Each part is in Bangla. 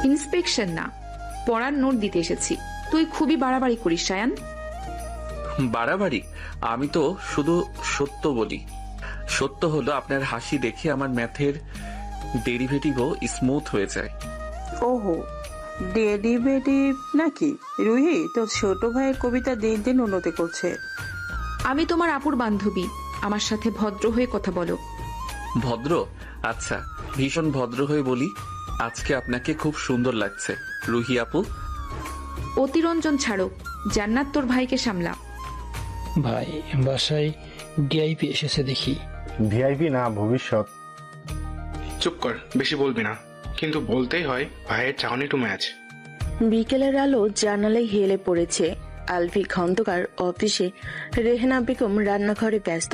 ইন্সপেকশন না, পড়ার নোট দিতে এসেছি। তুই খুবই বাড়াবাড়ি করিস সায়ান। বাড়াবাড়ি? আমি তো শুধু সত্য বলি। সত্য হলো আপনার হাসি দেখে আমার ম্যাথের ডেরিভেটিভও স্মুথ হয়ে যায়। ওহো, ডেরিভেটিভ নাকি? রুহি, তোর ছোট ভাইয়ের কবিতা দিন দিন উন্নতি করছে। আমি তোমার আপুর বান্ধবী, আমার সাথে ভদ্র হয়ে কথা বলো। ভদ্র? আচ্ছা, ভীষণ ভদ্র হয়ে বলি, আজকে আপনাকে খুব সুন্দর লাগছে রুহি আপু। অতিরঞ্জন ছাড়ো, জান্নাত তোর ভাইকে সামলা। ভাই, বাসায় ডিআইপি এসেছে দেখি। ভিআইপি না, ভবিষ্যৎ। চুপ কর, বেশি বলবি না। কিন্তু বলতেই হয়, ভাইয়ের চাউনি টু ম্যাচ। বিকেলের আলো জানালায় হেলে পড়েছে। আলভি খন্দকার অফিসে, রেহেনা বেগম রান্নাঘরে ব্যস্ত।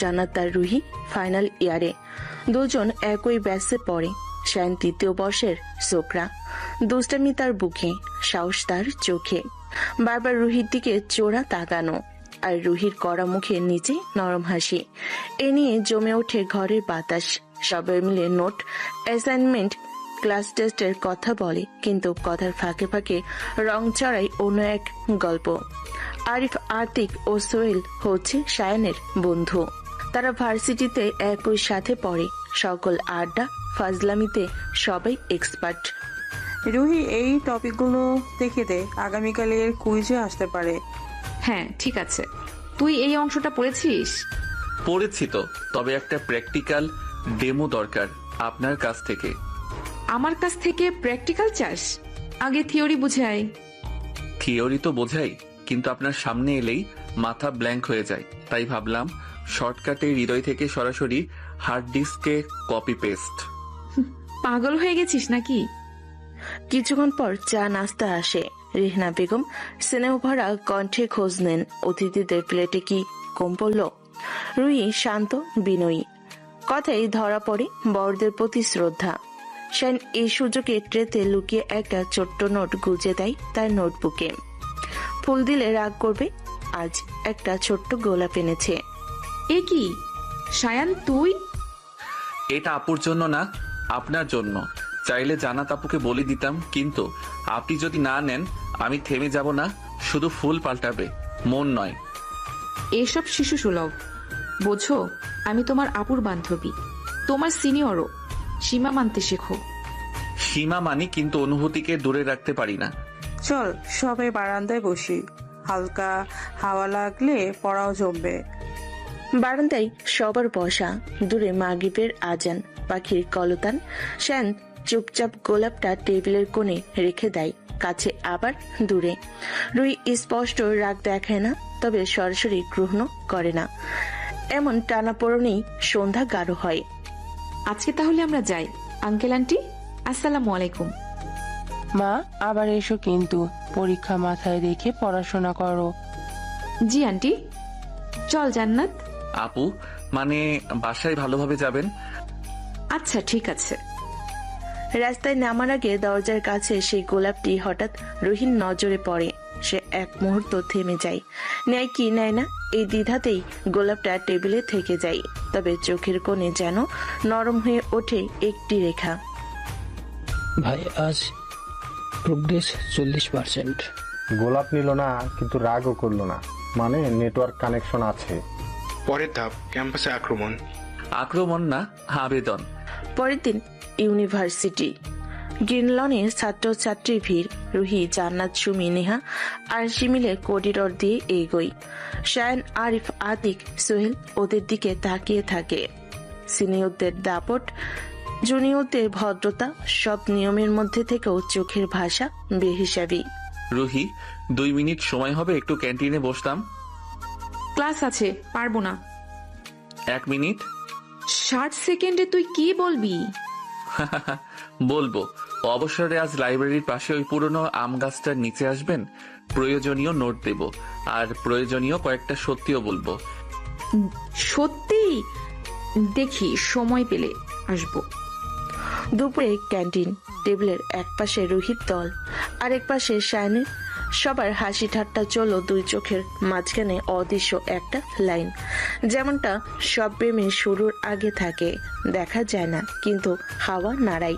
জান্নাত তার রুহি ফাইনাল ইয়ারে, দুজন একই ব্যাচে পড়ে। শায়ন তৃতীয় বর্ষের ছোকরা। দুষ্টামি তার বুকে, সাহস তার চোখে। বারবার রুহির দিকে চোরা তাকানো, আর রুহির কড়া মুখে নিচে নরম হাসি। এ নিয়ে জমে ওঠে ঘরের বাতাস। সবাই মিলে নোট, অ্যাসাইনমেন্ট, ক্লাস টেস্টের কথা বলে, কিন্তু কথার ফাঁকে ফাঁকে রং চড়াই অন্য এক গল্প। আরিফ, আতিক ও সোহেল হচ্ছে শায়নের বন্ধু। তারা ভার্সিটিতে একই সাথে পড়ে। সকল আড্ডা ফাজলামিতে সবাই এক্সপার্ট। রুহি, এই টপিকগুলো দেখে দে, আগামীকালের কুইজে আসতে পারে। হ্যাঁ ঠিক আছে। তুই এই অংশটা পড়েছিস? পড়েছি তো, তবে একটা প্র্যাকটিক্যাল ডেমো দরকার আপনার কাছ থেকে। আমার কাছ থেকে প্র্যাকটিক্যাল চাস? আগে থিওরি বুঝাই। থিওরি তো বোঝাই, কিন্তু আপনার সামনে এলেই মাথা ব্ল্যাঙ্ক হয়ে যায়। তাই ভাবলাম শর্টকাটে হৃদয় থেকে সরাসরি হার্ড ডিস্কে কপি পেস্ট। পাগল হয়ে গেছিস নাকি? কিছুক্ষণ পর চা নাস্তা আসে। রেহনা বেগম স্নেহ ভরা কণ্ঠে খোঁজ নেন অতিথিদের প্লেটে কি কম পড়ল। রুহি শান্ত বিনয়ী, কথাই ধরা পড়ে বড়দের প্রতি শ্রদ্ধা। শায়ন এই সুযোগে ট্রেতে লুকিয়ে একটা ছোট্ট নোট গুজে দেয় তার নোটবুকে। ফুল দিলে রাগ করবে, আজ একটা ছোট্ট গোলাপ এনেছে। এ কি সায়ান, তুই? এটা আপুর জন্য না, আপনার জন্য। চাইলে জান্নাত আপুকে বলে দিতাম, কিন্তু আপনি যদি না নেন আমি থেমে যাব না। শুধু ফুল পাল্টাবে, মন নয়। এসব শিশু সুলভ, বোঝো? আমি তোমার আপুর বান্ধবী, তোমার সিনিয়রও। সীমা মানতে শেখো। সীমা মানি, কিন্তু অনুভূতিকে দূরে রাখতে পারি না। চল সবাই বারান্দায় বসি, হালকা হাওয়া লাগলে পড়াও জমবে। বারান্দায় সবার বসা। দূরে মাগরিবের আজান, পাখির কলতান। শায়ন চুপচাপ গোলাপটা টেবিলের কোণে রেখে দেয়, কাছে আবার দূরে। রুই স্পষ্ট রাগ দেখায় না, তবে সরাসরি গ্রহণ করে না। এমন টানাপোড়েনেই সন্ধ্যা গাঢ় হয়। আজকে তাহলে আমরা যাই। আঙ্কেল আন্টি, আসসালামু আলাইকুম। মা, আবার এসো, কিন্তু পরীক্ষা মাথায় রেখে পড়াশোনা করো। জি আন্টি। চল জান্নাত। আপু, মানে বাসায় ভালোভাবে যাবেন? আচ্ছা ঠিক আছে। রাস্তায় নামার আগে দরজার কাছে সেই গোলাপটি হঠাৎ রুহির নজরে পড়ে। সে এক মুহূর্ত থেমে যায়। নেয় কি নেয় না এই দ্বিধাতেই গোলাপটা টেবিলে থেকে যায়। তবে চোখের কোণে যেন নরম হয়ে ওঠে একটি রেখা। ভাই, আজ প্রোগ্রেস 40%। গোলাপ নিল না, কিন্তু রাগও করলো না, মানে নেটওয়ার্ক কানেকশন আছে। পরের ধাপ, ক্যাম্পাসে আক্রমণ। আক্রমণ না, আবেদন। পরের দিন ইউনিভার্সিটি। গ্রিনলনে ছাত্রছাত্রীর ভিড়। রুহি, জান্নাত, সুমি, নেহা আর শিমিলে করিডোর দিয়ে এগোয়। শায়ন, আরিফ, আতিক, সোহেল ওদের দিকে তাকিয়ে থাকে। সিনিয়রদের দাপট, জুনিয়রদের ভদ্রতা, সব নিয়মের মধ্যে থেকেও চোখের ভাষা বেহিসাবি। রুহি, 2 মিনিট সময় হবে? একটু ক্যান্টিনে বসতাম। ক্লাস আছে, পারবো না। 1 মিনিট। 60 সেকেন্ডে তুই কি বলবি? বলবো। অবসরে আজ লাইব্রেরির পাশে ওই পুরনো আম গাছটার নিচে আসবেন। প্রয়োজনীয় নোট দেব, আর প্রয়োজনীয় কয়েকটা সত্যিও বলবো। সত্যি? দেখি সময় পেলে আসবো। দুপুরে ক্যান্টিন। টেবিলের এক পাশে রুহির দল, আরেক পাশে শায়নের। সবার হাসি ঠাট্টা চলল দুই চোখের মাঝখানে অদৃশ্য একটা লাইন। যেমনটা সব প্রেমে শুরুর আগে থাকে, দেখা যায় না কিন্তু হাওয়া নাড়াই।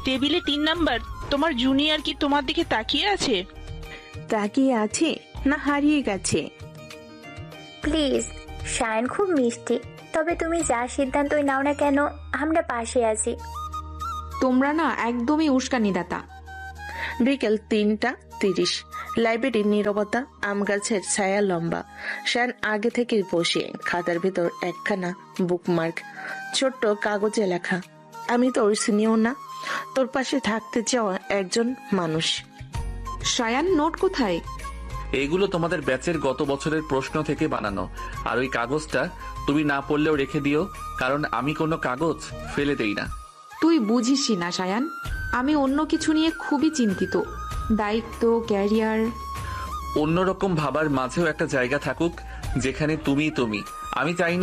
টেবিলে 3 নাম্বার। তোমার জুনিয়র কি তোমার দিকে তাকিয়ে আছে? তাকিয়ে আছে না হারিয়ে গেছে? প্লিজ, শায়ন খুব মিষ্টি, তবে তুমি যা সিদ্ধান্তই নাও না কেন আমরা পাশে আছি। তোমরা না একদমই উস্কানিদাতা। বিকেল 3:30। লাইব্রেরির নীরবতা, আম গাছের ছায়া লম্বা। শায়ন আগে থেকে বসে, খাতার ভেতর একখানা বুকমার্ক, ছোট্ট কাগজে লেখা, আমি তোর সিনিয়র না, তোর পাশে থাকতে চাওয়া একজন মানুষ। শায়ান, নোট কোথায়? এইগুলো তোমাদের ব্যাচের গত বছরের প্রশ্ন থেকে বানানো। আর ওই কাগজটা তুমি না পড়লেও রেখে দিও, কারণ আমি কোনো কাগজ ফেলে দেই না। তুই বুঝিসই না শায়ান, আমি অন্য কিছু নিয়ে খুবই চিন্তিত। দায়িত্ব, ক্যারিয়ার। অন্যরকম ভাবার মাঝেও একটা জায়গা থাকুক যেখানে তুমি। আমি চাই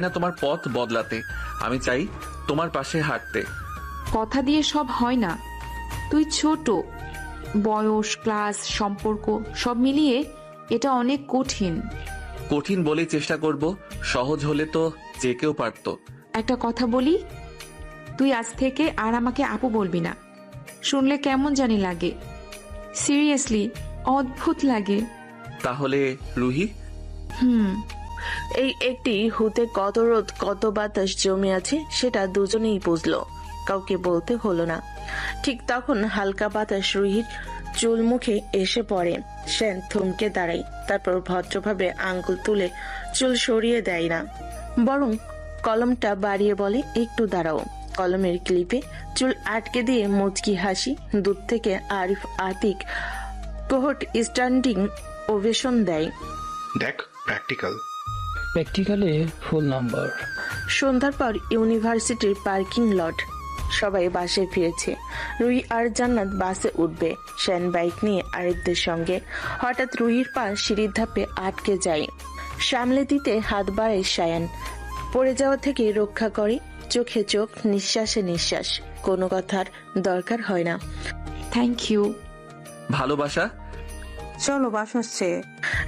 না তোমার পথ বদলাতে। আমি চাই তোমার পাশে হাঁটতে। কথা দিয়ে সব হয় না। তুই ছোট, বয়স, ক্লাস, সম্পর্ক সব মিলিয়ে এটা অনেক কঠিন। কঠিন বলেই চেষ্টা করব, সহজ হলে তো যে কেউ পারতো। একটা কথা বলি, তুই আজ থেকে আর আমাকে আপু বলবি না। শুনলে কেমন জানি লাগে, সিরিয়াসলি অদ্ভুত লাগে। তাহলে রুহি? এই একটি হুতে কত রোদ কত বাতাস জমে আছে সেটা দুজনেই বুঝলো, কাউকে বলতে হলো না। ঠিক তখন হালকা বাতাস রুহির চুল মুখে এসে পড়ে। সেন থমকে দাঁড়ায়, তারপর ভদ্রভাবে আঙ্গুল তুলে চুল সরিয়ে দেয় না, বরং কলমটা বাড়িয়ে বলে, একটু দাঁড়াও। কলমের ক্লিপে চুল আটকে দিয়ে মুচকি হাসি। দূর থেকে আরিফ আতিক কোহট স্ট্যান্ডিং ওভেশন দেয়। দেখ, প্র্যাকটিক্যাল। প্র্যাকটিক্যালে ফুল নাম্বার। সন্ধ্যার পর ইউনিভার্সিটির পার্কিং লট, সবাই বাসে ফিরেছে। রুহি আর জান্নাত বাসে উঠবে, সেন বাইক নিয়ে আরিফদের সঙ্গে। হঠাৎ রুহির পা সিঁড়ির ধাপে আটকে যায়। সামলে দিতে হাত বাড়ায় শায়ান, পড়ে যাওয়া থেকে রক্ষা করে। চোখে চোখ, নিঃশ্বাসে নিঃশ্বাস, কোনো কথার দরকার হয় না। Thank you. ভালোবাসা। চলো, বাস আসছে।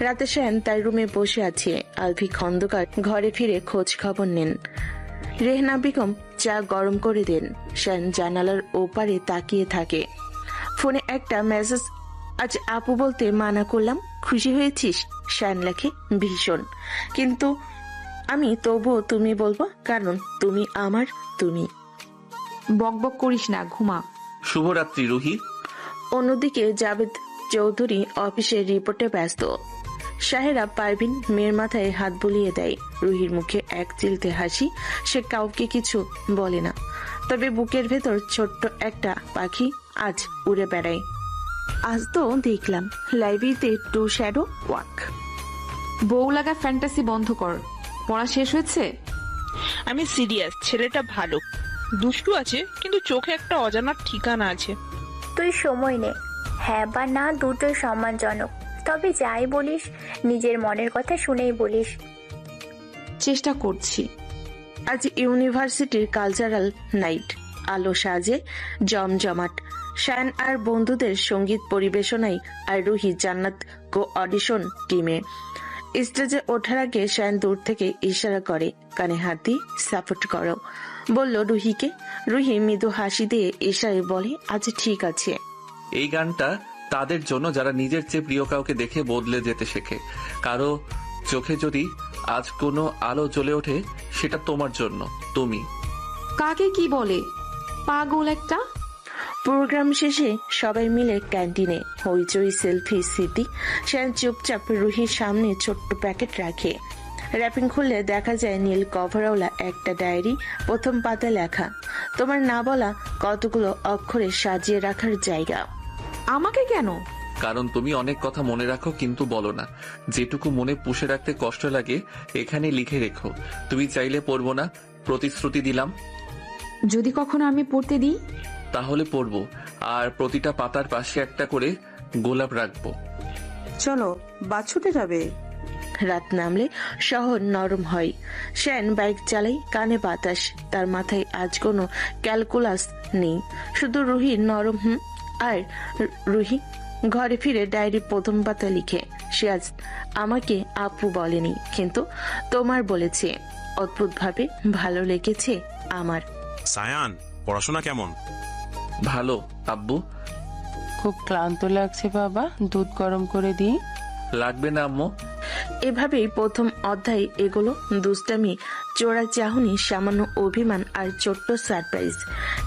রাতে শায়ান তার রুমে বসে আছে। আলভি খন্দকার ঘরে ফিরে খোঁজ খবর নেন। রেহনা বেগম চা গরম করে দেন। শায়ান জানালার ওপারে তাকিয়ে থাকে। ফোনে একটা মেসেজ, আজ আপু বলতে মানা করলাম, খুশি হয়েছিস? শায়ান লেখে, ভীষণ, কিন্তু আমি তবুও তুমি বলবো, কারণ তুমি আমার তুমি। বকবক করিস না, ঘুমা। শুভরাত্রি রুহি। অন্যদিকে জাভেদ চৌধুরী অফিসের রিপোর্টে ব্যস্ত। শাহেরা পারভিন মেয়ের মাথায় হাত বুলিয়ে দেয়। রুহির মুখে এক চিলতে হাসি। সে কাউকে কিছু বলে না, তবে বুকের ভেতর ছোট্ট একটা পাখি আজ উড়ে বেড়ায়। আজ তো দেখলাম লাইব্রেরিতে টু শ্যাডো ওয়াক। বউ লাগা ফ্যান্টাসি বন্ধ কর। পড়া শেষ হয়েছে? আমি সিরিয়াস, ছেলেটা ভালো, দুষ্টু আছে, কিন্তু চোখে একটা অজানার ঠিকানা আছে। তুই সময় নে, হ্যাঁ বা না দুটোই সম্মানজনক, তবে যাই বলিস নিজের মনের কথা শুনেই বলিস। চেষ্টা করছি। আজ ইউনিভার্সিটির কালচারাল নাইট, আলো সাজে জমজমাট। শায়ান আর বন্ধুদের সঙ্গীত পরিবেশনায়, আর রুহি জান্নাত কো অডিশন টিমে। স্টেজে ওঠার আগে শায়ান দূর থেকে ইশারা করে, কানে হাত দিয়ে সাপোর্ট করো বলল রুহিকে। রুহি মৃদু হাসি দিয়ে ইশারায় বলে, আজ ঠিক আছে। এই গানটা তাদের জন্য যারা নিজের চেয়ে প্রিয় কাউকে দেখে বদলে যেতে শেখে। কারো চোখে যদি আজ কোনো আলো জ্বলে ওঠে, সেটা তোমার জন্য। তুমি কাকে কি বলে, পাগল একটা। প্রোগ্রাম শেষে সবাই মিলে ক্যান্টিনে, হইচই, সেলফি, স্মৃতি। শায়ান চুপচাপ রুহির সামনে ছোট্ট প্যাকেট রাখে। র্যাপিং খুললে দেখা যায় নীল কভারওয়ালা একটা ডায়েরি। প্রথম পাতা লেখা, তোমার না বলা কতগুলো অক্ষরে সাজিয়ে রাখার জায়গা। আমাকে কেন? কারণ তুমি অনেক কথা মনে রাখো কিন্তু বলো না। যেটুকু মনে পুষে রাখতে কষ্ট লাগে এখানে লিখে রেখো। তুমি চাইলে পড়বো না, প্রতিশ্রুতি দিলাম। যদি কখনো আমি পড়তে দিই তাহলে পড়বো, আর প্রতিটা পাতার পাশে একটা করে গোলাপ রাখবো। চলো, বাস ছুটে যাবে। রাত নামলে শহর নরম হয়। শ্যান বাইক চালাই, কানে বাতাস। তার মাথায় আজ কোনো ক্যালকুলাস নেই, শুধু রুহির নরম আর রুহি ঘরে ফিরে ডায়েরি প্রথম পাতা লিখে, সে আজ আমাকে আপু বলেনি, কিন্তু তোমার বলেছে। অদ্ভুতভাবে ভালো লেগেছে আমার। সায়ান, পড়াশোনা কেমন? ভালো আব্বু। খুব ক্লান্ত লাগছে বাবা, দুধ গরম করে দিই? লাগবে না আম্মু। এভাবেই প্রথম অধ্যায় এগুলো দুষ্টামি, চোরা চাহনি, সামান্য অভিমান আর ছোট্ট সারপ্রাইজ।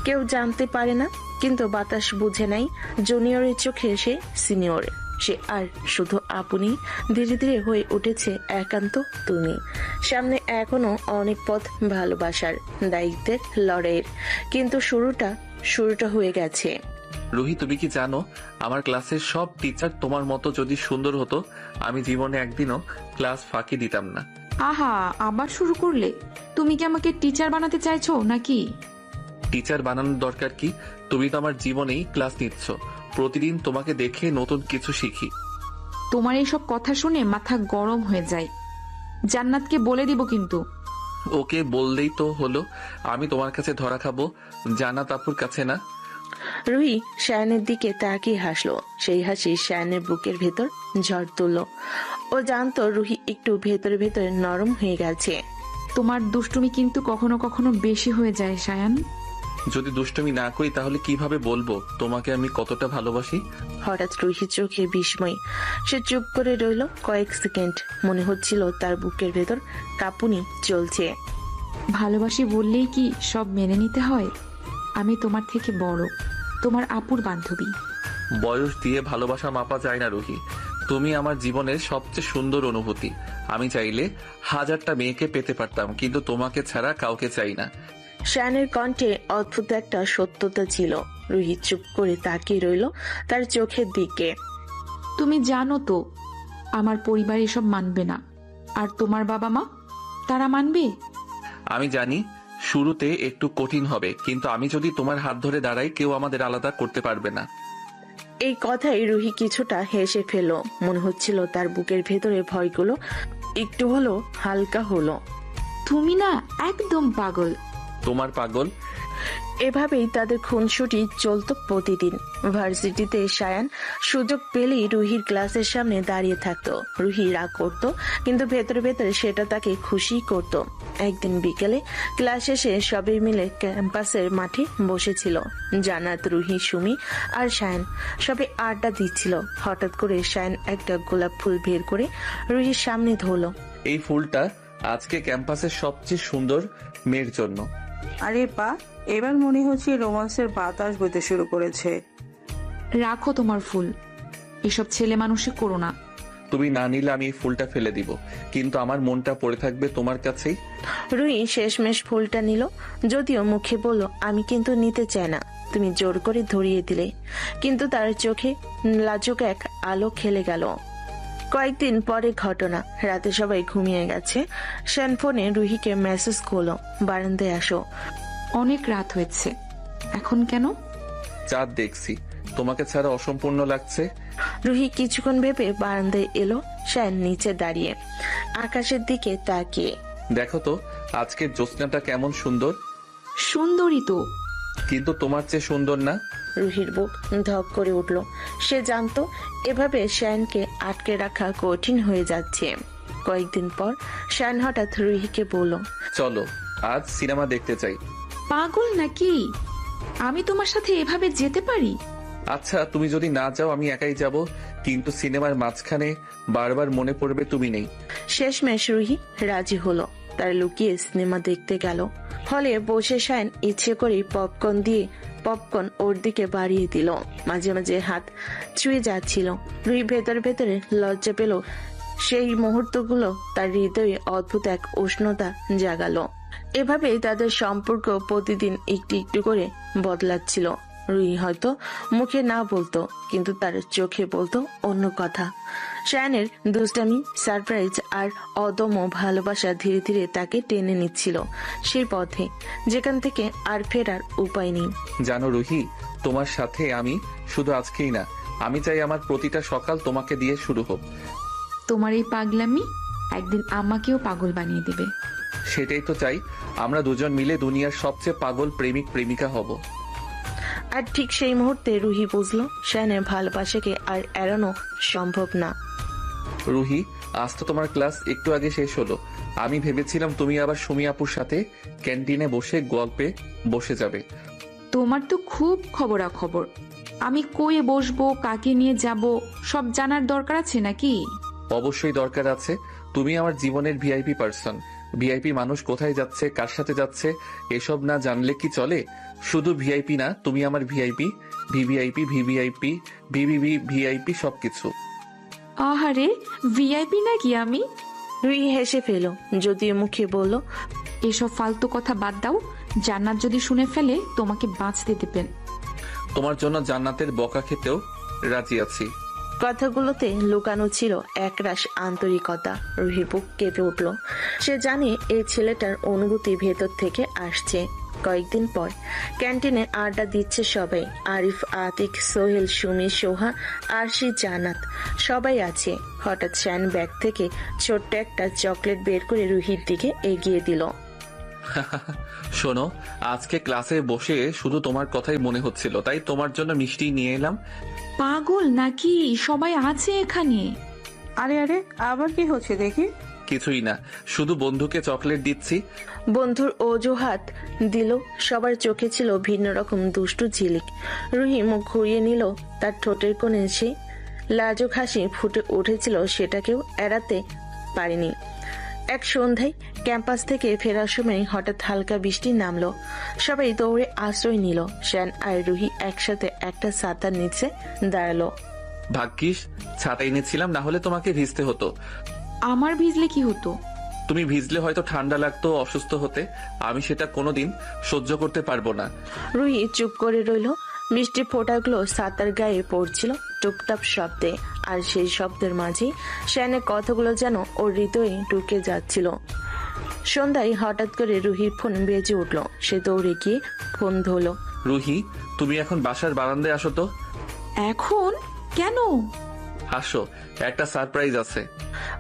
কেউ জানতে পারে না, কিন্তু বাতাস বুঝে নাই জুনিয়রের চোখে সে সিনিয়র। সে আর শুধু আপনি, ধীরে ধীরে হয়ে উঠেছে একান্ত তুমি। সামনে এখনো অনেক পথ ভালোবাসার, দায়িত্বের, লড়াইয়ের, কিন্তু শুরুটা হয়ে গেছে। রুহি, তুমি কি জানো আমার ক্লাসের সব টিচার তোমার মতো যদি সুন্দর হতো, আমি জীবনে একদিনও ক্লাস ফাঁকি দিতাম না। আহা, আবার শুরু করলে? তুমি কি আমাকে টিচার বানাতে চাইছো নাকি? টিচার বানানোর দরকার কি? তুমি তো আমার জীবনেই ক্লাস নিচ্ছ, প্রতিদিন তোমাকে দেখে নতুন কিছু শিখি। তোমার এইসব কথা শুনে মাথা গরম হয়ে যায়। জান্নাতকে বলে দিব কিন্তু। ওকে বললেই তো হলো, আমি তোমার কাছে ধরা খাবো, জান্নাত আপুর কাছে না। রুহি শায়নের দিকে তাকিয়ে হাসলো। সেই হাসি শায়নের বুকের ভেতর ঝড় তুলল। ও জানতো রুহি একটু ভেতরে ভেতরে নরম হয়ে গেছে। তোমার দুষ্টুমি কিন্তু কখনো কখনো বেশি হয়ে যায় শায়ান। যদি দুষ্টুমি না করি তাহলে কিভাবে বলবো তোমাকে আমি কতটা ভালোবাসি? হঠাৎ রুহির চোখে বিস্ময়। সে চুপ করে রইল কয়েক সেকেন্ড। মনে হচ্ছিল তার বুকের ভেতর কাঁপুনি চলছে। ভালোবাসি বললেই কি সব মেনে নিতে হয়? আমি তোমার থেকে বড়, তোমার আপুর বান্ধবী। বয়স দিয়ে ভালোবাসা মাপা যায় না রুহি। তুমি আমার জীবনের সবচেয়ে সুন্দর অনুভূতি। আমি চাইলে 1000টা মেয়েকে পেতে পারতাম, কিন্তু তোমাকে ছাড়া কাউকে চাই না। শায়নের কণ্ঠে অদ্ভুত একটা সত্যতা ছিল। রুহি চুপ করে তাকিয়ে রইল তার চোখের দিকে। তুমি জানো তো আমার পরিবার এসব মানবে না, আর তোমার বাবা মা, তারা মানবে? আমি জানি শুরুতে একটু কঠিন হবে, কিন্তু আমি যদি তোমার হাত ধরে দাঁড়াই, কেউ আমাদের আলাদা করতে পারবে না। এই কথাই রুহি কিছুটা হেসে ফেল। মনে হচ্ছিল তার বুকের ভেতরে ভয়গুলো একটু হলো হালকা হলো। তুমি না একদম পাগল। তোমার পাগল? এভাবেই তাদের খুনসুটি চলতো প্রতিদিন। ভার্সিটিতে শায়ান সুযোগ পেলেই রুহির ক্লাসের সামনে দাঁড়িয়ে থাকতো। রুহি রাগ করতো, কিন্তু ভেতরে ভেতরে সেটা তাকে খুশি করত। একদিন বিকেলে ক্লাস শেষে সবাই মিলে ক্যাম্পাসের মাঠে বসেছিল। জান্নাত, রুহি, সুমি আর শায়ান সবাই আড্ডা দিচ্ছিল। হঠাৎ করে শায়ান একটা গোলাপ ফুল বের করে রুহির সামনে ধরল। এই ফুলটা আজকে ক্যাম্পাসের সবচেয়ে সুন্দর মেয়ের জন্য। আরে পা, এবার মনে হচ্ছে রোমান্সের বাতাস বইতে শুরু করেছে। রাখো তোমার ফুল, এসব ছেলে মানুষই করো না। তুমি না নিলে আমি এই ফুলটা ফেলে দিব, কিন্তু আমার মনটা পড়ে থাকবে তোমার কাছেই। রুহি শেষমেশ ফুলটা নিল, যদিও মুখে বলল আমি কিন্তু নিতে চাই না। তুমি জোর করে ধরিয়ে দিলে, কিন্তু তার চোখে লাজুক এক আলো খেলে গেল। কয়েকদিন পরে ঘটনা। রাতে সবাই ঘুমিয়ে গেছে। শান ফোনে রুহিকে মেসেজ করলো, বারান্দায় আসো। অনেক রাত হয়েছে, এখন কেন? চাঁদ দেখছি, তোমাকে ছাড়া অসম্পূর্ণ লাগছে। রুহি কিছুক্ষণ ভেবে বারান্দায় এলো। শান নিচে দাঁড়িয়ে আকাশের দিকে তাকিয়ে। দেখো তো আজকের জ্যোৎস্নাটা কেমন সুন্দর। সুন্দরী তো, কিন্তু তোমার চেয়ে সুন্দর না। রুহির বুক ধক করে উঠল। সে জানতো এভাবে শায়নকে আটকে রাখা কঠিন হয়ে যাচ্ছে। কয়েকদিন পর শায়ন হঠাৎ রুহিকে বলল, চলো আজ সিনেমা দেখতে চাই। পাগল নাকি? আমি তোমার সাথে এভাবে যেতে পারি? আচ্ছা তুমি যদি না যাও আমি একাই যাব, কিন্তু সিনেমার মাঝখানে বারবার মনে পড়বে তুমি নেই। শেষমেশ রুহি রাজি হলো। তার লুকিয়ে সিনেমা দেখতে গেল। হলে বসে শায়ন ইচ্ছে করে পপকর্ন ওর দিকে বাড়িয়ে দিল। মাঝে মাঝে হাত ছুঁয়ে যাচ্ছিল। রুহি ভেতরে ভেতরে লজ্জা পেল। সেই মুহূর্তগুলো তার হৃদয়ে অদ্ভুত এক উষ্ণতা জাগালো। এভাবেই তাদের সম্পর্ক প্রতিদিন একটু একটু করে বদলাচ্ছিল। রুহি হয়তো মুখে না বলতো, কিন্তু তার চোখে বলতো অন্য কথা। শায়নের দুষ্টামি, সারপ্রাইজ আর অদম্য ভালোবাসা ধীরে ধীরে তাকে টেনে নিচ্ছিল সেই পথে যেখান থেকে আর ফেরার উপায় নেই। জানো রুহি, তোমার সাথে আমি শুধু আজকেই না, আমি চাই আমার প্রতিটা সকাল তোমাকে দিয়ে শুরু হোক। তোমার এই পাগলামি একদিন আমাকেও পাগল বানিয়ে দেবে। সেটাই তো চাই, আমরা দুজন মিলে দুনিয়ার সবচেয়ে পাগল প্রেমিক প্রেমিকা হব। আর ঠিক সেই মুহূর্তে রুহি বুঝলো শায়নের ভালোবাসাকে আর এড়ানো সম্ভব না। রুহি, আজ তো তোমার ক্লাস একটু আগে শেষ হলো। আমি ভেবেছিলাম তুমি আবার সুমি আপুর সাথে ক্যান্টিনে বসে গল্পে বসে যাবে। তোমার তো খুব খবরাখবর। আমি কই বসবো, কাকে নিয়ে যাব, সব জানার দরকার আছে নাকি? অবশ্যই দরকার আছে। তুমি আমার জীবনের ভিআইপি পার্সন। ভিআইপি মানুষ কোথায় যাচ্ছে, কার সাথে যাচ্ছে, এসব না জানলে কি চলে? শুধু ভিআইপি না, তুমি আমার VIP, VVIP, VVIP, VVV, VIP, সবকিছু। আহারে, ভিআইপি নাকি আমি? রুহি হেসে ফেল, যদিও মুখে বলল, এসব ফালতু কথা বাদ দাও। জান্নাত যদি শুনে ফেলে তোমাকে বাঁচতে দেবেন। তোমার জন্য জান্নাতের বকা খেতেও রাজি আছি। কথাগুলোতে লুকানো ছিল একরাশ আন্তরিকতা। রুহির বুক কেঁপে উঠল। সে জানে এই ছেলেটার অনুভূতি ভেতর থেকে আসছে। কয়েকদিন পর ক্যান্টিনে আড্ডা দিচ্ছে সবাই। আরিফ, আতিক, সোহেল, সুমি, সোহা, আরশি, জান্নাত সবাই আছে। হঠাৎ শ্যান ব্যাগ থেকে ছোট্ট একটা চকলেট বের করে রুহির দিকে এগিয়ে দিল। শোনো, আজকে ক্লাসে বসে শুধু তোমার কথাই মনে হচ্ছিল, তাই তোমার জন্য মিষ্টি নিয়ে এলাম। পাগল নাকি? সবাই আছে এখানে। আরে আরে, আবার কি হচ্ছে দেখি? কিছুই না, শুধু বন্ধুকে চকলেট দিচ্ছি। বন্ধুর অজুহাত দিল। সবার চোখে ছিল ভিন্ন রকম দুষ্টু ঝিলিক। রুহি মুখ ঘুরিয়ে নিল। তার ঠোঁটের কোণে সে লাজুক হাসি ফুটে উঠেছিল, সেটাকেও এড়াতে পারেনি। এক সন্ধ্যায় ক্যাম্পাস থেকে ফেরার সময় হঠাৎ হালকা বৃষ্টি নামলো। সবাই দৌড়ে আশ্রয় নিল। শ্যান আর রুহি একসাথে একটা ছাতার নিচে দাঁড়ালো। ভাগ্যিস ছাতা এনেছিলাম, না হলে তোমাকে ভিজতে হতো। আমার ভিজলে কি হতো? তুমি ভিজলে হয়তো ঠান্ডা লাগতো, অসুস্থ হতে। আমি সেটা কোনোদিন সহ্য করতে পারবো না। রুহি চুপ করে রইল। বৃষ্টির ফোঁটাগুলো ছাতার গায়ে পড়ছিল টুপটাপ শব্দে, আর সেই শব্দের মাঝে শ্যানের কথাগুলো যেন ওর হৃদয়ে ঢুকে যাচ্ছিল। সন্ধ্যায় হঠাৎ করে রুহির ফোন বেজে উঠল। সে দৌড়ে গিয়ে ফোন ধরল। রুহি, তুমি এখন বাসার বারান্দায় আসো তো। এখন? কেন? আসো, একটা সারপ্রাইজ আছে।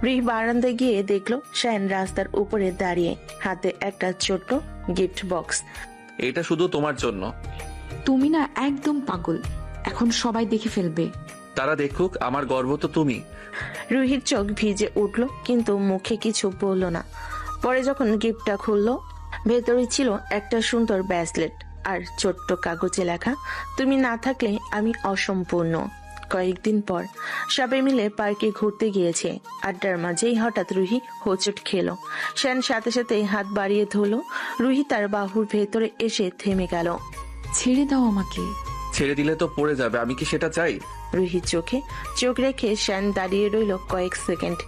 রুহি বারান্দায় গিয়ে দেখলো শ্যান রাস্তার উপরে দাঁড়িয়ে, হাতে একটা ছোট্ট গিফট বক্স। এটা শুধু তোমার জন্য। তুমি না একদম পাগল। এখন সবাই দেখে ফেলবে। তারা দেখুক, আমার গর্ব তো তুমি। রুহির চোখ ভিজে উঠল, কিন্তু মুখে কিছু বলল না। পরে যখন গিফটটা খুললো, ভেতরে ছিল একটা সুন্দর ব্রেসলেট আর ছোট্ট কাগজে লেখা, তুমি না থাকলে আমি অসম্পূর্ণ। কয়েকদিন পর সবাই মিলে পার্কে ঘুরতে গিয়েছে। আড্ডার মাঝেই হঠাৎ রুহি হোঁচট খেলো। শ্যান সাথে সাথে হাত বাড়িয়ে ধরলো। রুহি তার বাহুর ভেতরে এসে থেমে গেল। ছেড়ে দাও আমাকে। ছেড়ে দিলে তো পড়ে যাবে, আমি কি সেটা চাই? রুহির চোখে চোখ রেখে শ্যান দাঁড়িয়ে রইল কয়েক সেকেন্ড।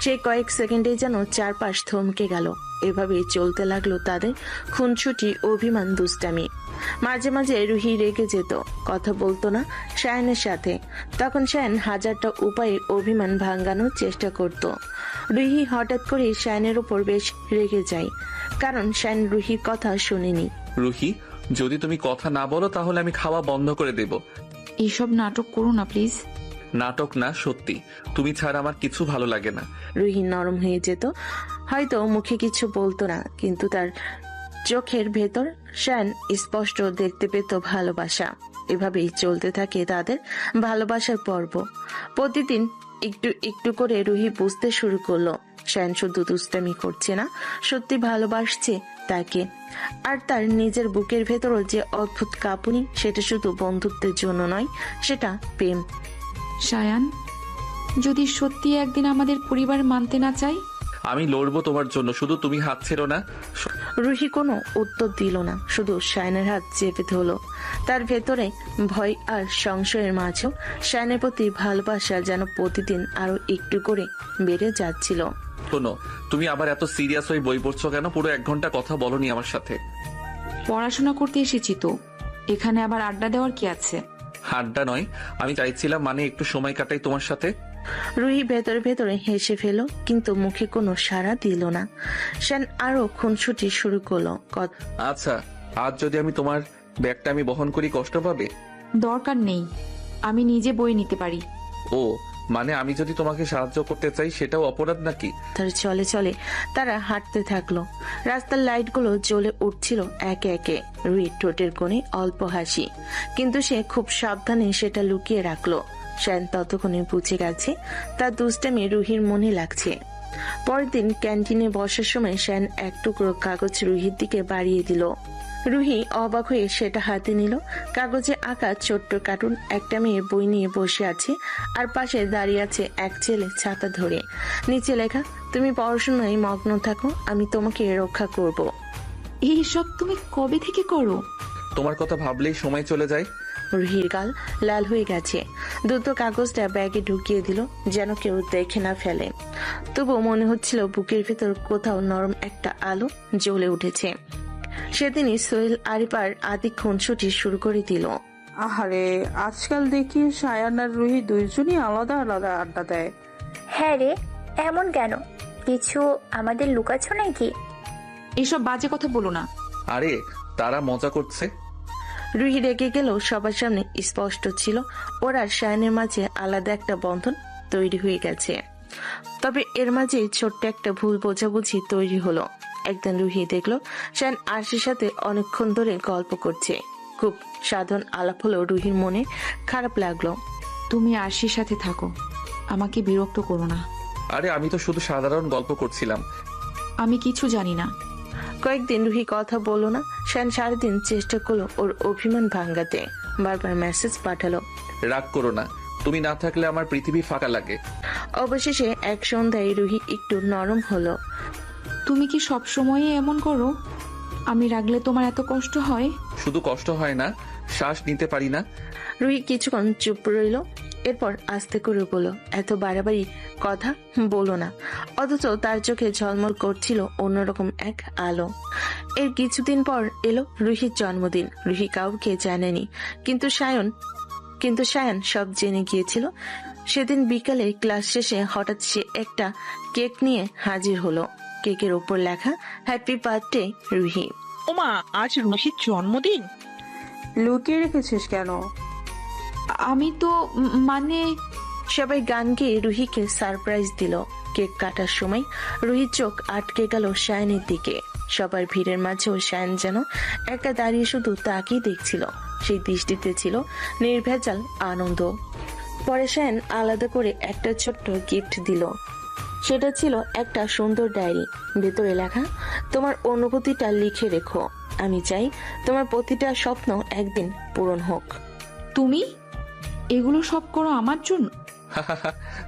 সেই কয়েক সেকেন্ডে যেন চারপাশ থমকে গেল। এভাবেই চলতে লাগলো তাদের খুনছুটি, অভিমান, দুষ্টামি। মাঝে মাঝে রুহি রেগে যেত, কথা বলতো না শায়নের সাথে। তখন শায়ন হাজারটা উপায়ে অভিমান ভাঙানোর চেষ্টা করত। রুহি হঠাৎ করে শায়নের উপর বেশ রেগে যায়, কারণ শায়ন রুহির কথা শুনেনি। রুহি, যদি তুমি কথা না বলো তাহলে আমি খাওয়া বন্ধ করে দেব। এইসব নাটক করো না প্লিজ। নাটক না, সত্যি। তুমি ছাড়া আমার কিছু ভালো লাগে না। রুহি নরম হয়ে যেত। হয়তো মুখে কিছু বলতো না, কিন্তু তার চোখের ভেতর শ্যান স্পষ্ট দেখতে পেত ভালোবাসা। এভাবেই চলতে থাকে তাদের ভালোবাসার পর্ব। প্রতিদিন একটু একটু করে রুহি বুঝতে শুরু করলো, শ্যান শুধু দুষ্টামি করছে না, সত্যি ভালোবাসছে তাকে। আর তার নিজের বুকের ভেতরও যে অদ্ভুত কাঁপুনি, সেটা শুধু বন্ধুত্বের জন্য নয়, সেটা প্রেম। শায়ান, যদি সত্যি একদিন আমাদের পরিবার মানতে না চাই? আমি লড়বো তোমার জন্য, শুধু তুমি হাত ছেড়ো না। রুহি কোনো উত্তর দিল না, শুধু শায়নের হাত চেপে ধরল। তার ভেতরে ভয় আর সংশয়ের মাঝেও শায়নের প্রতি ভালোবাসা যেন প্রতিদিন আরো একটু করে বেড়ে যাচ্ছিল। শোনো, তুমি আবার এত সিরিয়াস হয়ে বই পড়ছো কেন? পুরো 1 ঘন্টা কথা বলনি আমার সাথে। পড়াশোনা করতে এসেছি তো, এখানে আবার আড্ডা দেওয়ার কি আছে? আড্ডা নয়, আমি চাইছিলাম একটু সময় কাটাই তোমার সাথে। রুহি ভেতরে ভেতরে হেসে ফেল, কিন্তু মুখে কোনো সাড়া দিল না। শান আরো খুনসুটি শুরু করলো। আচ্ছা, আজ যদি আমি তোমার ব্যাগটা আমি বহন করি, কষ্ট পাবে? দরকার নেই, আমি নিজে বই নিতে পারি। ও, মানে আমি যদি তোমাকে সাহায্য করতে চাই সেটাও অপরাধ নাকি? তার চলে চলে তারা হাঁটতে থাকলো। রাস্তার লাইটগুলো জ্বলে উঠছিল একে একে। রুহি ঠোঁটের কোণে অল্প হাসি, কিন্তু সে খুব সাবধানে সেটা লুকিয়ে রাখলো। শ্যান ততক্ষণে বুঝে গেছে তার দুষ্টামি রুহির মনে লাগছে। পরের দিন ক্যান্টিনে বসার সময় শ্যান এক টুকরো কাগজ রুহির দিকে বাড়িয়ে দিল। রুহি অবাক হয়ে সেটা হাতে নিল। কাগজে আঁকা ছোট্ট কার্টুন একটা মেয়ে বই নিয়ে বসে আছে, আর পাশে দাঁড়িয়ে আছে এক ছেলে ছাতা ধরে। নিচে লেখা, তুমি পড়াশোনায় মগ্ন থাকো, আমি তোমাকে রক্ষা করব। এইসব তুমি কবে থেকে করো? তোমার কথা ভাবলেই সময় চলে যায়। রুহির গাল লাল হয়ে গেছে। দ্রুত কাগজটা ব্যাগে ঢুকিয়ে দিল, যেন কেউ দেখে না ফেলে। তবু মনে হচ্ছিল বুকের ভেতর কোথাও নরম একটা আলো জ্বলে উঠেছে। সেদিনই সোহেল আরিপার আদি খুনসুটি শুরু করে দিল। আহারে, আজকাল দেখি সায়ান আর রুহি দুইজনই আলাদা আলাদা আড্ডা দেয়। হ্যাঁ রে, এমন কেন? কিছু আমাদের লুকাচ্ছ নাকি? এইসব বাজে কথা বলো না। আরে তারা মজা করছে। রুহি রেগে গেল সবার সামনে স্পষ্ট ছিল ওর আর শায়নের মাঝে আলাদা একটা বন্ধন তৈরি হয়ে গেছে। তবে এর মাঝে ছোট্ট একটা ভুল বোঝাবুঝি তৈরি হলো। একদিন রুহি দেখলো শায়ন আরশির সাথে অনেকক্ষণ ধরে গল্প করছে। খুব সাধারণ আলাপ হলো, রুহির মনে খারাপ লাগলো। তুমি আরশির সাথে থাকো, আমাকে বিরক্ত করো না। আরে আমি তো শুধু সাধারণ গল্প করছিলাম। আমি কিছু জানি না। কয়েকদিন রুহি কথা বললো না। শায়ন সারাদিন চেষ্টা করলো ওর অভিমান ভাঙাতে, বারবার মেসেজ পাঠালো। রাগ করো না, তুমি না থাকলে আমার পৃথিবী ফাঁকা লাগে। অবশেষে এক সন্ধ্যায় রুহি একটু নরম হলো। তুমি কি সব সময়ই এমন করো? আমি রাগলে তোমার এত কষ্ট হয়? শুধু কষ্ট হয় না, শ্বাস নিতে পারি না। রুহি কিছুক্ষণ চুপ রইল, এরপর আস্তে করে বলল, এত বাড়াবাড়ি কথা বলো না। অথচ তার চোখে ঝলমল করছিল অন্যরকম এক আলো। এর কিছুদিন পর এলো রুহির জন্মদিন। রুহি কাউকে জানেনি, কিন্তু সায়ন সব জেনে গিয়েছিল। সেদিন বিকালে ক্লাস শেষে হঠাৎ সে একটা কেক নিয়ে হাজির হলো। কেকের উপর লেখা, হ্যাপি বার্থডে রুহি। ওমা, আজ রুহির জন্মদিন? লুকিয়ে রেখেছিস কেন? আমি তো মানে সবাই গান গেয়ে রুহিকে সারপ্রাইজ দিল। কেক কাটার সময় রুহির চোখ আটকে গেল শায়নের দিকে। সবার ভিড়ের মাঝেও শায়ন যেন একা দাঁড়িয়ে শুধু তাকেই দেখছিল। সেই দৃষ্টিতে ছিল নির্ভেজাল আনন্দ। পরে শায়ন আলাদা করে একটা ছোট্ট গিফট দিল। সেটা ছিল একটা সুন্দর ডায়েরি। ভেতরে লেখা, তোমার অনুভূতিটা লিখে রেখো, আমি চাই তোমার প্রতিটা স্বপ্ন একদিন পূরণ হোক। তুমি এগুলো সব করো আমার জন্য?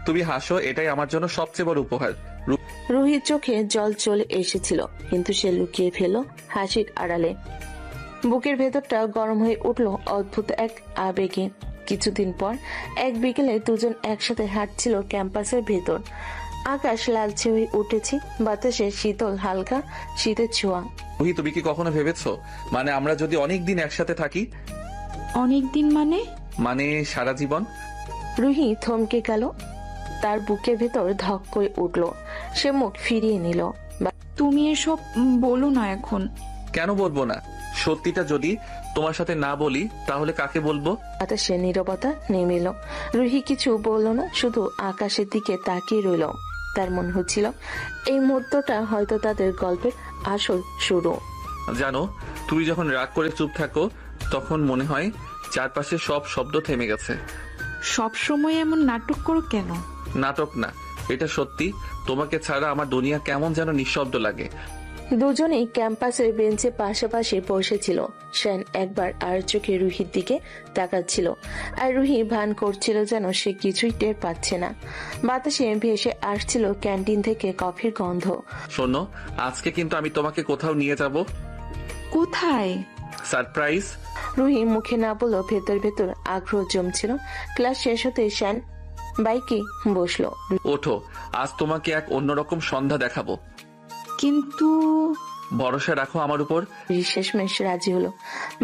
তুমি হাসো, এটাই আমার জন্য সবচেয়ে বড় উপহার। রুহির চোখে জল চলে এসেছিল, কিন্তু সে লুকিয়ে ফেলল হাসির আড়ালে। বুকের ভেতরটা গরম হয়ে উঠল অদ্ভুত এক আবেগে। কিছুদিন পর এক বিকেলে দুজন একসাথে হাঁটছিল ক্যাম্পাসের ভেতর। আকাশ লালচে হয়ে উঠেছে, বাতাসে শীতল হালকা শীতের ছোঁয়া। রুহি, তুমি কি কখনো ভেবেছো, মানে আমরা যদি অনেক দিন একসাথে থাকি? অনেক দিন মানে সারা জীবন। রুহি থমকে গেল, তার বুকের ভেতর ধক করে উঠল। সে মুখ ফিরিয়ে নিল। তুমি এসব বলো না এখন। কেন বলবো না? সত্যিটা যদি তোমার সাথে না বলি তাহলে কাকে বলবো? বাতাসে নীরবতা নেমে এলো। রুহি কিছু বলল না, শুধু আকাশের দিকে তাকিয়ে রইল। তার মনে হচ্ছিল এই মুহূর্তটা হয়তো তাদের গল্পের আসল শুরু। জানো, তুমি যখন রাগ করে চুপ থাকো তখন মনে হয় চারপাশে সব শব্দ থেমে গেছে। সব সময় এমন নাটক করো কেন? নাটক না, এটা সত্যি। তোমাকে ছাড়া আমার দুনিয়া কেমন যেন নিঃশব্দ লাগে। দুজনেই ক্যাম্পাসের বেঞ্চে পাশাপাশি বসেছিল। শায়ন একবার আর চোখে রুহির দিকে তাকাচ্ছিল, আর রুহি ভান করছিল যেন সে কিছুই টের পাচ্ছে না। বাতাসে ভেসে আসছিল ক্যান্টিন থেকে কফির গন্ধ। শোনো, আজকে কিন্তু আমি তোমাকে কোথাও নিয়ে যাব। কোথায়? সারপ্রাইজ। রুহি মুখে না বললেও ভেতর ভেতর আগ্রহ জমছিল। ক্লাস শেষ হতে শায়ন বাইকে বসলো। ওঠো, আজ তোমাকে এক অন্যরকম সন্ধ্যা দেখাবো। কিন্তু ভরসা রাখো আমার উপর। শেষমেশ রাজি হলো।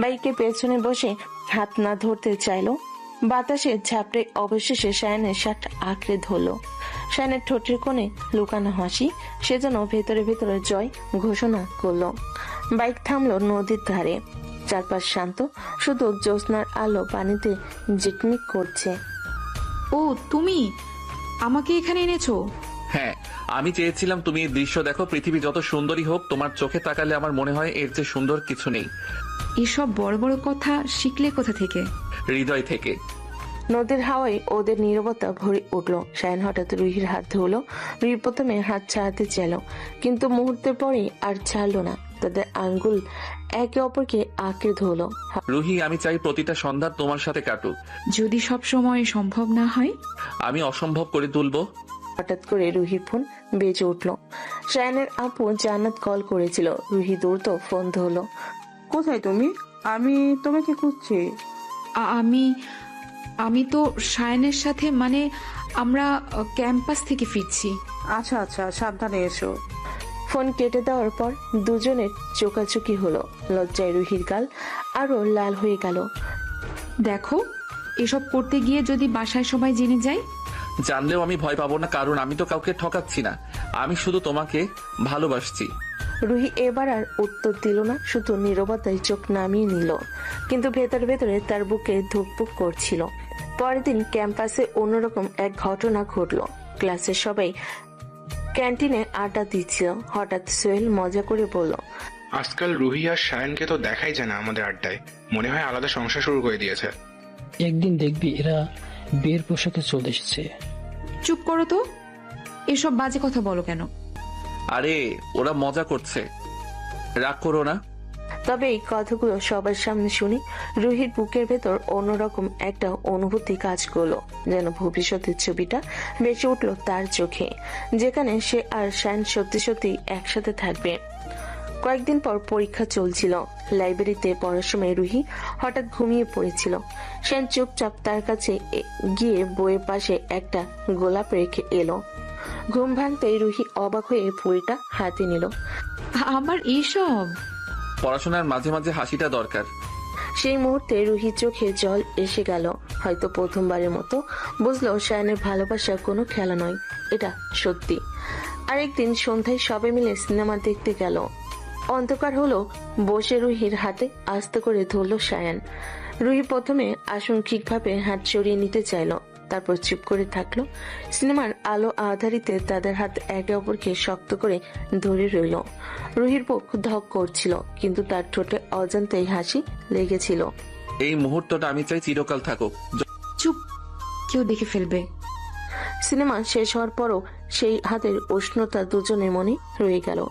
বাইকের পেছনে বসে হাত না ধরতে চাইলো। বাতাসে ঝাপড়ে অবশেষে শায়নের শার্ট আঁকড়ে ধরলো। শায়নের ঠোঁটের কোণে লুকানো হাসি, সেজন্য ভেতরে ভেতরে জয় ঘোষণা করলো। বাইক থামলো নদীর ধারে। চারপাশ শান্ত, শুধু জ্যোৎস্নার আলো পানিতে জিকমিক করছে। ও, তুমি আমাকে এখানে এনেছো? হ্যাঁ, আমি চেয়েছিলাম তুমি এই দৃশ্য দেখো। পৃথিবী যত সুন্দরী হোক, তোমার চোখে তাকালে আমার মনে হয় এর চেয়ে সুন্দর কিছু নেই। এসব বড় বড় কথা শিখলে কোথা থেকে? হৃদয় থেকে। নদীর হাওয়ায় ওদের নীরবতা ভরে উঠলো। শায়ন হঠাৎ রুহির হাত ধরলো। রুহি প্রথমে হাত ছাড়াতে চাইল, কিন্তু মুহূর্তের পরে আর ছাড়লো না। তাদের আঙ্গুল একে অপরকে আঁকড়ে ধরলো। রুহি, আমি চাই প্রতিটা সন্ধ্যা তোমার সাথে কাটুক। যদি সব সময় সম্ভব না হয়? আমি অসম্ভব করে তুলবো। হঠাৎ করে রুহির ফোন বেজে উঠলো। শায়ানের আপু জান্নাত কল করেছিল। রুহি দ্রুত ফোন ধরলো। কোথায় তুমি? আমি তোমাকে খুঁজছি। আমি আমি তো সায়নের সাথে, মানে আমরা ক্যাম্পাস থেকে ফিরছি। আচ্ছা আচ্ছা, সাবধানে এসো। ফোন কেটে দেওয়ার পর দুজনের চোকাচুকি হলো। লজ্জায় রুহির গাল আরো লাল হয়ে গেল। দেখো, এসব করতে গিয়ে যদি বাসায় সবাই জেনে যায়? জানলেও আমি ভয় পাবো না, কারণ আমি তো কাউকে ঠকাচ্ছি না। আমি শুধু তোমাকে ভালোবাসছি। রুহি এবার আর উত্তর দিল না, শুধু নীরবতায় চোখ নামিয়ে নিল। কিন্তু ভেতরে ভেতরে তার বুকে ধুকপুক করছিল। পরের দিন ক্যাম্পাসে অন্যরকম এক ঘটনা ঘটলো। ক্লাসের সবাই ক্যান্টিনে আড্ডা দিচ্ছিল। হঠাৎ সোহেল মজা করে বলল, আজকাল রুহি আর শায়নকে তো দেখাই যায় না আমাদের আড্ডায়। মনে হয় আলাদা সংসার শুরু করে দিয়েছে। একদিন দেখবি এরা বিয়ের পোশাকে চলে এসেছে। চুপ করো তো, এসব বাজে কথা বলো কেন? আরে ওরা মজা করছে, রাগ করো না। তবে এই কথাগুলো সবার সামনে শুনি রুহির বুকের ভেতর অন্যরকম একটা অনুভূতি কাজ করলো। যেন ভবিষ্যতের ছবিটা বেঁচে উঠলো তার চোখে, যেখানে সে আর শায়ন সত্যি সত্যি একসাথে থাকবে। কয়েকদিন পর পরীক্ষা চলছিল। লাইব্রেরিতে পড়ার সময় রুহি হঠাৎ ঘুমিয়ে পড়েছিল। শায়ন চুপচাপ তার কাছে গিয়ে বইয়ের পাশে একটা গোলাপ রেখে এলো। ঘুম ভাঙতেই রুহি অবাক হয়ে ফুলটা হাতে নিল। আমার এইসব পড়াশোনার মাঝে মাঝে হাসিটা দরকার। সেই মুহূর্তে রুহির চোখে জল এসে গেল। হয়তো প্রথমবারের মতো বুঝলো শায়নের ভালোবাসা কোনো খেলা নয়, এটা সত্যি। আরেকদিন সন্ধ্যায় সবাই মিলে সিনেমা দেখতে গেল। অন্ধকার হলো, বসে রুহির হাতে আস্তে করে ধরলো শায়ান। রুহি প্রথমে আশঙ্কিকভাবে হাত সরিয়ে নিতে চাইলো, তারপর চুপ করে থাকলো। সিনেমার আলো আধারিতে তাদের হাত একে অপরকে শক্ত করে ধরে রইল। রুহির বুক ধক করছিল, কিন্তু তার ঠোঁটে অজান্তেই হাসি লেগেছিল। এই মুহূর্তটা আমি চাই চিরকাল থাকুক। চুপ, কেউ দেখে ফেলবে। সিনেমা শেষ হওয়ার পরও সেই হাতের উষ্ণতা দুজনের মনে রয়ে গেল।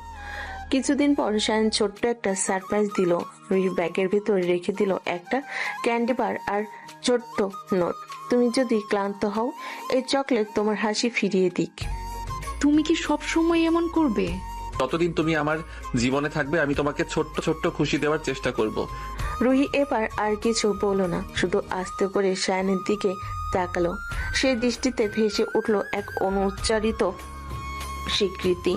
কিছুদিন পর শায়ন ছোট্ট একটা সারপ্রাইজ দিল। রুহি ব্যাগের ভিতরে রেখে দিল একটা ক্যান্ডি বার আর ছোট্ট নোট। তুমি যদি ক্লান্ত হও, এই চকলেট তোমার হাসি ফিরিয়ে দিক। তুমি কি সব সময় এমন করবে? যতদিন তুমি আমার জীবনে থাকবে আমি তোমাকে ছোট্ট ছোট্ট খুশি দেওয়ার চেষ্টা করব। রুহি এবার আর কিছু বলল না, শুধু আস্তে করে শায়নের দিকে তাকালো। সেই দৃষ্টিতে ভেসে উঠল এক অনুচ্চারিত স্বীকৃতি।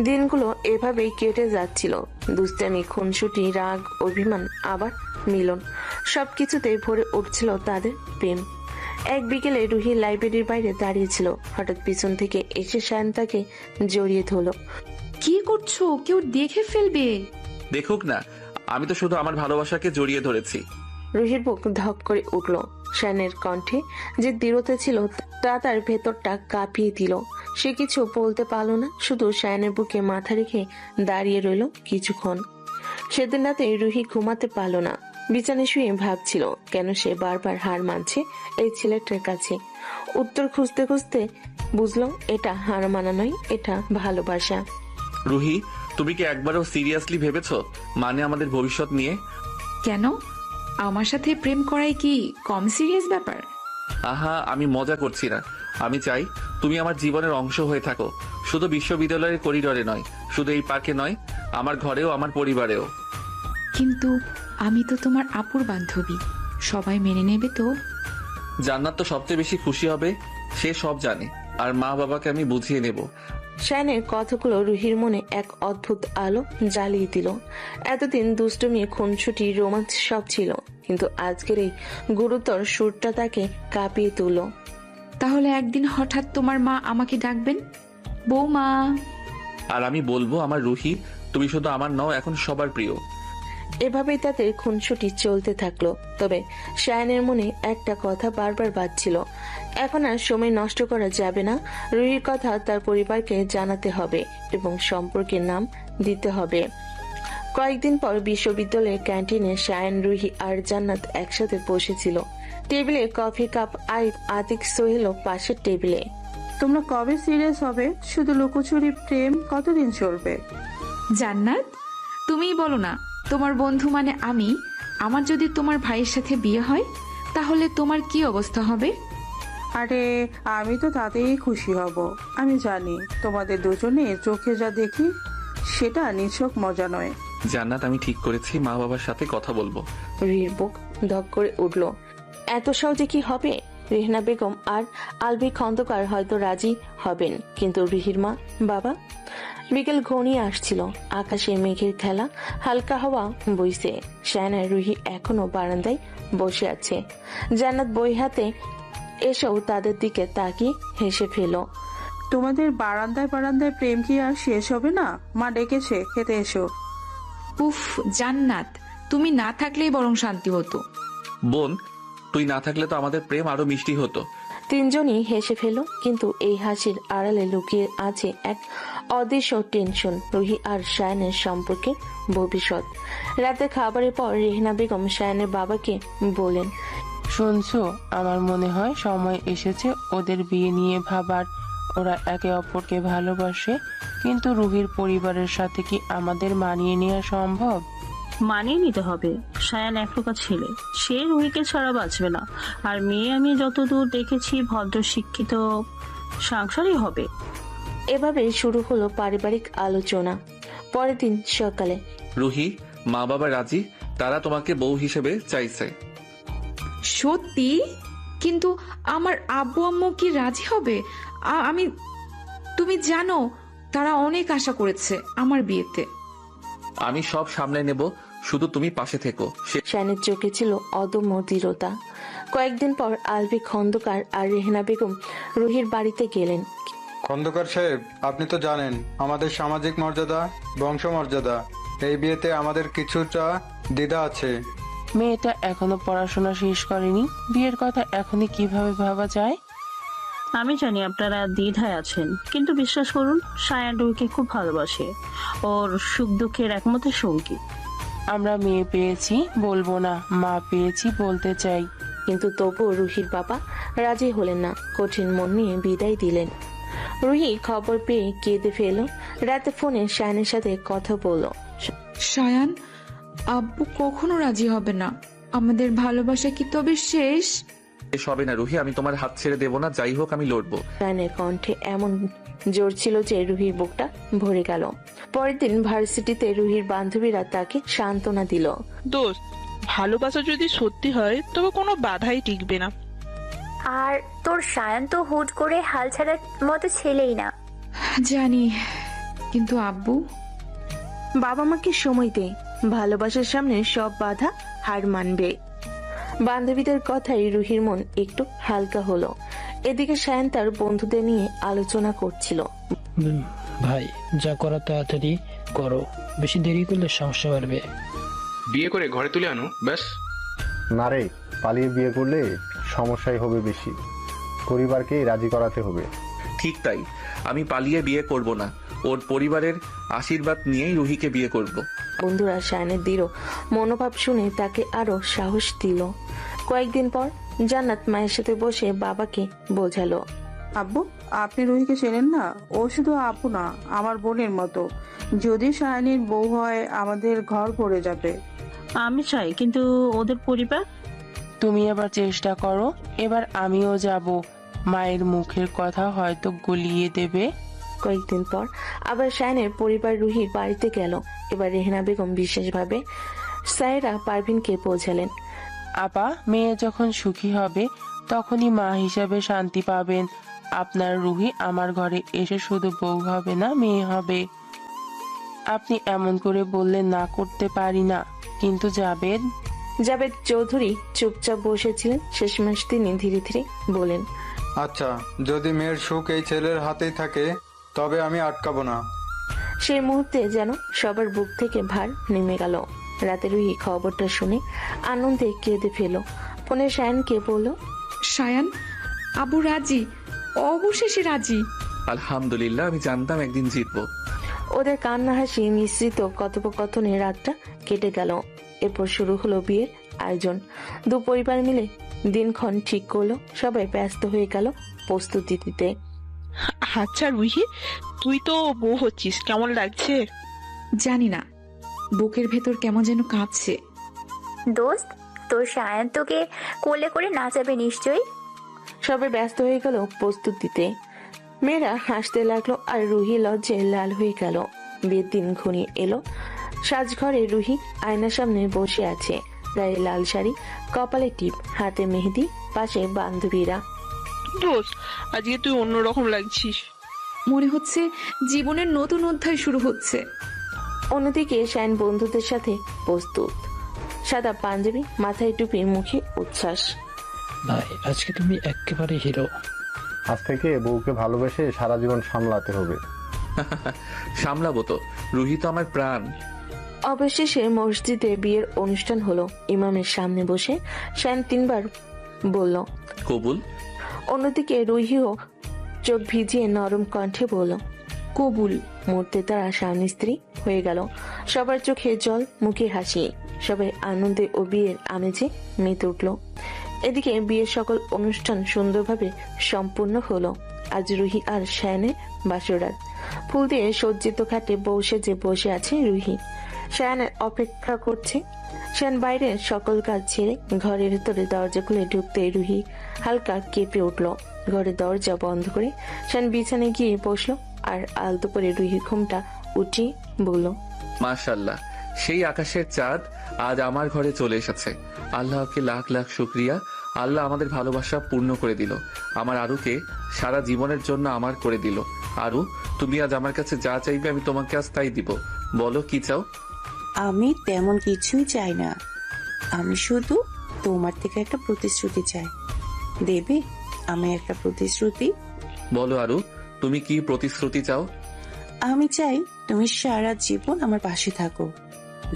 দিনগুলো এভাবেই কেটে যাচ্ছিল। দুষ্টামি, খুনসুটি, রাগ, অভিমান, আবার মিলন, সবকিছুতে ভরে উঠছিল তাদের প্রেম। এক বিকেলে রুহি লাইব্রেরির বাইরে দাঁড়িয়েছিল। হঠাৎ পিছন থেকে এসে শায়ন তাকে জড়িয়ে ধরল। কি করছো? কেউ দেখে ফেলবে। দেখুক না, আমি তো শুধু আমার ভালোবাসাকে জড়িয়ে ধরেছি। রুহির বুক ধক করে উঠল। শায়নের কণ্ঠে যে দৃঢ়তা ছিল তা তার ভেতরটা কাঁপিয়ে দিল। সে কিছু বলতে পারল না, শুধু শায়নের বুকে মাথা রেখে দাঁড়িয়ে রইল কিছুক্ষণ। সেদিন রাতে রুহি ঘুমাতে পারল না। বিছানায় শুয়ে ভাবছিল কেন সে বারবার হার মানছে এই ছেলেটার কাছে। উত্তর খুঁজতে খুঁজতে বুঝলো এটা হার মানা নয়, এটা ভালোবাসা। রুহি, তুমি কি একবারও সিরিয়াসলি ভেবেছো, মানে আমাদের ভবিষ্যৎ নিয়ে? কেন? আমার সাথে প্রেম করাই কি কম সিরিয়াস ব্যাপার? আহা, আমি মজা করছি না। আমি চাই তুমি আমার জীবনের অংশ হয়ে থাকো, শুধু বিশ্ববিদ্যালয়ের করিডোরে নয়, শুধু এই পার্কে নয়, আমার ঘরেও, আমার পরিবারেও। কিন্তু আমি তো তোমার আপুর বান্ধবী, সবাই মেনে নেবে তো? জান্নাত তো সবচেয়ে বেশি খুশি হবে, সে সব জানে। আর মা বাবাকে আমি বুঝিয়ে নেব। শায়নের কথাগুলো রুহির মনে এক অদ্ভুত আলো জ্বালিয়ে দিল। এতদিন দুষ্টুমি, খুনসুটি, রোমাঞ্চ সব ছিল, কিন্তু আজকের এই গুরুতর সুরটা তাকে কাঁপিয়ে তুলল। তাহলে একদিন হঠাৎ তোমার মা আমাকে ডাকবেন, বৌমা। আর আমি বলবো, আমার রুহি, তুমি শুধু আমার নও, এখন সবার প্রিয়। এভাবেই তাদের খুনসুটি চলতে থাকলো। তবে শায়নের মনে একটা কথা বারবার বাজছিল, এখন আর সময় নষ্ট করা যাবে না। রুহির কথা তার পরিবারকে জানাতে হবে এবং সম্পর্কের নাম দিতে হবে। কয়েকদিন পর বিশ্ববিদ্যালয়ের ক্যান্টিনে শায়ন, রুহি আর জান্নাত একসাথে বসেছিল। টেবিলে কফি কাপ আর আতিক, সোহেলও পাশের টেবিলে। তোমরা কবে সিরিয়াস হবে? শুধু লুকোচুরি প্রেম কতদিন চলবে? জান্নাত, তুমি তুমিই বলো না, তোমার বন্ধু মানে আমি, আমার যদি তোমার ভাইয়ের সাথে বিয়ে হয় তাহলে তোমার কি অবস্থা হবে? আরে আমি তো তাতেই খুশি হব। আমি জানি তোমাদের দুজনে চোখে যা দেখি সেটা নিছক মজা নয়। জান্নাত, আমি ঠিক করেছি মা বাবার সাথে কথা বলবো। রুহির বুক ধক করে উঠল। এত সহজে কি হবে? রেহনা বেগম আর আলভি খন্দকার হয়তো রাজি হবেন, কিন্তু রুহির মা বাবা? বিকেল ঘনিয়ে আসছিল, আকাশে মেঘের খেলা, হালকা হাওয়া বইছে। শায়না রুহি এখনো বারান্দায় বসে আছে। জান্নাত বই হাতে এসেও তাদের দিকে তাকিয়ে হেসে ফেল। তোমাদের বারান্দায় বারান্দায় প্রেম কি আর শেষ হবে না? মা ডেকেছে, খেতে এসো। উফ জান্নাত, তুমি না থাকলেই বরং শান্তি হতো। বোন, তুই না থাকলে তো আমাদের প্রেম আরো মিষ্টি হতো। তিনজনই হেসে ফেল, কিন্তু এই হাসির আড়ালে লুকিয়ে আছে এক অদৃশ্য টেনশন, রুহি আর শায়নের সম্পর্কে ভবিষ্যৎ। রাতে খাবারের পর রেহনা বেগম শায়নের বাবাকে বলেন, শুনছো, আমার মনে হয় সময় এসেছে ওদের বিয়ে নিয়ে ভাবার। ওরা একে অপরকে ভালোবাসে, কিন্তু রুহির পরিবারের সাথে কি আমাদের মানিয়ে নেওয়া সম্ভব? মানিয়ে নিতে হবে। শায়ান এক প্রকার ছেলে, সে রুহিকে ছাড়া বাঁচবে না। আর মেয়ে আমি যতদূর দেখেছি ভদ্র শিক্ষিত, সংসারই হবে। এভাবে শুরু হলো পারিবারিক আলোচনা। পরের দিন সকালে, রুহি, মা বাবা রাজি, তারা তোমাকে বউ হিসেবে চাইছে। সত্যি? কিন্তু আমার আব্বু আম্মু কি রাজি হবে? আমি, তুমি জানো তারা অনেক আশা করেছে আমার বিয়েতে। আমি সব সামলে নেব, শুধু তুমি পাশে থেকো। শায়নের চোখে ছিল অদম্য দৃঢ়তা। কয়েকদিন পর আলভি খন্দকার আর রেহনা বেগম রুহির বাড়িতে গেলেন। খন্দকার সাহেব, আপনি তো জানেন আমাদের সামাজিক মর্যাদা, বংশমর্যাদা, এই বিয়েতে আমাদের কিছুটা দ্বিধা আছে। মেয়েটা এখনো পড়াশোনা শেষ করেনি, বিয়ের কথা এখনই কিভাবে ভাবা যায়? আমি জানি আপনারা দ্বিধায় আছেন, কিন্তু বিশ্বাস করুন, শায়ান রুহিকে খুব ভালোবাসে। ওর সুখ দুঃখের একমাত্র সঙ্গী। আমরা মেয়ে পেয়েছি বলবো না, মা পেয়েছি বলতে চাই। কিন্তু তবুও রুহির বাবা রাজি হলেন না, কঠিন মন নিয়ে বিদায় দিলেন। রুহি খবর পেয়ে কেঁদে ফেল। রাতে ফোনে শায়ানের সাথে কথা বলল। শায়ান, আব্বু কখনো রাজি হবে না। আমাদের ভালোবাসা কি তবে শেষ? শেষ হবে না রুহি, আমি তোমার হাত ছেড়ে দেবো না, যাই হোক আমি লড়বো। শায়ানের কণ্ঠে এমন জোর ছিল যে রুহির বুকটা ভরে গেল। পরের দিন ভার্সিটিতে রুহির বান্ধবীরা তাকে সান্ত্বনা দিল। দোস্ত, ভালোবাসা যদি সত্যি হয় তবে কোনো বাধাই টিকবে না। আর তোর শায়ান তো হুট করে হাল ছাড়ার মতো ছেলেই না। জানি, কিন্তু আব্বু? বাবা মাকে সময় দে, ভালোবাসার সামনে সব বাধা হার মানবে। বান্ধবীদের কথাই রুহির মন একটু হালকা হলো। এদিকে শায়ান তার বন্ধুদের নিয়ে আলোচনা করছিল। ভাই, যা করা তাড়াতাড়ি করো, বেশি দেরি করলে সমস্যা বাড়বে। বিয়ে করে ঘরে তুলে আনো, ব্যাস। না রে, পালিয়ে বিয়ে করলে সমস্যাই হবে বেশি। পরিবারকে রাজি করাতে হবে। ঠিক তাই, আমি পালিয়ে বিয়ে করব না, ওর পরিবারের আশীর্বাদ নিয়েই রুহিকে বিয়ে করব। বন্ধুরা শায়ানের দৃঢ় মনোভাব শুনে তাকে আরো সাহস দিল। কয়েকদিন পর জান্নাত মায়ের সাথে বসে বাবাকে বোঝালো। আব্বু, আপনি রুহিকে চেনেন না? ও শুধু আপু না, আমার বোনের মতো। যদি শায়ানির বউ হয় আমাদের ঘর ভরে যাবে। আমি চাই, কিন্তু ওদের পরিবার? তুমি এবার চেষ্টা করো, এবার আমিও যাব। মায়ের মুখের কথা হয়তো গলিয়ে দেবে। কয়েকদিন পর আবার শায়ানের পরিবার রুহির বাড়িতে গেল। এবার রেহনা বেগম বিশেষভাবে সায়রা পারভিনকে বোঝালেন। আপা, মেয়ে যখন সুখী হবে তখনই মা হিসাবে শান্তি পাবেন। আপনার রুহি আমার ঘরে এসে শুধু বউ হবে না, মেয়ে হবে। আপনি এমন করে বললে না করতে পারি না, কিন্তু জাবেদ চৌধুরী চুপচাপ বসেছিলেন। শেষমেশ তিনি ধীরে ধীরে বলেন, আচ্ছা, যদি মেয়ের সুখ এই ছেলের হাতেই থাকে তবে আমি আটকাবো না। সেই মুহূর্তে যেন সবার বুক থেকে ভার নেমে গেল। রাতে রুহি খবরটা শুনে আনন্দে কেঁদে ফেল। ফোনে শায়ানকে বলল, শায়ান, আবু রাজি, অবশেষে রাজি। আলহামদুলিল্লাহ, আমি জানতাম একদিন জিতবো। ওদের কান্না হাসি মিশ্রিত কথোপকথনে রাতটা কেটে গেল। এরপর শুরু হলো বিয়ের আয়োজন। দু পরিবার মিলে দিনক্ষণ ঠিক করলো। সবাই ব্যস্ত হয়ে গেল প্রস্তুতি দিতে। আচ্ছা রুহি, তুই তো বউ হচ্ছিস, কেমন লাগছে? জানি না, বুকের ভেতর কেমন যেন কাঁপছে। দোস্ত, তোর সায়ান তোকে কোলে করে নাচাবে নিশ্চয়ই। সবাই ব্যস্ত হয়ে গেল প্রস্তুত দিতে। মেয়েরা হাসতে লাগলো আর রুহি লজ্জায় লাল হয়ে গেল। বিয়ের দিন ঘনিয়ে এলো। সাজঘরে রুহি আয়নার সামনে বসে আছে, গায়ে লাল শাড়ি, কপালে টিপ, হাতে মেহেদি, পাশে বান্ধবীরা। দোস্ত, আজকে তুই অন্যরকম লাগছিস। মনে হচ্ছে জীবনের নতুন অধ্যায় শুরু হচ্ছে। অন্যদিকে শায়ন বন্ধুদের সাথে প্রস্তুত, সাদা পাঞ্জাবি, মাথায় টুপি, মুখে উচ্ছ্বাস। ভাই আজকে তুমি একেবারে হিরো। আজ থেকে বউকে ভালোবেসে সারা জীবন সামলাতে হবে। সামলাবো তো, রুহি তো আমার প্রাণ। অবশেষে মসজিদে বিয়ের অনুষ্ঠান হলো। ইমামের সামনে বসে শায়ন 3 বার বলল কবুল। অন্যদিকে রুহিও চোখ ভিজিয়ে নরম কণ্ঠে বলল কবুল। মুহূর্তে তারা স্বামী স্ত্রী হয়ে গেল। সবার চোখে জল, মুখে হাসি, সবাই আনন্দে ও বিয়ের আমেজে মেতে উঠল। এদিকে বিয়ের সকল অনুষ্ঠান সুন্দরভাবে সম্পূর্ণ হলো। আজ রুহি আর শায়নের বাসরাত। ফুল দিয়ে সজ্জিত খাটে বউ সেজে বসে আছে রুহি। শায়নের অপেক্ষা করছে। শায়ন বাইরের সকল কাজ ছেড়ে ঘরের ভেতরে দরজা খুলে ঢুকতে রুহি হালকা কেঁপে উঠল। ঘরের দরজা বন্ধ করে শায়ন বিছানায় গিয়ে বসলো আর আলতো করে রুহি ঘুমটা উঠিয়ে বলল, মাশাআল্লাহ, সেই আকাশের চাঁদ আজ আমার ঘরে চলে এসেছে। আল্লাহকে লাখ লাখ শুকরিয়া। আল্লাহ আমাদের ভালোবাসা পূর্ণ করে দিল। আমার আরুকে সারা জীবনের জন্য আমার করে দিল। আরু, তুমি আজ আমার কাছে যা চাইবে আমি তোমাকে আজ তাই দিব। বলো কি চাও? আমি তেমন কিছুই চাই না, আমি শুধু তোমার থেকে একটা প্রতিশ্রুতি চাই। দেবে আমি একটা প্রতিশ্রুতি? বলো আরু, তুমি কি প্রতিশ্রুতি চাও? আমি চাই তুমি সারা জীবন আমার পাশে থাকো।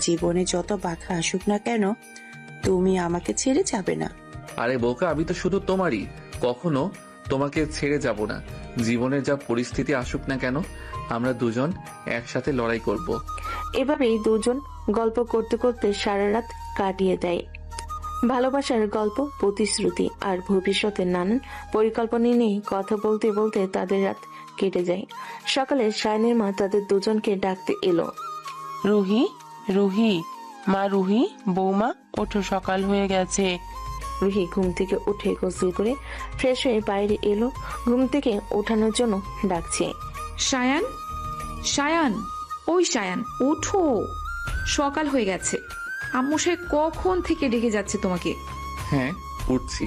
জীবনে যত বাধা আসুক না কেন, তুমি আমাকে ছেড়ে যাবে না। আরে বোকা, আমি তো শুধু তোমারই, কখনো তোমাকে ছেড়ে যাব না। জীবনের যা পরিস্থিতি আসুক না কেন, আমরা দুজন একসাথে লড়াই করব। এভাবেই দুজন গল্প করতে করতে সারা রাত কাটিয়ে দেয়। ভালোবাসার গল্প, প্রতিশ্রুতি আর ভবিষ্যতের নানান পরিকল্পনা নিয়ে কথা বলতে বলতে তাদের রাত কেটে যায়। সকালে শায়নের মা তাদের দুজনকে ডাকতে এলো। রুহি, রুহি, মা রুহি, বৌমা ওঠো, সকাল হয়ে গেছে। রুহি ঘুম থেকে উঠে গোসল করে ফ্রেশ হয়ে বাইরে এলো। ঘুম থেকে ওঠানোর জন্য ডাকছে, শায়ান, শায়ান, ওই শায়ান, ওঠো, সকাল হয়ে গেছে। আম্মু সাহেব কখন থেকে ডেকে যাচ্ছে তোমাকে। হ্যাঁ, উঠছি।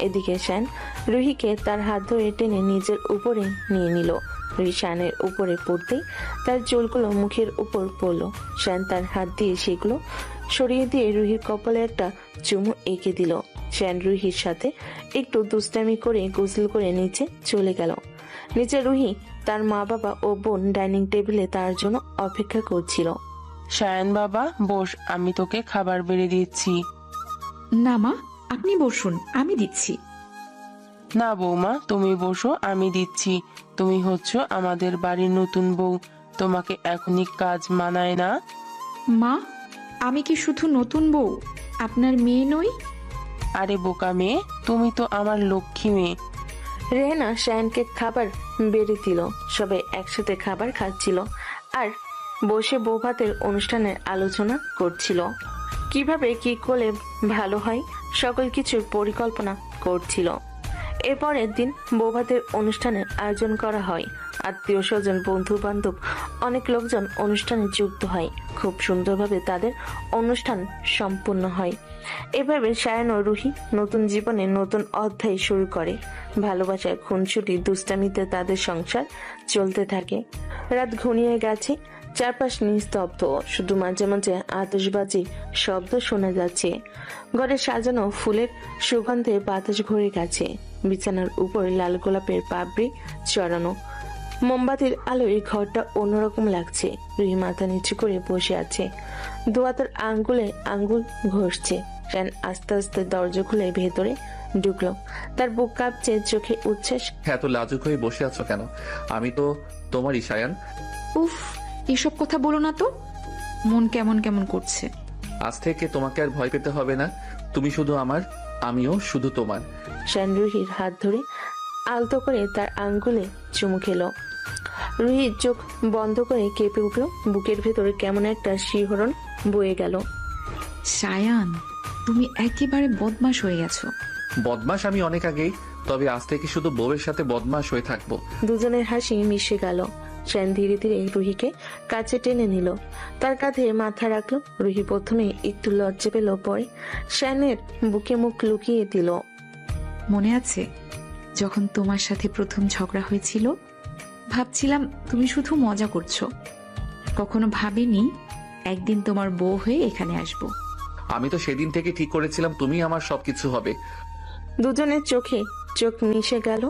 এদিকে শায়ন রুহিকে তার হাত ধরে টেনে নিজের উপরে নিয়ে নিল। রুহি শায়নের উপরে পড়তেই তার চুলগুলো মুখের উপর পড়লো। শায়ন তার হাত দিয়ে সেগুলো সরিয়ে দিয়ে রুহির কপালে একটা চুমু এঁকে দিল। শায়ন রুহির সাথে একটু দুষ্টামি করে গোসল করে নিচে চলে গেল। নিচে রুহি, তার মা বাবা ও বোন ডাইনিং টেবিলে তার জন্য অপেক্ষা করছিল। শায়ন বাবা বস, আমি তোকে খাবার বেড়ে দিচ্ছি। না মা, আপনি বসুন, আমি দিচ্ছি। না বৌমা, তুমি বসো, আমি দিচ্ছি। তুমি হচ্ছ আমাদের বাড়ির নতুন বউ, তোমাকে এখনই কাজ মানায় না। মা, আমি কি শুধু নতুন বউ, আপনার মেয়ে নই? আরে বোকা মেয়ে, তুমি তো আমার লক্ষ্মী মেয়ে। রেহেনা শায়নকে খাবার বেড়ে দিল। সবাই একসাথে খাবার খাচ্ছিল আর বসে বউ ভাতের অনুষ্ঠানের আলোচনা করছিল। কিভাবে কি করলে ভালো হয় সকল কিছুর পরিকল্পনা করছিল। এরপরের দিন বউ ভাতের অনুষ্ঠানের আয়োজন করা হয়। আত্মীয় স্বজন, বন্ধু বান্ধব, অনেক লোকজন অনুষ্ঠানে যুক্ত হয়। খুব সুন্দরভাবে তাদের অনুষ্ঠান সম্পূর্ণ হয়। এভাবে শায়ন ও রুহি নতুন জীবনে নতুন অধ্যায় শুরু করে। ভালোবাসায়, খুনসুটি, দুষ্টামিতে তাদের সংসার চলতে থাকে। রাত ঘনিয়ে গেছে, চারপাশ নিস্তব্ধ, শুধু মাঝে মাঝে আতশবাজির শব্দ শোনা যাচ্ছে। ঘরে সাজানো ফুলের সুগন্ধে বাতাস ভরে গেছে। বিছানার উপর লাল গোলাপের পাপড়ি চড়ানো। মোমবাতির আলোয় ঘরটা অন্যরকম লাগছে। রুহি মাথা নিচু করে বসে আছে, দোয়াতের আঙ্গুলে আঙ্গুল ঘষছে। শায়ন আস্তে আস্তে দরজা খুলে ভেতরে ঢুকলো। তার বুক কাঁপছে, চোখে উচ্ছ্বাস। এত লাজুক হয়ে বসে আছো কেন? আমি তো তোমারই শায়ান। উফ, এসব কথা বলো না তো, মন কেমন কেমন করছে। আজ থেকে তোমাকে আর ভয় পেতে হবে না। তুমি শুধু আমার, আমিও শুধু তোমার। শায়ন রুহির হাত ধরে আলতো করে তার আঙ্গুলে চুমু খেলো। রুহির চোখ বন্ধ করে কেঁপে উঠল, বুকের ভেতরে কেমন একটা শিহরণ বয়ে গেল। সায়ান, তুমি একেবারে বদমাশ হয়ে গেছো। বদমাস আমি অনেক আগেই, তবে আজ থেকে শুধু বউয়ের সাথে বদমাস হয়ে থাকবো। দুজনের হাসি মিশে গেল। শায়ান ধীরে ধীরে রুহিকে কাছে টেনে নিল, তার কাঁধে মাথা রাখলো। রুহি প্রথমে একটু লজ্জা পেল, পরে শায়ানের বুকে মুখ লুকিয়ে দিল। মনে আছে যখন তোমার সাথে প্রথম ঝগড়া হয়েছিল? ভাবছিলাম তুমি শুধু মজা করছো। কখনো ভাবিনি একদিন তোমার বউ হয়ে এখানে আসবো। আমি তো সেদিন থেকে ঠিক করেছিলাম তুমি আমার সবকিছু হবে। দুজনের চোখে চোখ মিশে গেল,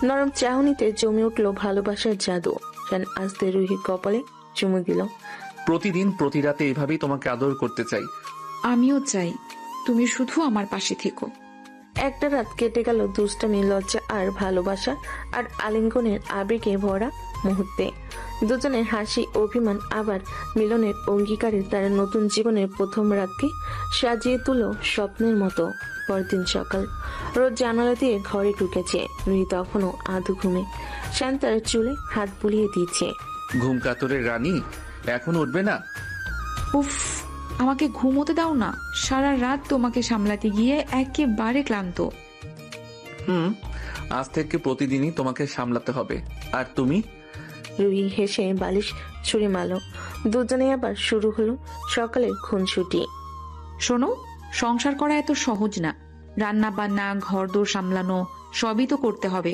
নরম চাহনিতে জমে উঠল ভালোবাসার জাদু। শায়ান আস্তে রুহির কপালে চুমু দিল। প্রতিদিন প্রতি রাতে এভাবেই তোমাকে আদর করতে চাই। আমিও চাই তুমি শুধু আমার পাশে থেকো। একটা রাত কেটে গেল দুষ্টামি, লজ্জা আর ভালোবাসা আর আলিঙ্গনের আবেগে ভরা মুহূর্তে। দুজনের হাসি, অভিমান, আবার মিলনের অঙ্গীকারে তারা নতুন জীবনের প্রথম রাতকে সাজিয়ে তুলল স্বপ্নের মতো। পরদিন সকাল, রোজ জানালা দিয়ে ঘরে ঢুকেছে। রুহি তখনও আধু ঘুমে। শায়ান তার চুলে হাত বুলিয়ে দিয়েছে। ঘুম কাতরের রানী, এখন উঠবে না? উফ, আমাকে ঘুমোতে দাও না। সারা রাত তোমাকে সামলাতে গিয়ে একেবারে ক্লান্ত। আজ থেকে প্রতিদিনই তোমাকে সামলাতে হবে। আর তুমি? রুহি হেসে বালিশ ছুঁড়ে মারল। দুজনে আবার শুরু হলো সকালের খুনসুটি। শোনো, সংসার করা এত সহজ না। রান্না বান্না, ঘরদোর সামলানো সবই তো করতে হবে।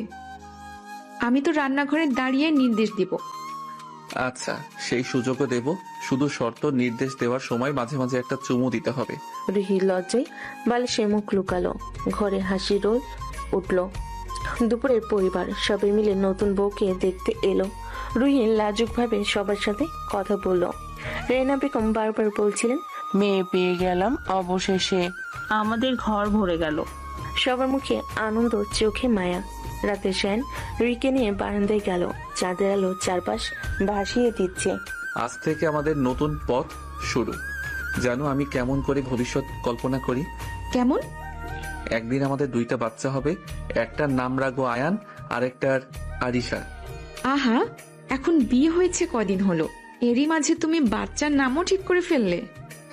আমি তো রান্নাঘরে দাঁড়িয়ে নির্দেশ দিব। আচ্ছা, সেই সুযোগও দেব, শুধু শর্ত নির্দেশ দেওয়ার সময় মাঝে মাঝে একটা চুমু দিতে হবে। রুহি লজ্জায় বালিশে মুখ লুকালো। ঘরে হাসি রোল উঠল। দুপুরের পরিবার সবাই মিলে নতুন বউকে দেখতে এলো। রুহি লাজুক ভাবে সবার সাথে কথা বলল। রেহেনা বেগম বারবার বলছিলেন, মেয়ে পেয়ে গেলাম অবশেষে। আমাদের ঘর ভরে গেল। সবার মুখে আনন্দ, চোখে মায়া। রাতে শায়ান রুহিকে নিয়ে বারান্দায় গেল। চাঁদের আলো চারপাশ ভাসিয়ে দিচ্ছে। আজ থেকে আমাদের নতুন পথ শুরু। জানো আমি কেমন করে ভবিষ্যৎ কল্পনা করি? কেমন? একদিন আমাদের 2টা বাচ্চা হবে। একটার নাম রাখবো আয়ান, আর একটার আরিশা। আহা, এখন বিয়ে হয়েছে কদিন হলো, এরই মাঝে তুমি বাচ্চার নামও ঠিক করে ফেললে?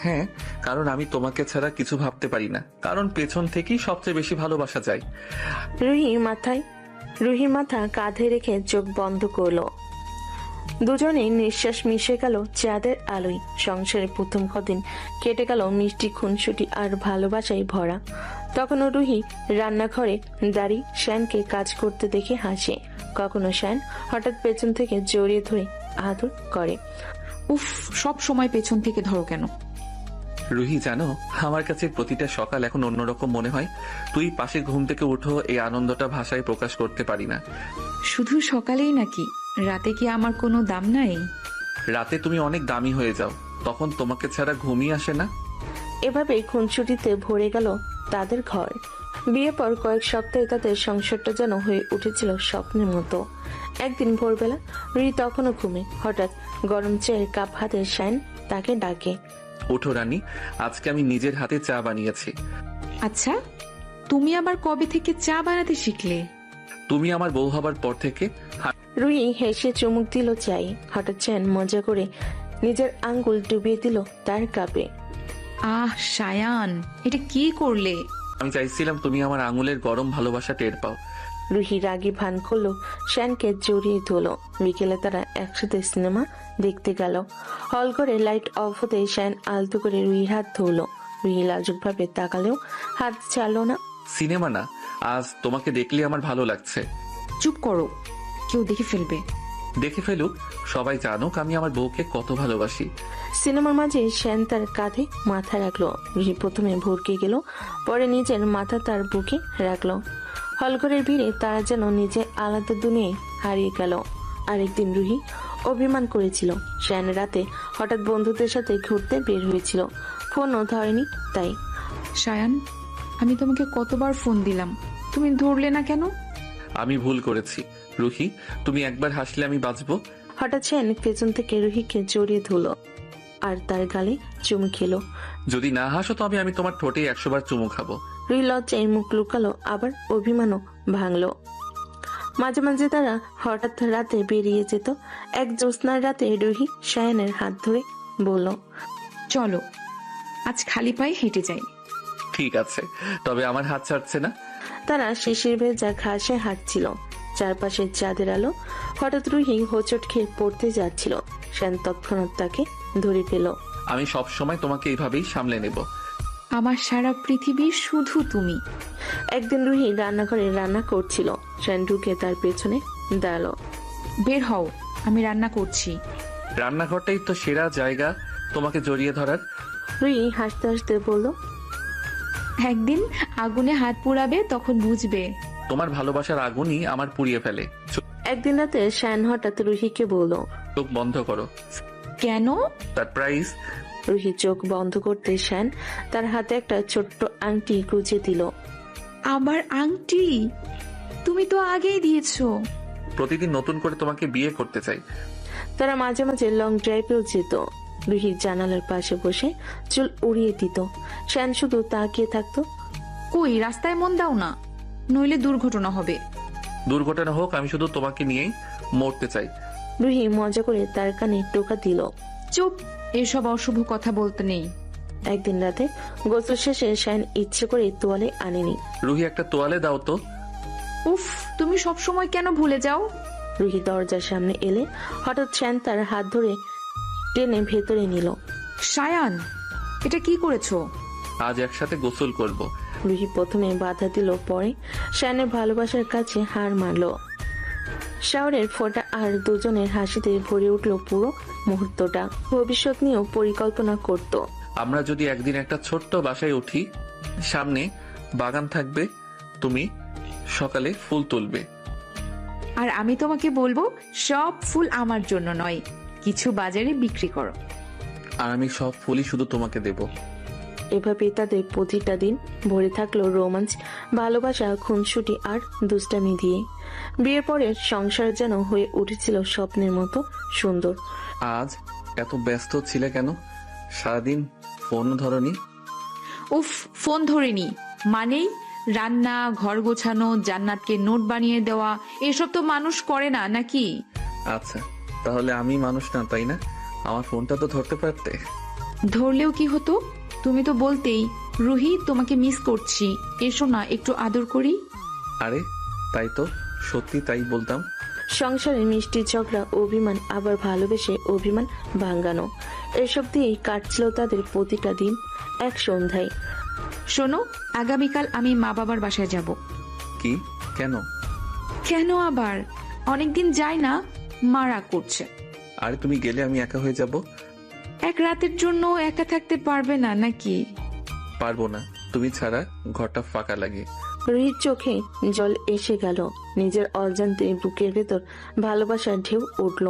হ্যাঁ, কারণ আমি তোমাকে ছাড়া কিছু ভাবতে পারি না। কারণ পেছন থেকেই সবচেয়ে বেশি ভালোবাসা যায়। রুহির মাথা কাঁধে রেখে চোখ বন্ধ করলো। দুজনেই নিঃশ্বাস মিশে গেল চাঁদের আলোয়। সংসারের প্রথম কদিন কেটে গেল মিষ্টি খুনসুটি আর ভালোবাসায় ভরা। তখনও রুহি রান্নাঘরে দাঁড়িয়ে শায়ানকে কাজ করতে দেখে হাসে। কখনো শায়ান হঠাৎ পেছন থেকে জড়িয়ে ধরে আদর করে। উফ, সব সময় পেছন থেকে ধরো কেন? রুহি, জানো আমার কাছে প্রতিটা সকাল এখন অন্যরকম মনে হয়। তুই পাশে ঘুম থেকে উঠো, এই আনন্দটা ভাষায় প্রকাশ করতে পারি না। শুধু সকালেই নাকি? রাতে কি আমার কোনো দাম নাই? রাতে তুমি অনেক দামি হয়ে যাও, তখন তোমাকে ছাড়া ঘুমই আসে না। এভাবে খুনসুটিতে ভরে গেল তাদের ঘর। বিয়ে পর কয়েক সপ্তাহে তাদের সংসারটা যেন হয়ে উঠেছিল স্বপ্নের মতো। একদিন ভোরবেলা রুহি তখনও ঘুমে। হঠাৎ গরম চায়ের কাপ হাতে শায়ান তাকে ডাকে। ওঠো রানী, আজকে আমি নিজের হাতে চা বানিয়েছি। আচ্ছা, তুমি আবার কবে থেকে চা বানাতে শিখলে? তুমি আমার বউ হবার পর থেকে। রুহি হেসে চুমুক দিল চাই। হঠাৎ শায়ান মজা করে নিজের আঙ্গুল ডুবিয়ে দিল তার কাপে। আহ সায়ান, এটা কি করলে? আমি চাইছিলাম তুমি আমার আঙুলের গরম ভালোবাসা টের পাও। রুহি রাগী ভান করলো, শায়ানকে জড়িয়ে ধরলো। বিকেলে তারা একসাথে সিনেমা দেখতে গেল। হল করে লাইট অফ হতে শায়ান আলতো করে রুহির হাত ধরলো। রুহি লাজুক ভাবে তাকালেও হাত ছাড়লো না। সিনেমা না, আজ তোমাকে দেখলে আমার ভালো লাগছে। চুপ করো, কেউ দেখে ফেলবে। দেখে ফেলুক, সবাই জানুক আমি আমার বউকে কত ভালোবাসি। সিনেমার মাঝে শায়ান তার কাঁধে মাথা রাখলো। রুহি প্রথমে ভরকে গেল, পরে নিজের মাথা তার বুকে রাখলো। হলঘরের ভিড়ে তারা যেন নিজে আলাদা দুনিয়ায় হারিয়ে গেল। আরেকদিন রুহি অভিমান করেছিল। শায়ান রাতে হঠাৎ বন্ধুদের সাথে ঘুরতে বের হয়েছিল, ফোনও ধরেনি তাই। শায়ান, আমি তোমাকে কতবার ফোন দিলাম, তুমি ধরলে না কেন? আমি ভুল করেছি রুহি, তুমি একবার হাসলে আমি বাঁচবো। হঠাৎ শায়ান পেছন থেকে রুহিকে জড়িয়ে ধরলো আর তার গালে চুমু খেলো। যদি না হাসো তবে আমি তোমার ঠোঁটে 100 বার চুমু খাবো। রুহি লজ্জায় মুখ লুকালো, আবার অভিমানও ভাঙলো। মাঝে মাঝে তারা হঠাৎ রাতে বেরিয়ে যেত। এক জ্যোৎস্নার রাতে রুহি সায়ানের হাত ধরে বলল, চলো আজ খালি পায়ে হেঁটে যাই। ঠিক আছে, তবে আমার হাত ছাড়ছে না। তারা শিশির ভেজা ঘাসে হাঁটছিল, চারপাশে চাঁদের আলো। হঠাৎ রুহি হোঁচট খেয়ে পড়তে যাচ্ছিল। শায়ান তৎক্ষণাৎ তাকে ধরে পেল। আমি সব সময় তোমাকে এইভাবেই সামলে নেব। আমার সারা পৃথিবী শুধু তুমি। একদিন রুহি রান্নাঘরে রান্না করছিল। শায়ান ঢুকে তার পেছনে দাঁড়ালো। বের হও, আমি রান্না করছি। রান্নাঘরটাই তো সেরা জায়গা তোমাকে জড়িয়ে ধরার। রুহি হাসতে হাসতে বলল, একদিন আগুনে হাত পুড়াবে, তখন বুঝবে। তোমার ভালোবাসার আগুনই আমার পুড়িয়ে ফেলে। একদিন রাতে শায়ান হঠাৎ রুহিকে বলল, চোখ বন্ধ করো। কেন? সারপ্রাইজ। রুহি চোখ বন্ধ করতে শায়ান তার হাতে একটা ছোট্ট আংটি গুজে দিল। আবার আংটি? তুমি তো আগেই দিয়েছো। প্রতিদিন নতুন করে তোমাকে বিয়ে করতে চাই। তারা মাঝে মাঝে লং ড্রাইভেও যেত। রুহি জানালার পাশে বসে চুল উড়িয়ে দিত। শায়ান শুধু তাকিয়ে থাকতো। কই, রাস্তায় মন দাও না, নইলে দুর্ঘটনা হবে। দুর্ঘটনা হোক, আমি শুধু তোমাকে নিয়েই মরতে চাই। রুহি মজা করে তার কানে টোকা দিল। চুপ, এসব অশুভ কথা বলতে নেই। একদিন রাতে গোসল শেষে শায়ান ইচ্ছে করে তোয়ালে আনেনি। রুহি, একটা তোয়ালে দাও তো। উফ, তুমি সব সময় কেন ভুলে যাও? রুহি দরজার সামনে এলে হঠাৎ শায়ান তার হাত ধরে টেনে ভেতরে নিল। শায়ান, এটা কি করেছো? আজ একসাথে গোসল করব। রুহি প্রথমে বাধা দিল, পরে শায়ানের ভালোবাসার কাছে হার মানল। শাওরের ফোঁটা আর দুজনের হাসিতে ভরে উঠল পুরো মুহূর্তটা। ভবিষ্যৎ নিয়েও পরিকল্পনা করত। আমরা যদি একদিন একটা ছোট্ট বাসায় উঠি, সামনে বাগান থাকবে, তুমি সকালে ফুল তুলবে, আর আমি তোমাকে বলবো সব ফুল আমার জন্য নয়, কিছু বাজারে বিক্রি করো। আর আমি সব ফুলই শুধু তোমাকে দেব। এভাবে তাদের প্রতিটা দিন ভরে থাকলো রোমাঞ্চ, ভালোবাসা, খুনসুটি আর দুষ্টামি দিয়ে। বিয়ের পরের সংসার যেন হয়ে উঠেছিল স্বপ্নের মতো সুন্দর। আজ এত ব্যস্ত ছিলে কেন? সারাদিন ফোন ধরনি। উফ, ফোন ধরিনি মানেই রান্না, ঘর গোছানো, জান্নাতকে নোট বানিয়ে দেওয়া, এসব তো মানুষ করে না নাকি? আচ্ছা, তাহলে আমি মানুষ না, তাই না? আমার ফোনটা তো ধরতে পারতে। ধরলেও কি হতো? তুমি তো বলতেই, রুহি তোমাকে মিস করছি, এসো না একটু আদর করি। আরে তাই তো, সত্যি তাই বলতাম। সংসারে মিষ্টি ঝগড়া, অভিমান, আবার ভালোবেসে অভিমান ভাঙ্গানো, এসব দিয়েই কাটছিল তাদের প্রতিটা দিন। এক সন্ধ্যায়, শোনো, আগামীকাল আমি মা বাবার বাসায় যাব। কি? কেন? কেন আবার? অনেকদিন যাই না, মা রাগ করছে। আরে তুমি গেলে আমি একা হয়ে যাব। এক রাতের জন্য একা থাকতে পারবে না নাকি? পারবো না, তুমি ছাড়া ঘরটা ফাঁকা লাগে। রুহির চোখে জল এসে গেল। নিজের অজান্তে বুকের ভেতর ভালোবাসার ঢেউ উঠল।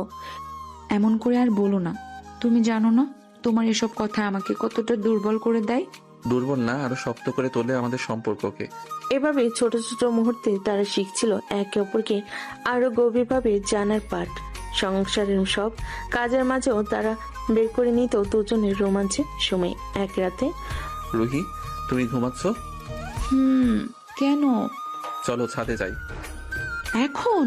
এমন করে আর বলো না, তুমি জানো না তোমার এসব কথা আমাকে কতটা দুর্বল করে দেয়। দুর্বল না, আরো শক্ত করে তোলে আমাদের সম্পর্ককে। এভাবে ছোট ছোট মুহূর্তে তারা শিখছিল একে অপরকে আরো গভীরভাবে জানার পাঠ। সংসারের সব কাজের মাঝেও তারা বের করে নিত দুজনের রোমাঞ্চের সময়। এক রাতে, রুহি, তুমি ঘুমাচ্ছ? কেন? চলো ছাদে যাই। এখন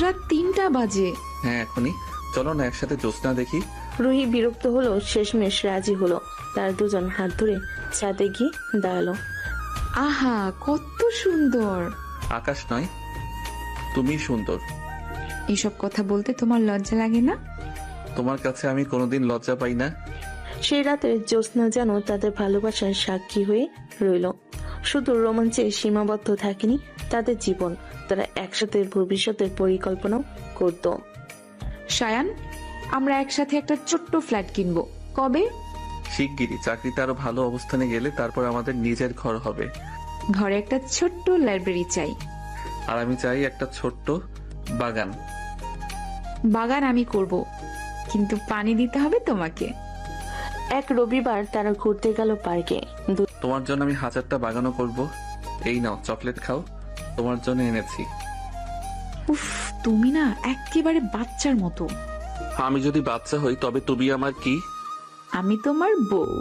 রাত 3টা বাজে। হ্যাঁ এখনই চলো না, একসাথে জ্যোৎস্না দেখি। রুহি বিরক্ত হলো, শেষমেশ রাজি হলো। তার দুজন হাত ধরে ছাদে গিয়ে দাঁড়ালো। আহা, কত সুন্দর! আকাশ নয়, তুমি সুন্দর। এসব কথা বলতে তোমার লজ্জা লাগে না? তোমার কাছে আমি কোনোদিন লজ্জা পাই না। সেই রাতে জ্যোৎস্না যেন তাদের ভালোবাসার সাক্ষী হয়ে রইল। শুধু রোমাঞ্চে সীমাবদ্ধ থাকেনি তাদের জীবন, তারা একসাথে ভবিষ্যতের পরিকল্পনাও করত। শায়ান, আমরা একসাথে একটা ছোট্ট ফ্ল্যাট কিনবো। কবে? শিগগিরই। চাকরিতে আরো ভালো অবস্থানে গেলে তারপর আমাদের নিজের ঘর হবে। ঘরে একটা ছোট্ট লাইব্রেরি চাই। আর আমি চাই একটা ছোট্ট বাগান। বাগান আমি করব, কিন্তু পানি দিতে হবে তোমাকে। এক রবিবার তারা ঘুরতে গেল পার্কে। তোমার জন্য আমি 1000টা বাগানও করব। এই নাও চকলেট খাও, তোমার জন্য এনেছি। উফ, তুমি না একেবারে বাচ্চার মতো। আমি যদি বাচ্চা হই তবে তুমি আমার কি? আমি তোমার বউ।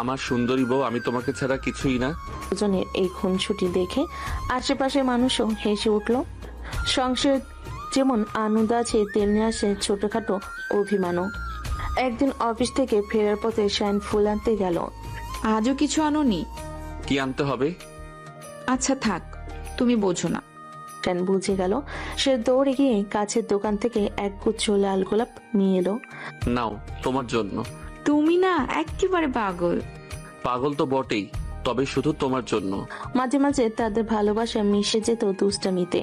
আমার সুন্দরী বউ, আমি তোমাকে ছাড়া কিছুই না। দুজনের এই খুনসুটি দেখে আশেপাশের মানুষও হেসে উঠল। সংসার যেমন আনন্দ আছে তেমনি আসে ছোটখাটো অভিমানও। একদিন অফিস থেকে ফেরার পথে শাইন ফুল আনতে গেল। আজও কিছু আনোনি? কি আনতে হবে? আচ্ছা থাক, তুমি বোঝো না। শাইন বুঝে গেল। সে দৌড়ে গিয়ে কাছের দোকান থেকে এক গুচ্ছ লাল গোলাপ নিয়ে এলো। নাও, তোমার জন্য। তুমি না একেবারে পাগল। পাগল তো বটেই, তবে শুধু তোমার জন্য। মাঝে মাঝে তাদের ভালোবাসা মিশে যেত দুষ্টামিতে।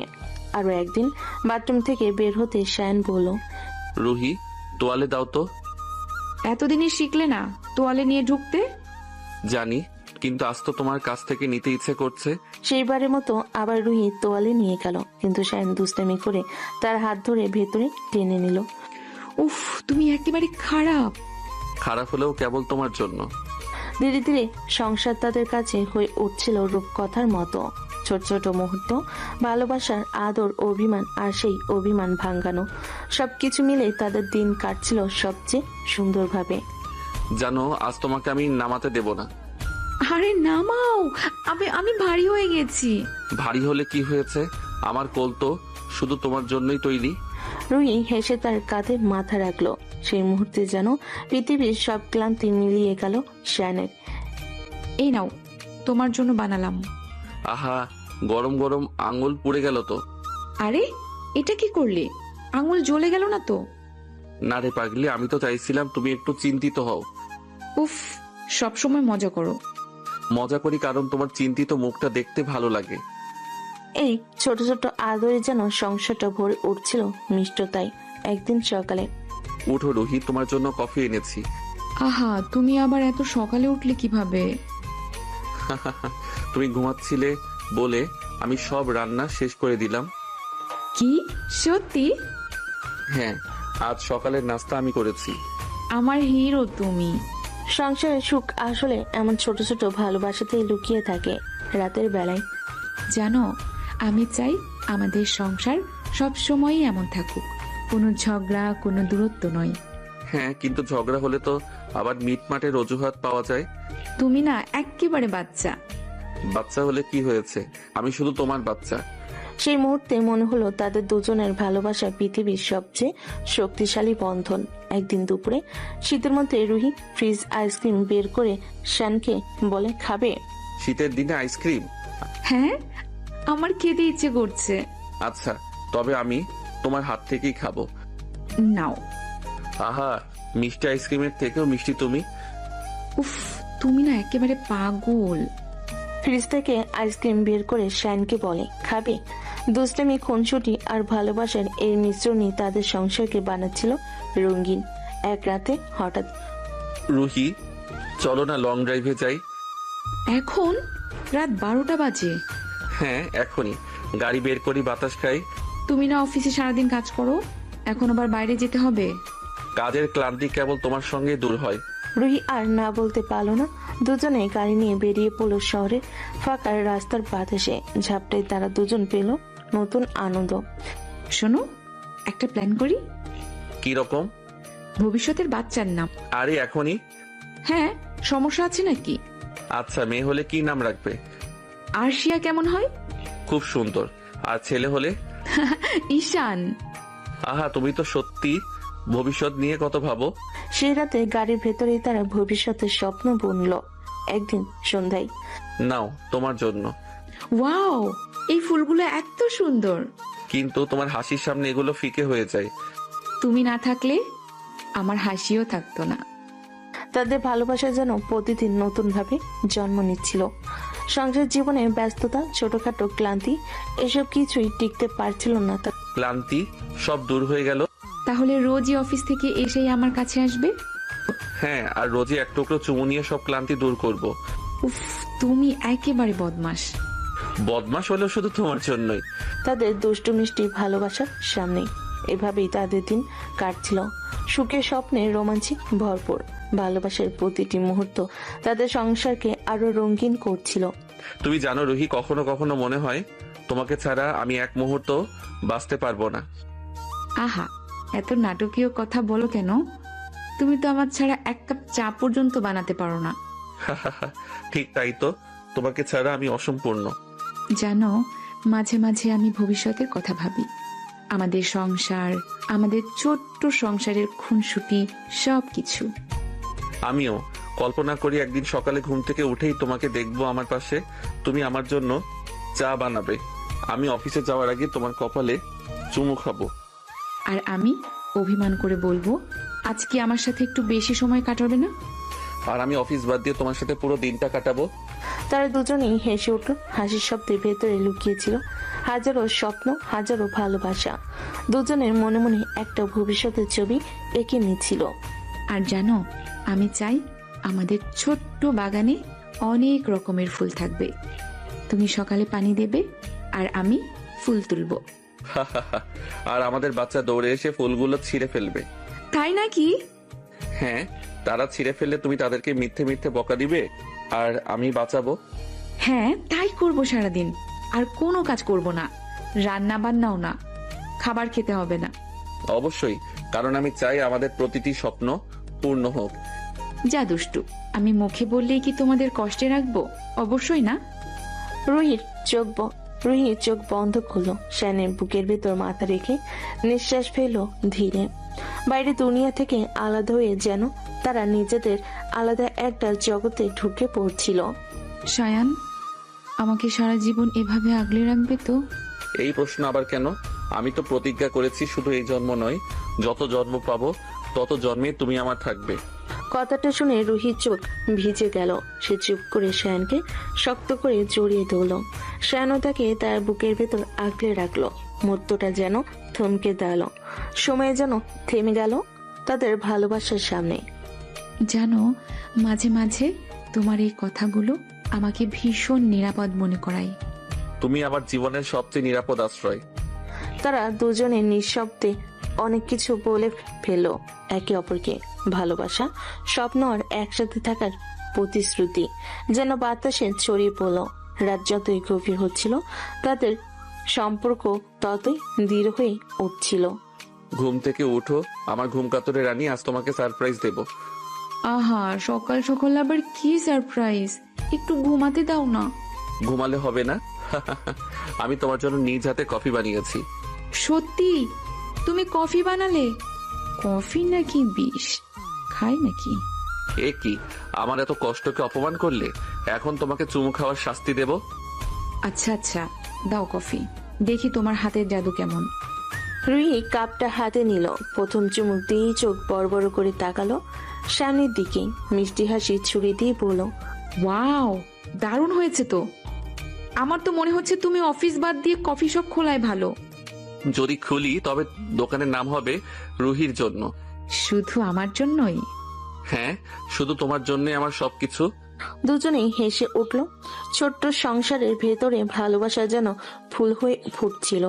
আরো একদিন বাথরুম থেকে বের হতে শায়ন বলল, রুহি, তোয়ালে দাও তো। এতদিনই শিখলে না তোয়ালে নিয়ে ঢুকতে? জানি, কিন্তু আজ তো তোমার কাছ থেকে নিতে ইচ্ছে করছে। সেইবারের মতো আবার রুহি তোয়ালে নিয়ে গেল, কিন্তু শায়ন দুষ্টামি করে তার হাত ধরে ভেতরে টেনে নিল। উফ, তুমি একেবারে খারাপ। খারাপ হলেও কেবল তোমার জন্য। ধীরে ধীরে সংসার তাদের কাছে হয়ে উঠছিল রূপকথার মতো। ছোট ছোট মুহূর্ত, ভালোবাসার আদর, অভিমান, আর সেই অভিমান ভাঙ্গানো, সবকিছু মিলে তাদের দিন কাটছিল সবচেয়ে সুন্দরভাবে। জানো, আজ তোমাকে আমি নামাতে দেব না। আরে নামাও, আমি ভারী হয়ে গেছি। ভারী হলে কি হয়েছে? আমার কোল তো শুধু তোমার জন্যই তৈরি। রুহি হেসে তার কাঁধে মাথা রাখলো। সেই মুহূর্তে যেন পৃথিবীর সব ক্লান্তি মিলিয়ে গেল শায়নের। এই নাও, তোমার জন্য বানালাম। আহা, গরম গরম আঙুল পুড়ে গেল তো। আরে এটা কি করলে? আঙুল জ্বলে গেল না তো? না রে পাগলি, আমি তো চাইছিলাম তুমি একটু চিন্তিত হও। উফ, সব সময় মজা করো। মজা করি কারণ তোমার চিন্তিত মুখটা দেখতে ভালো লাগে। এই ছোট ছোট আদরে যেন সংসারটা ভরে উঠছিল মিষ্টতায়। একদিন সকালে, উঠো রুহি, তোমার জন্য কফি এনেছি। আহা, তুমি আবার এত সকালে উঠলে কিভাবে? তুমি ঘুমাচ্ছিলে বলে আমি সব রান্না শেষ করে দিলাম। কি সত্যি? হ্যাঁ, আজ সকালের নাস্তা আমি করেছি। আমার হিরো তুমি। সংসারের সুখ আসলে এমন ছোট ছোট ভালোবাসাতেই লুকিয়ে থাকে। রাতের বেলায়, জানো, আমি চাই আমাদের সংসার সব সময়ই এমন থাকুক, কোনো ঝগড়া, কোনো দূরত্ব নয়। হ্যাঁ, কিন্তু ঝগড়া হলে তো আবার মিটমাটের অজুহাত পাওয়া যায়। তুমি না একেবারে বাচ্চা। বাচ্চা হলে কি হয়েছে? আমি শুধু তোমার বাচ্চা। সেই মুহূর্তে মনে হলো তাদের দুজনের ভালোবাসা পৃথিবীর সবচেয়ে শক্তিশালী বন্ধন। একদিন দুপুরে শীতের মধ্যে রুহি ফ্রিজ আইসক্রিম বের করে শানকে বলে, খাবে? শীতের দিনে আইসক্রিম? হ্যাঁ, আমার খেতে ইচ্ছে করছে। আচ্ছা, তবে আমি তোমার হাত থেকেই খাবো। নাও। আহা, মিষ্টি আইসক্রিমের থেকেও মিষ্টি তুমি। উফ, তুমি না একেবারে পাগল। ফ্রিজ থেকে আইসক্রিম বের করে শায়নকে বলে, খাবে? দুষ্টামি, খুনসুটি আর ভালোবাসার এই মিশ্রণই তাদের সংসারকে বানাচ্ছিল রঙিন। এক রাতে হঠাৎ, রুহি, চলো না লং ড্রাইভে যাই। এখন রাত 12টা বাজে। হ্যাঁ, এখনই গাড়ি বের করি, বাতাস খাই। তুমি না অফিসে সারাদিন কাজ করো, এখন আবার বাইরে যেতে হবে? কাজের ক্লান্তি কেবল তোমার সঙ্গে দূর হয়। রুহি আর না বলতে পারলো না। দুজনে গাড়ি নিয়ে বেরিয়ে পড়লো শহরের ফাঁকা রাস্তার বাতাসে। ঝাপটায় তারা দুজন পেল নতুন আনন্দ। শোনো, একটা প্ল্যান করি। কি রকম? ভবিষ্যতের বাচ্চার নাম। আরে এখনই? হ্যাঁ, সমস্যা আছে নাকি? আচ্ছা, মেয়ে হলে কি নাম রাখবে? আরশিয়া কেমন হয়? খুব সুন্দর। আর ছেলে হলে? ঈশান। আহা, তুমি তো সত্যি ভবিষ্যৎ নিয়ে কত ভাবো। সেই রাতে গাড়ির ভেতরেই তারা ভবিষ্যতের স্বপ্ন বুনল। একদিন সন্ধ্যায়, নাও, তোমার জন্য। ওয়াও, এই ফুলগুলো এত সুন্দর। কিন্তু তোমার হাসির সামনে এগুলো ফিকে হয়ে যায়। তুমি না থাকলে আমার হাসিও থাকতো না। তাদের ভালোবাসা যেন প্রতিদিন নতুন ভাবে জন্ম নিচ্ছিল। সংসার জীবনে ব্যস্ততা, ছোটখাটো ক্লান্তি, এসব কিছুই টিকতে পারছিল না। ক্লান্তি সব দূর হয়ে গেল। তাহলে রোজই অফিস থেকে এসেই আমার কাছে আসবে? হ্যাঁ, আর রোজই এক টুকরো চুমু নিয়ে সব ক্লান্তি দূর করব। উফ, তুমি একেবারে বদমাশ। বদমাশ হলেও শুধু তোমার জন্যই। তাদের দুষ্টু মিষ্টি ভালোবাসার সামনে এভাবেই তাদের দিন কাটছিল, সুখে স্বপ্নে রোমাঞ্চে ভরপুর। ভালোবাসার প্রতিটি মুহূর্ত তাদের সংসারকে আরো রঙিন করছিল। তুমি জানো রুহি, কখনো কখনো মনে হয় তোমাকে ছাড়া আমি এক মুহূর্ত বাঁচতে পারবো না। আহা, এত নাটকীয় কথা বলো কেন? তুমি তো আমার ছাড়া এক কাপ চা পর্যন্ত বানাতে পারো না। ঠিক তাই তো, তোমাকে ছাড়া আমি অসম্পূর্ণ। জানো, মাঝে মাঝে আমি ভবিষ্যতের কথা ভাবি, আমাদের সংসার, আমাদের ছোট্ট সংসারের খুনসুটি, সবকিছু। আমিও কল্পনা করি একদিন সকালে ঘুম থেকে উঠেই তোমাকে দেখবো আমার পাশে, তুমি আমার জন্য চা বানাবে, আমি অফিসে যাওয়ার আগে তোমার কপালে চুমু খাবো, আর আমি অভিমান করে বলবো, আজকে আমার সাথে একটু বেশি সময় কাটাবে না? আর আমি অফিস বাদ দিয়ে তোমার সাথে পুরো দিনটা কাটাবো। তারা দুজনেই হেসে উঠল। হাসির শব্দের ভেতরে লুকিয়েছিল হাজারো স্বপ্ন, হাজারো ভালোবাসা। দুজনের মনে মনে একটা ভবিষ্যতের ছবি এঁকে নিচ্ছিল। আর জানো, আমি চাই আমাদের ছোট্ট বাগানে অনেক রকমের ফুল থাকবে। তুমি সকালে পানি দেবে আর আমি ফুল তুলবো। আর আমাদের বাচ্চা দৌড়ে এসে ফুলগুলো ছিঁড়ে ফেলবে। তাই নাকি? হ্যাঁ, তারা ছিঁড়ে ফেললে তুমি তাদেরকে মিথ্যে মিথ্যে বকা দিবে আর আমি বাঁচাবো। হ্যাঁ, তাই করব সারাদিন। আর কোনো কাজ করব না, রান্না বান্নাও না, খাবার খেতে হবে না। অবশ্যই, কারণ আমি চাই আমাদের প্রতিটি স্বপ্ন পূর্ণ হোক। যা দুষ্টু, আমি মুখে বললেই কি তোমাদের কষ্টে রাখবো? অবশ্যই না। রুহির চোখ বন্ধ করলো। শ্যানের বুকের ভেতর মাথা রেখে নিঃশ্বাস ফেললো ধীরে। বাইরে দুনিয়া থেকে আলাদা হয়ে যেন তারা নিজেদের আলাদা একটা জগতে ঢুকে পড়ছিল। সায়ান, আমাকে সারা জীবন এভাবে আগলে রাখবে তো? এই প্রশ্ন আবার কেন? আমি তো প্রতিজ্ঞা করেছি শুধু এই জন্ম নয়, যত জন্ম পাবো তত জন্মে তুমি আমার থাকবে। কথাটা শুনে রুহির চোখ ভিজে গেল। সে চুপ করে শ্যানকে শক্ত করে জড়িয়ে ধরল। শ্যানও তাকে তার বুকের ভেতর আগলে রাখলো। মুহূর্তটা যেন থমকে দাঁড়ালো, সময় যেন থেমে গেল তাদের ভালোবাসার সামনে। জানো, মাঝে মাঝে তোমার এই কথাগুলো আমাকে ভীষণ নিরাপদ মনে করায়। তুমি আমার জীবনের সবচেয়ে নিরাপদ আশ্রয়। তারা দুজনে নিঃশব্দে অনেক কিছু বলে ফেলল একে অপরকে। ভালোবাসা, স্বপ্ন আর একসাথে থাকার প্রতিশ্রুতি যেন বাতাসে ছড়িয়ে পড়ল। রাত যতই গভীর হচ্ছিল তাদের সম্পর্ক ততই দৃঢ় হয়ে উঠছিল। ঘুম থেকে উঠো আমার ঘুম কাতরে রানী, আজ তোমাকে সারপ্রাইজ দেব। আহা, সকাল সকাল আবার কি সারপ্রাইজ? একটু ঘুমাতে দাও না। ঘুমালে হবে না? আমি তোমার জন্য নিজ হাতে কফি বানিয়েছি। সত্যি? তুমি কফি বানালে? কফি নাকি বিষ? খাই নাকি? এ কি, আমার এত কষ্টকে অপমান করলে? এখন তোমাকে চুমু খাওয়ার শাস্তি দেব। আচ্ছা আচ্ছা, দাও কফি, দেখি তোমার হাতের জাদু কেমন। রুহি কাপটা হাতে নিল। প্রথম চুমুক দিয়ে চোখ বড় বড় করে তাকালো সামনের দিকে। মিষ্টি হাসি ছুড়ে দিয়ে বলল, ওয়াও, দারুণ হয়েছে তো। আমার তো মনে হচ্ছে তুমি অফিস বাদ দিয়ে কফি শপ খোলাই ভালো। যদি খুলি তবে দোকানের নাম হবে রুহির জন্য। শুধু আমার জন্যই? হ্যাঁ, শুধু তোমার জন্য আমার সবকিছু। দুজনেই হেসে উঠল। ছোট্ট সংসারের ভেতরে ভালোবাসা যেন ফুল হয়ে ফুটছিল।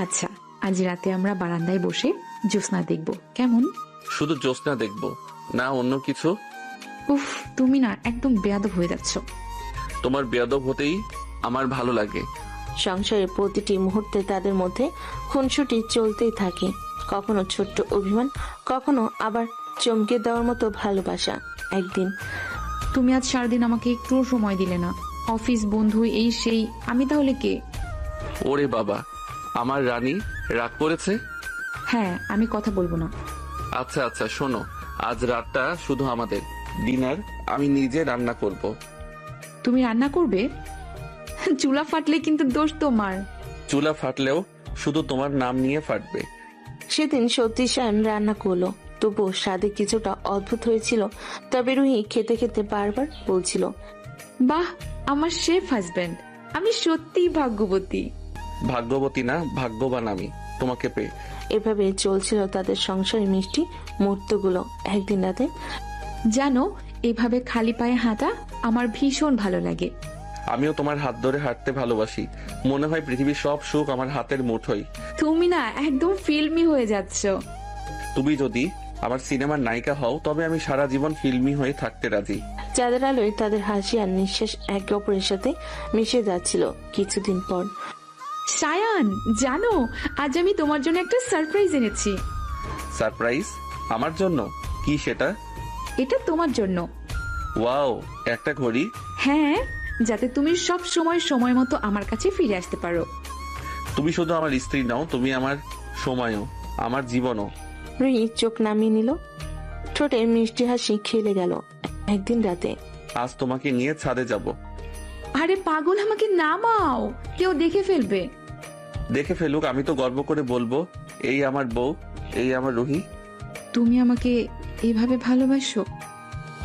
আচ্ছা, আজ রাতে আমরা বারান্দায় বসে জ্যোৎস্না দেখব, কেমন? শুধু জ্যোৎস্না দেখবো না, অন্য কিছু? উফ, তুমি না একদম বেয়াদব হয়ে যাচ্ছ। তোমার বেয়াদব হতেই আমার ভালো লাগে। সংসারের প্রতিটি মুহূর্তে তাদের মধ্যে খুনসুটি চলতেই থাকে। কখনো ছোট্ট অভিমান, কখনো আবার চমকে দেওয়ার মতো ভালোবাসা। একদিন, তুমি আজ সারাদিন আমাকে একটু সময় দিলে না। অফিস, বন্ধু, এই সেই, আমি তাহলে কে? ওরে বাবা, আমার রানী রাগ করেছে? হ্যাঁ, আমি কথা বলবো না। আচ্ছা আচ্ছা, শোনো, আজ রাতটা শুধু আমাদের। ডিনার আমি নিজে রান্না করব। তুমি রান্না করবে? চুলা ফাটলে কিন্তু দোষ তোমার। চুলা ফাটলেও শুধু তোমার নাম নিয়ে ফাটবে। সেদিন সত্যি শ্যাম রান্না করলো, তবুও স্বাদে কিছুটা অদ্ভুত হয়েছিল। তবে রুহি খেতে খেতে বারবার বলছিল, বাহ, আমার শেফ হাজবেন্ড, আমি সত্যিই ভাগ্যবতী। ভাগ্যবতী না, ভাগ্যবান আমি তোমাকে পেয়ে। এভাবে চলছিল তাদের সংসারের মিষ্টি মুহূর্তগুলো। একদিন রাতে, জানো, এভাবে খালি পায়ে হাঁটা আমার ভীষণ ভালো লাগে। আমিও তোমার হাত ধরে হাঁটতে ভালোবাসি। মনে হয় পৃথিবীর সব সুখ আমার হাতের মুঠোয়। তুমি না একদম ফিল্মি হয়ে যাচ্ছ। তুমি যদি আমার সিনেমার নায়িকা হও তবে আমি সারা জীবন ফিল্মি হয়ে থাকতে রাজি। চাঁদের আলোয় তাদের হাসি আর নিঃশ্বাস একে অপরের সাথে মিশে যাচ্ছিল। কিছুদিন পর, সায়ান, জানো, আজ আমি তোমার জন্য একটা সারপ্রাইজ এনেছি। সারপ্রাইজ? আমার জন্য? কি সেটা? এটা তোমার জন্য। ওয়াও, একটা ঘড়ি? হ্যাঁ, যাতে তুমি সব সময় সময় মতো আমার কাছে ফিরে আসতে পারো। তুমি শুধু আমার স্ত্রী নাও, তুমি আমার সময়ও, আমার জীবনও। রুহি চোখ নামিয়ে নিল, ঠোঁটে মিষ্টি হাসি খেলে গেল। একদিন রাতে আজ তোমাকে নিয়ে ছাদে যাব। আরে পাগল, আমাকে নামাও, কেউ দেখে ফেলবে। দেখে ফেলুক, আমি তো গর্ব করে বলবো, এই আমার বউ, এই আমার রুহি। তুমি আমাকে এইভাবে ভালোবাসো,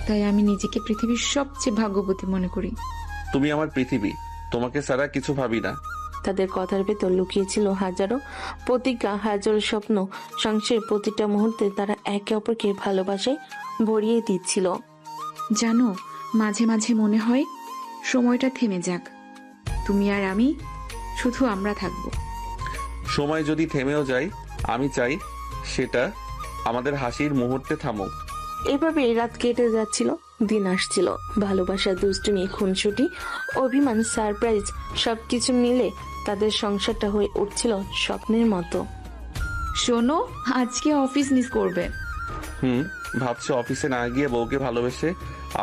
তাই আমি নিজেকে পৃথিবীর সবচেয়ে ভাগ্যবতী মনে করি। তুমি আমার পৃথিবী, তোমাকে ছাড়া কিছু ভাবি না। তাদের কথার ভেতর লুকিয়েছিল হাজারো প্রতিজ্ঞা, হাজারো স্বপ্ন। সংসারের প্রতিটা মুহূর্তে তারা একে অপরকে ভালোবাসায় ভরিয়ে দিচ্ছিল। জানো, মাঝে মাঝে মনে হয় সময়টা থেমে যাক, তুমি আর আমি, শুধু আমরা থাকবো। সময় যদি থেমেও যায়, আমি চাই সেটা আমাদের হাসির মুহূর্তে থামুক। এভাবে রাত কেটে যাচ্ছিল, দিন আসছিল। ভালোবাসা, দুষ্টুমি, খুনসুটি, অভিমান, সারপ্রাইজ সবকিছু মিলে তাদের সংসারটা হয়ে উঠছিল স্বপ্নের মতো। শোনো, আজকে অফিস মিস করবে। ভাবছো অফিসে না গিয়ে বউকে ভালোবেসে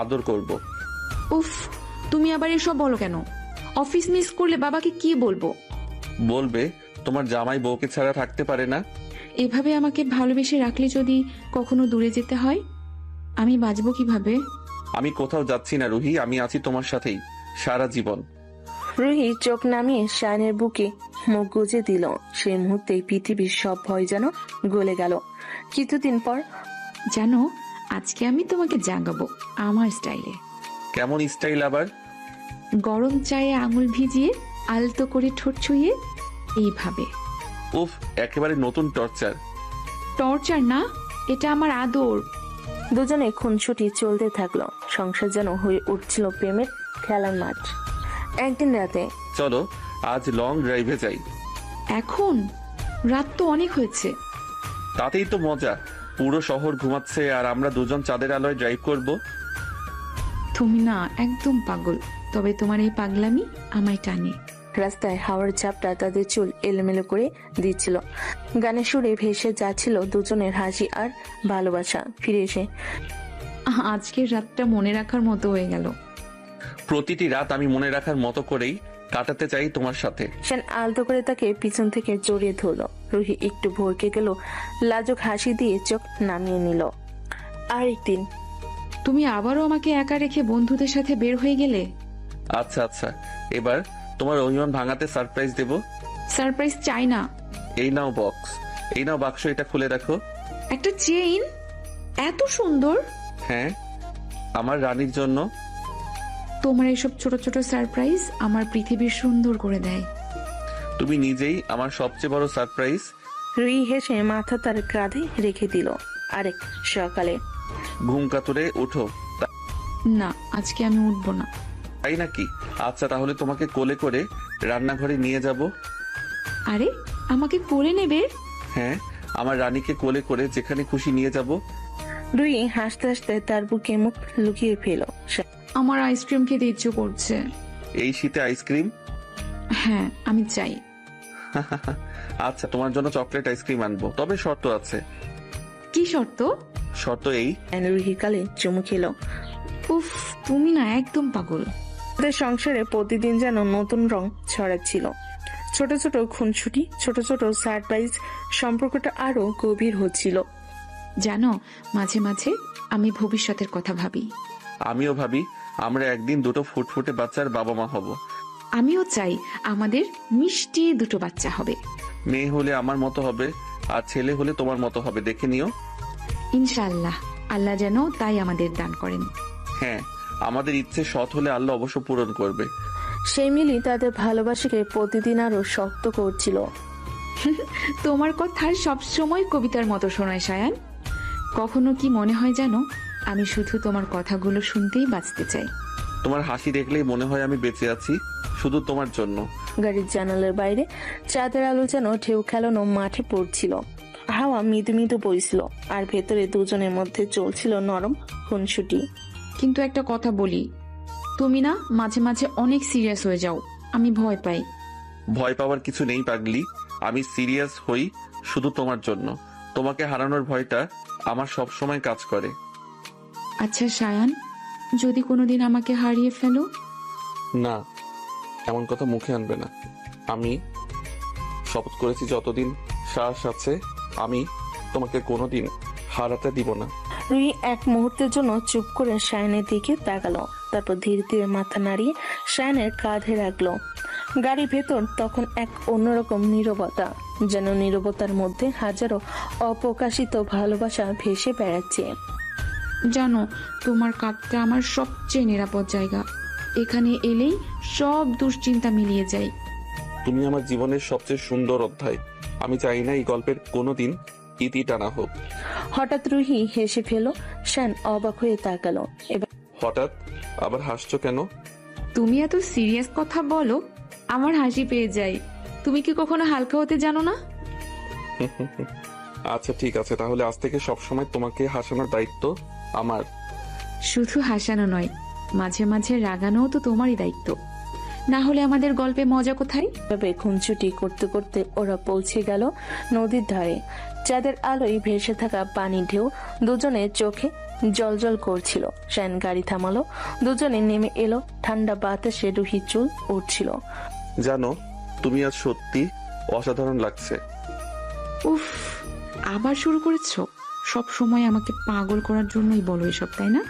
আদর করব? উফ, তুমি আবার এসব বলো কেন? অফিস মিস করলে বাবাকে কি বলবো? বলবে তোমার জামাই বউকে ছাড়া থাকতে পারে না। এভাবে আমাকে ভালোবেসে রাখলে যদি কখনো দূরে যেতে হয়, আমি বাঁচবো কিভাবে? আমি কোথাও যাচ্ছি না রুহি, আমি আছি তোমার সাথেই সারা জীবন। রুহি চোখ নামিয়ে শায়নের বুকে মুখ গুজে দিল। সেই মুহূর্তেই পৃথিবীর সব ভয় যেন গলে গেল। কিছুদিন পর, জানো, আজকে আমি তোমাকে জাগাবো আমার স্টাইলে। কেমন স্টাইল আবার? গরম চায়ে আঙুল ভিজিয়ে আলতো করে ঠোঁট ছুঁয়ে এইভাবে। উফ, একেবারে নতুন টর্চার। টর্চার না, এটা আমার আদর। দুজনে খুনসুটি চলতে থাকলো। সংসার যেন হয়ে উঠছিল প্রেমের খেলার মাঠ। একদিন রাতে, চলো আজ লং ড্রাইভে যাই। এখন? রাত তো অনেক হয়েছে। তাতেই তো মজা, পুরো শহর ঘুমাচ্ছে আর আমরা দুজন চাঁদের আলোয় ড্রাইভ করব। তুমি না একদম পাগল, তবে তোমার এই পাগলামি আমায় টানে। রাস্তায় হাওয়ার ঝাপটা তাদের চুল এলোমেলো করে দিচ্ছিল। গানের সুরে ভেসে যাচ্ছিল দুজনের হাসি আর ভালোবাসা। ফিরে এসে আজকের রাতটা মনে রাখার মতো হয়ে গেল। প্রতিটি রাত আমি মনে রাখার মতো করেই কাটাতে চাই তোমার সাথে। সেন আলতো করে তাকে পিছন থেকে জড়িয়ে ধরলো। রুহি একটু ভরকে গেল, লাজুক হাসি দিয়ে চোখ নামিয়ে নিল। আরেকদিন, তুমি আবারও আমাকে একা রেখে বন্ধুদের সাথে বের হয়ে গেলে। আচ্ছা আচ্ছা, এবার তোমার অভিমান ভাঙাতে সারপ্রাইজ দেব। সারপ্রাইজ চাই না। এই নাও বক্স, এই নাও বাক্স, এটা খুলে দেখো। একটা চেইন? এত সুন্দর? হ্যাঁ, আমার রানীর জন্য। তোমার এইসব ছোট ছোট সারপ্রাইজ আমার পৃথিবী সুন্দর করে দেয়। তুমি নিজেই আমার সবচেয়ে বড় সারপ্রাইজ। রুহি হেসে মাথা তার কাঁধে রেখে দিল। আরেক সকালে, ঘুম কাতুরে উঠো। না, আজকে আমি উঠবো না। তাই নাকি? আচ্ছা, তাহলে তোমাকে কোলে করে রান্নাঘরে নিয়ে যাব। আরে, আমাকে কোলে নেবে? হ্যাঁ, আমার রানীকে কোলে করে যেখানে খুশি নিয়ে যাব। রুহি হাসতে হাসতে তার বুকে মুখ লুকিয়ে ফেল। আমার আইসক্রিম খেতে ইচ্ছে করছে। এই শীতে আইসক্রিম? হ্যাঁ, আমি চাই। আচ্ছা, তোমার জন্য চকলেট আইসক্রিম আনবো, তবে শর্ত আছে। কি শর্ত? শর্ত এই, রুহি কালে চুমু খেলো। উফ, তুমি না একদম পাগল। তাদের সংসারে প্রতিদিন যেন নতুন রং ছড়াচ্ছিল। ছোট ছোট খুনসুটি, ছোট ছোট সারপ্রাইজ, সম্পর্কটা আরো গভীর হচ্ছিল। জানো, মাঝে মাঝে আমি ভবিষ্যতের কথা ভাবি। আমিও ভাবি আমরা একদিন দুটো ফুটফুটে বাচ্চার বাবা মা হব। আমিও চাই আমাদের মিষ্টি দুটো বাচ্চা হবে। মেয়ে হলে আমার মতো হবে আর ছেলে হলে তোমার মতো হবে, দেখে নিও। ইনশাআল্লাহ, আল্লাহ যেন তাই আমাদের দান করেন। হ্যাঁ, আমাদের ইচ্ছে সৎ হলে আল্লাহ অবশ্য পূরণ করবে। সেই মিলি তাদের ভালোবাসাকে প্রতিদিন আরো শক্ত করছিল। তোমার কথা সবসময় কবিতার মতো শোনায় সায়ান। কখনো কি মনে হয় জানো, আমি শুধু তোমার কথাগুলো শুনতেই বাঁচতে চাই। তোমার হাসি দেখলেই মনে হয় আমি বেঁচে আছি শুধু তোমার জন্য। গাড়ির জানালার বাইরে চাঁদের আলো যেন ঢেউ খেলানো মাঠে পড়ছিল। হাওয়া মৃদু মৃদু বইছিল আর ভেতরে দুজনের মধ্যে চলছিল নরম খুনসুটি। কিন্তু একটা কথা বলি, তুমি না মাঝে মাঝে অনেক সিরিয়াস হয়ে যাও, আমি ভয় পাই। ভয় পাওয়ার কিছু নেই পাগলি, আমি সিরিয়াস হই শুধু তোমার জন্য। তোমাকে হারানোর ভয়টা আমার সব সময় কাজ করে। আচ্ছা সায়ান, যদি কোনোদিন আমাকে হারিয়ে ফেলো? না, এমন কথা মুখে আনবে না। আমি শপথ করেছি যতদিন শ্বাস আছে আমি তোমাকে কোনোদিন হারাতে দিব না। রুহি এক মুহূর্তের জন্য চুপ করে শায়নের দিকে তাকালো, তারপর ধীরে ধীরে মাথা নাড়িয়ে শায়নের কাঁধে রাখলো। গাড়ির ভেতর তখন এক অন্যরকম নীরবতা, যেন নীরবতার মধ্যে হাজারো অপ্রকাশিত ভালোবাসা ভেসে বেড়াচ্ছে। জানো, তোমার কাঁধটা আমার সবচেয়ে নিরাপদ জায়গা। এখানে এলেই সব দুশ্চিন্তা মিলিয়ে যায়। তুমি আমার জীবনের সবচেয়ে সুন্দর অধ্যায়। আমি চাই না এই গল্পের কোনোদিন ইতি টানা হোক। হঠাৎ রুহি হেসে ফেল। শান অবাক হয়ে তাকালো। এবার হঠাৎ আবার হাসছো কেন? তুমি এত সিরিয়াস কথা বলো, আমার হাসি পেয়ে যায়। তুমি কি কখনো হালকা হতে জানো না? আচ্ছা ঠিক আছে, তাহলে আজ থেকে সবসময় তোমাকে হাসানোর দায়িত্ব আমার। শুধু হাসানো নয়, মাঝে মাঝে রাগানোও তো তোমারই দায়িত্ব। না হলে আমাদের গল্পে মজা কোথায়? তবে খুনছুটি করতে করতে ওরা পৌঁছে গেল নদীর ধারে। চাঁদের আলোয় ভেসে থাকা পানি ঢেউ দুজনের চোখে জলজল করছিল। শান গাড়ি থামালো, দুজনে নেমে এলো। ঠান্ডা বাতাসে রুহি চুল উঠছিল। জানো, তুমি আজ সত্যি অসাধারণ লাগছে। উফ, আবার শুরু করেছো? সব সময় আমাকে পাগল করার জন্যই বলো এসব, তাই না?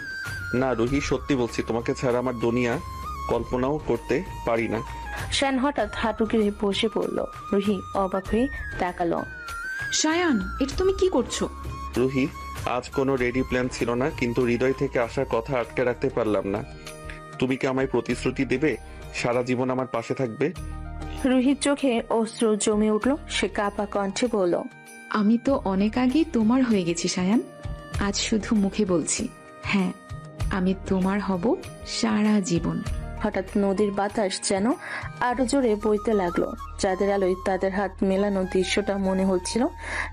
না রুহি, সত্যি বলছি, তোমাকে ছাড়া আমার দুনিয়া কল্পনাও করতে পারি না। শান হঠাৎ হাঁটু গেড়ে বসে পড়ল। রুহি অবাক হয়ে তাকালো। শায়ান, এটা তুমি কি করছো? রুহি, আজ কোনো রেডি প্ল্যান ছিল না, কিন্তু হৃদয় থেকে আসা কথা আটকে রাখতে পারলাম না। তুমি কি আমায় প্রতিশ্রুতি দেবে সারা জীবন আমার পাশে থাকবে? রুহির চোখে অশ্রু জমে উঠল। সে কাঁপা কণ্ঠে বলল, আমি তো অনেক আগেই তোমার হয়ে গেছি শায়ান। আজ শুধু মুখে বলছি, হ্যাঁ, আমি তোমার হব সারা জীবন। হঠাৎ নদীর বাতাস যেন আরো জোরে বইতে লাগলো। চাঁদের আলোয় তাদের হাত মেলানো দৃশ্যটা মনে হচ্ছিল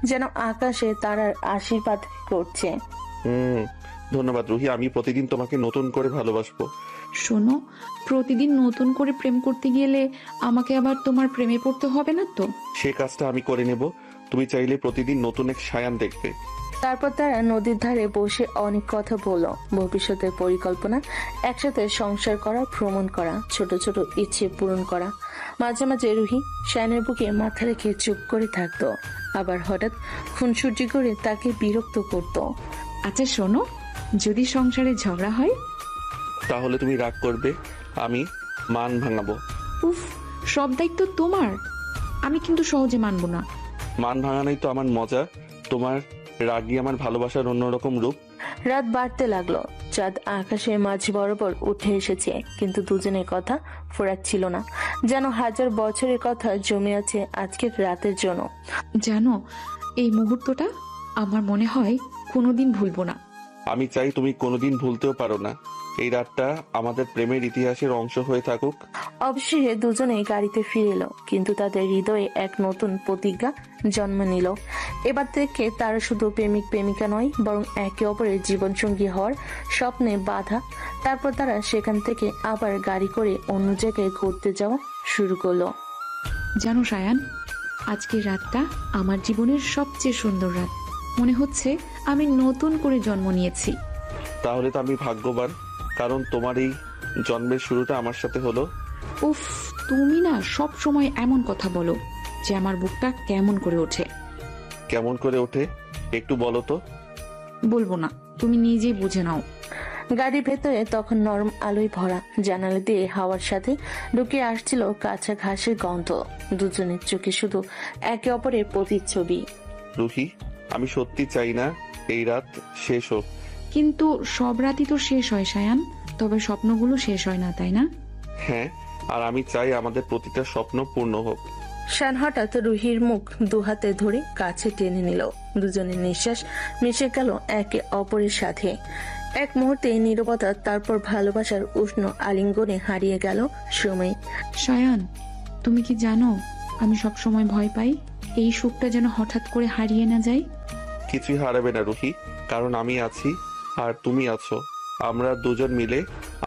যেন আকাশে তারার আশীর্বাদ করছে। ধন্যবাদ রুহি, আমি প্রতিদিন তোমাকে নতুন করে ভালোবাসবো। শোনো, প্রতিদিন নতুন করে প্রেম করতে গেলে আমাকে আবার তোমার প্রেমে পড়তে হবে না তো? সে কাজটা আমি করে নেব। তুমি চাইলে প্রতিদিন নতুন এক সায়ান দেখবে। তারপর তারা নদীর ধারে বসে অনেক কথা বলল। ভবিষ্যতের পরিকল্পনা, একসাথে সংসার করা, ভ্রমণ করা, ছোট ছোট ইচ্ছে পূরণ করা। মাঝে মাঝে রুহি শায়নের বুকে মাথা রেখে চুপ করে থাকতো, আবার হঠাৎ খুনসুটি করে তাকে বিরক্ত করত। আচ্ছা শোনো, যদি সংসারে ঝগড়া হয় তাহলে তুমি রাগ করবে, আমি মান ভাঙাবো। উফ, সব দায়িত্ব তোমার। আমি কিন্তু সহজে মানবো না। মান ভাঙানোই তো আমার মজা। তোমার রাগই আমার ভালোবাসার অন্যরকম রূপ। রাত বাড়তে লাগলো। চাঁদ আকাশের মাঝ বরাবর উঠে এসেছে, কিন্তু দুজনের কথা ফোরাচ্ছিল না, যেন হাজার বছরের কথা জমে আছে আজকের রাতের জন্য। জানো, এই মুহূর্তটা আমার মনে হয় কোনোদিন ভুলবো না। আমি চাই তুমি কোনোদিন ভুলতেও পারো না। এই রাতটা আমাদের প্রেমের ইতিহাসের অংশ হয়ে থাকুক। অবশেষে দুজনে গাড়িতে ফিরে এলো, কিন্তু তাদের হৃদয়ে এক নতুন প্রতিজ্ঞা জন্ম নিল। এবার থেকে তারা শুধু প্রেমিক প্রেমিকা নয়, বরং একে অপরের জীবনসঙ্গী হওয়ার স্বপ্নে বাঁধা। তারপর তারা সেখান থেকে আবার গাড়ি করে অন্য জায়গায় ঘুরতে যাওয়া শুরু করলো। জানো শায়ান, আজকের রাতটা আমার জীবনের সবচেয়ে সুন্দর রাত। মনে হচ্ছে আমি নতুন করে জন্ম নিয়েছি। তাহলে তো আমি ভাগ্যবান, কারণ তোমার এই জন্মের শুরুটা আমার সাথে হলো। উফ, তুমি না সব সময় এমন কথা বলো যে আমার বুকটা কেমন করে ওঠে। কেমন করে ওঠে একটু বলো তো। বলবো না, তুমি নিজেই বুঝে নাও। গাড়ির ভেতরে তখন নরম আলোয় ভরা। জানালা দিয়ে হাওয়ার সাথে ঢুকে আসছিল কাঁচা ঘাসের গন্ধ। দুজনের চোখে শুধু একে অপরের প্রতিচ্ছবি। রুহি, আমি সত্যি চাই না এই রাত শেষ হোক। কিন্তু সব রাতই তো শেষ হয় শায়ান, তবে স্বপ্নগুলো শেষ হয় না, তাই না? হ্যাঁ, আর আমি চাই আমাদের প্রতিটা স্বপ্ন পূর্ণ হোক। শান হঠাৎ রুহির মুখ দুহাতে ধরে কাছে টেনে নিল। দুজনের নিঃশ্বাস মিশে গেল একে অপরের সাথে। এক মুহূর্তে নীরবতা, তারপর ভালোবাসার উষ্ণ আলিঙ্গনে হারিয়ে গেল সময়। শায়ান, তুমি কি জানো আমি সব সময় ভয় পাই এই সুখটা যেন হঠাৎ করে হারিয়ে না যায়। কিছুই হারাবে না রুহি, কারণ আমি আছি আর তুমি আছো। আমরা দুজন মিলে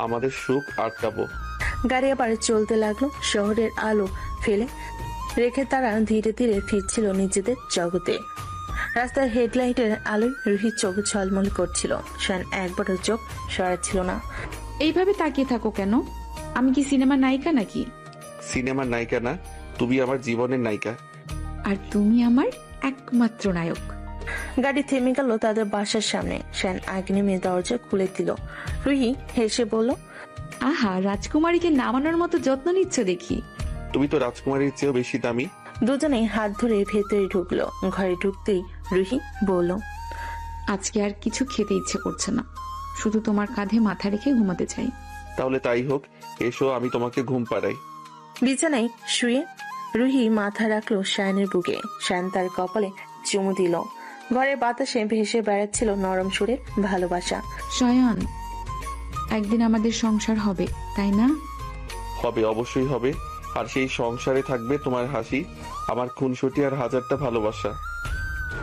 আমাদের সুখ আটকাবো। গাড়ি আবার চলতে লাগলো। শহরের আলো ফেলে রেখে তারা ধীরে ধীরে ফিরছিল নিজেদের জগতে। রাস্তার হেডলাইটের আলোয় রুহির চোখ ঝলমল করছিল। শান একবারও চোখ সরাচ্ছিল না। এইভাবে তাকিয়ে থাকো কেন? আমি কি সিনেমার নায়িকা নাকি? সিনেমার নায়িকা না, তুমি আমার জীবনের নায়িকা। আর তুমি আমার একমাত্র নায়ক। গাড়ি থেমে গেল তাদের বাসার সামনে। শান আগে নেমে দরজা খুলে দিল। রুহি হেসে বলল, আহা, রাজকুমারীকে নামানোর মতো যত্ন নিচ্ছ দেখি। তুমি তো রাজকুমারীর চেয়েও বেশি দামি। দুজনে হাত ধরে ভেতরে ঢুকলো। ঘরে ঢুকতেই রুহি বলল, আজকে আর কিছু খেতে ইচ্ছে করছে না, শুধু তোমার কাঁধে মাথা রেখে ঘুমাতে চাই। তাহলে তাই হোক, এসো আমি তোমাকে ঘুম পাড়াই। বিছানায় শুয়ে রুহি মাথা রাখলো শায়নের বুকে। শায়ন তার কপালে চুমু দিল। ঘরের বাতাসে ভেসে বেড়াচ্ছিল নরম সুরের ভালোবাসা। শায়ন, একদিন আমাদের সংসার হবে, তাই না? হবে, অবশ্যই হবে। আর সেই সংসারে থাকবে তোমার হাসি, আমার খুনসুটি আর হাজারটা ভালোবাসা।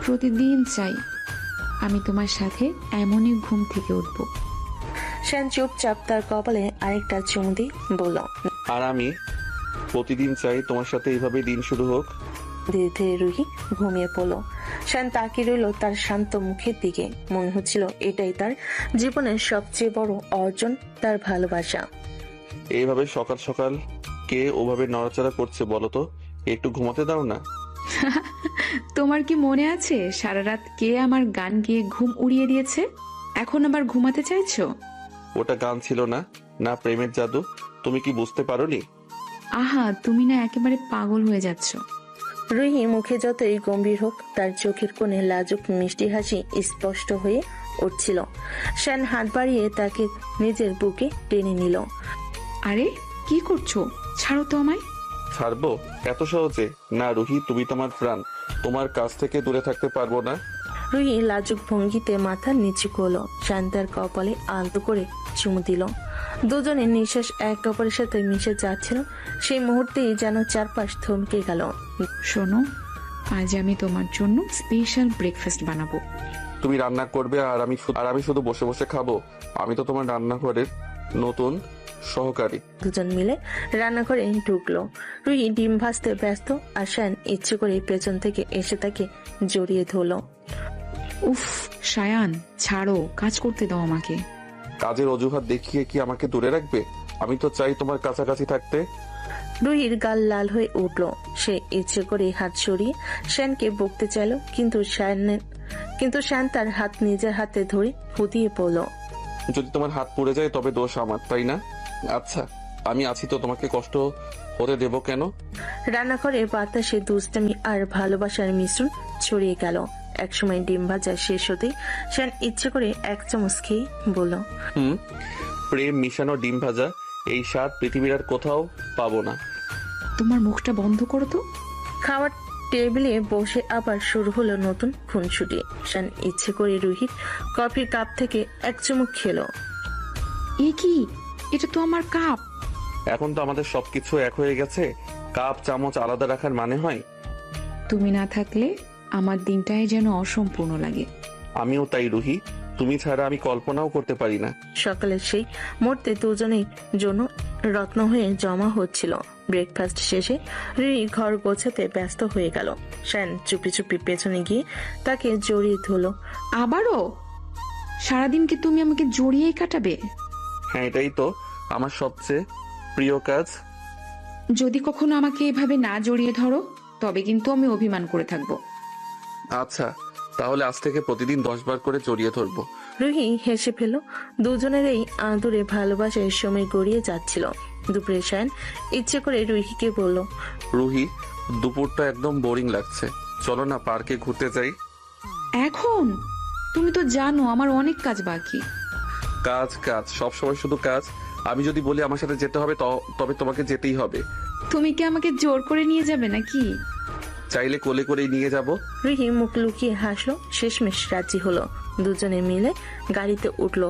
প্রতিদিন চাই আমি তোমার সাথে এমনই ঘুম থেকে উঠব। শায়ন চুপচাপ তার কপালে আরেকটা চুমু দিয়ে বলল, আর আমি প্রতিদিন চাই তোমার সাথে এইভাবে দিন শুরু হোক। ধীরে ধীরে রুহি ঘুমিয়ে পড়ল। শায়ন তাকিয়ে রইল তার শান্ত মুখের দিকে। মনে হচ্ছিল এটাই তার জীবনের সবচেয়ে বড় অর্জন, তার ভালোবাসা। এইভাবে সকাল সকাল কে ওভাবে নড়াচড়া করছে বলো তো? একটু ঘুমাতে দাও না। তোমার কি মনে আছে সারা রাত কে আমার গান গেয়ে ঘুম উড়িয়ে দিয়েছে? এখন আবার ঘুমাতে চাইছো? ওটা গান ছিল না, না প্রেমের জাদু। তুমি কি বুঝতে পারোনি? আহা, তুমি না একেবারে পাগল হয়ে যাচ্ছ। রুহি মুখে যতই গম্ভীর হোক, তার চোখের কোণে লাজুক মিষ্টি হাসি স্পষ্ট হয়ে উঠছিল। শায়ন হাত বাড়িয়ে তাকে নিজের বুকে টেনে নিল। আরে কি করছো? ছাড়ো তো আমায়। ছাড়বো এত সহজে? না রুহি, তুমি তোমার প্রাণ, তোমার কাছ থেকে দূরে থাকতে পারবো না। রুহি লাজুক ভঙ্গিতে মাথা নিচু করলো। শায়ন তার কপালে আলতো করে চুমু দিল। দুজনের নিঃশ্বাস একে অপরের সাথে মিশে যাচ্ছিল। সেই মুহূর্তেই যেন চারপাশ থমকে গেল। শোনো, আজ আমি তোমার জন্য স্পেশাল ব্রেকফাস্ট বানাবো। তুমি রান্না করবে আর আমি শুধু বসে বসে খাবো? আমি তো তোমার রান্নাঘরের নতুন সহকারী। দুজন মিলে রান্নাঘরে ঢুকলো। রুহি ডিম ভাজতে ব্যস্ত, আর শায়ন ইচ্ছে করে পেছন থেকে এসে তাকে জড়িয়ে ধরলো। উফ শায়ান, ছাড়ো, কাজ করতে দাও আমাকে। কাজের অজুহাত দেখিয়ে কি আমাকে দূরে রাখবে? আমি তো চাই তোমার কাছাকাছি থাকতে। রুহির গাল লাল হয়ে উঠলো। সে ইচ্ছে করে হাত সরিয়ে শায়নকে বকতে চাইল, কিন্তু শায়ন তার হাত নিজের হাতে ধরে ফুটিয়ে পড়ল। যদি তোমার হাত পুড়ে যায় তবে দোষ আমার, তাই না? আচ্ছা, আমি আছি তো, তোমাকে কষ্ট হতে দেব কেন? রান্নাঘরে বাতাসে দুষ্টামি আর ভালোবাসার মিশ্রণ ছড়িয়ে গেল। একসময় ডিম ভাজা শেষ হতেই শায়ন ইচ্ছে করে এক চামচ খেয়ে বলল, প্রেম মিশানো ডিম ভাজা, এই স্বাদ পৃথিবীর আর কোথাও পাবো না। তোমার মুখটা বন্ধ করো তো। খাওয়ার টেবিলে বসে আবার শুরু হলো নতুন খুনসুটি। শায়ন ইচ্ছে করে রুহির কফির কাপ থেকে এক চুমুক খেলো। এ কি? এটা তো আমার কাপ। এখন তো আমাদের সবকিছু এক হয়ে গেছে, কাপ চামচ আলাদা রাখার মানে হয়? তুমি না থাকলে আমার দিনটাই যেন অসম্পূর্ণ লাগে। আমিও তাই রুহি, তুমি ছাড়া আমি কল্পনাও করতে পারি না। সকালের সেই মুহূর্তে দুজনের জন্য রত্ন হয়ে জমা হচ্ছিল। ব্রেকফাস্ট শেষে রুহি ঘর গোছাতে ব্যস্ত হয়ে গেল। শায়ন চুপি চুপি পেছনে গিয়ে তাকে জড়িয়ে ধরল। আবারও? সারাদিন কি তুমি আমাকে জড়িয়েই কাটাবে? হ্যাঁ, এটাই তো আমার সবচেয়ে প্রিয় কাজ। যদি কখনো আমাকে এভাবে না জড়িয়ে ধরো তবে কিন্তু আমি অভিমান করে থাকবো। আচ্ছা, তাহলে আজ থেকে প্রতিদিন 10 বার করে জড়িয়ে ধরবো। রুহি হেসে ফেল। দুজনের এই আদুরে ভালোবাসার সময় গড়িয়ে যাচ্ছিল। দুপুরে শায়ন ইচ্ছে করে রুহিকে বলল, রুহি, দুপুরটা একদম বোরিং লাগছে, চলো না পার্কে ঘুরতে যাই। এখন? তুমি তো জানো আমার অনেক কাজ বাকি। কাজ কাজ, সবসময় শুধু কাজ। আমি যদি বলি আমার সাথে যেতে হবে তবে তোমাকে যেতেই হবে। তুমি কি আমাকে জোর করে নিয়ে যাবে নাকি? চাইলে কোলে করেই নিয়ে যাব। রুহি মুখ লুকিয়ে হাসলো। শেষমেশ রাজি হলো। দুজনে মিলে গাড়িতে উঠলো।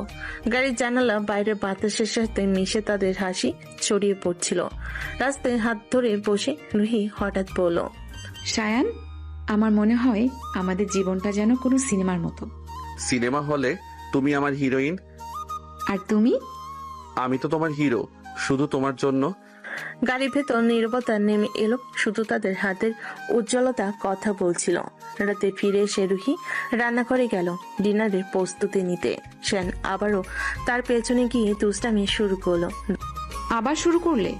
গাড়ির জানালা বাইরের বাতাসের সাথে মিশে তাদের হাসি ছড়িয়ে পড়ছিল। রাস্তায় হাত ধরে বসে রুহি হঠাৎ বলল, শায়ান, আমার মনে হয় আমাদের জীবনটা যেন কোনো সিনেমার মতো। সিনেমা হলে তুমি আমার হিরোইন আর তুমি? আমি তো তোমার হিরো, শুধু তোমার জন্য। গাড়ির ভেতর নীরবতা নেমে এলো। শুধু তাদের হাতের উজ্জ্বলতা কথা বলছিল। রাতে ফিরে এসে রুহি রান্নাঘরে গেল ডিনারের প্রস্তুতি নিতে। শায়ন আবারও তার পেছনে গিয়ে দুষ্টামি শুরু করলো। আবার শুরু করলে?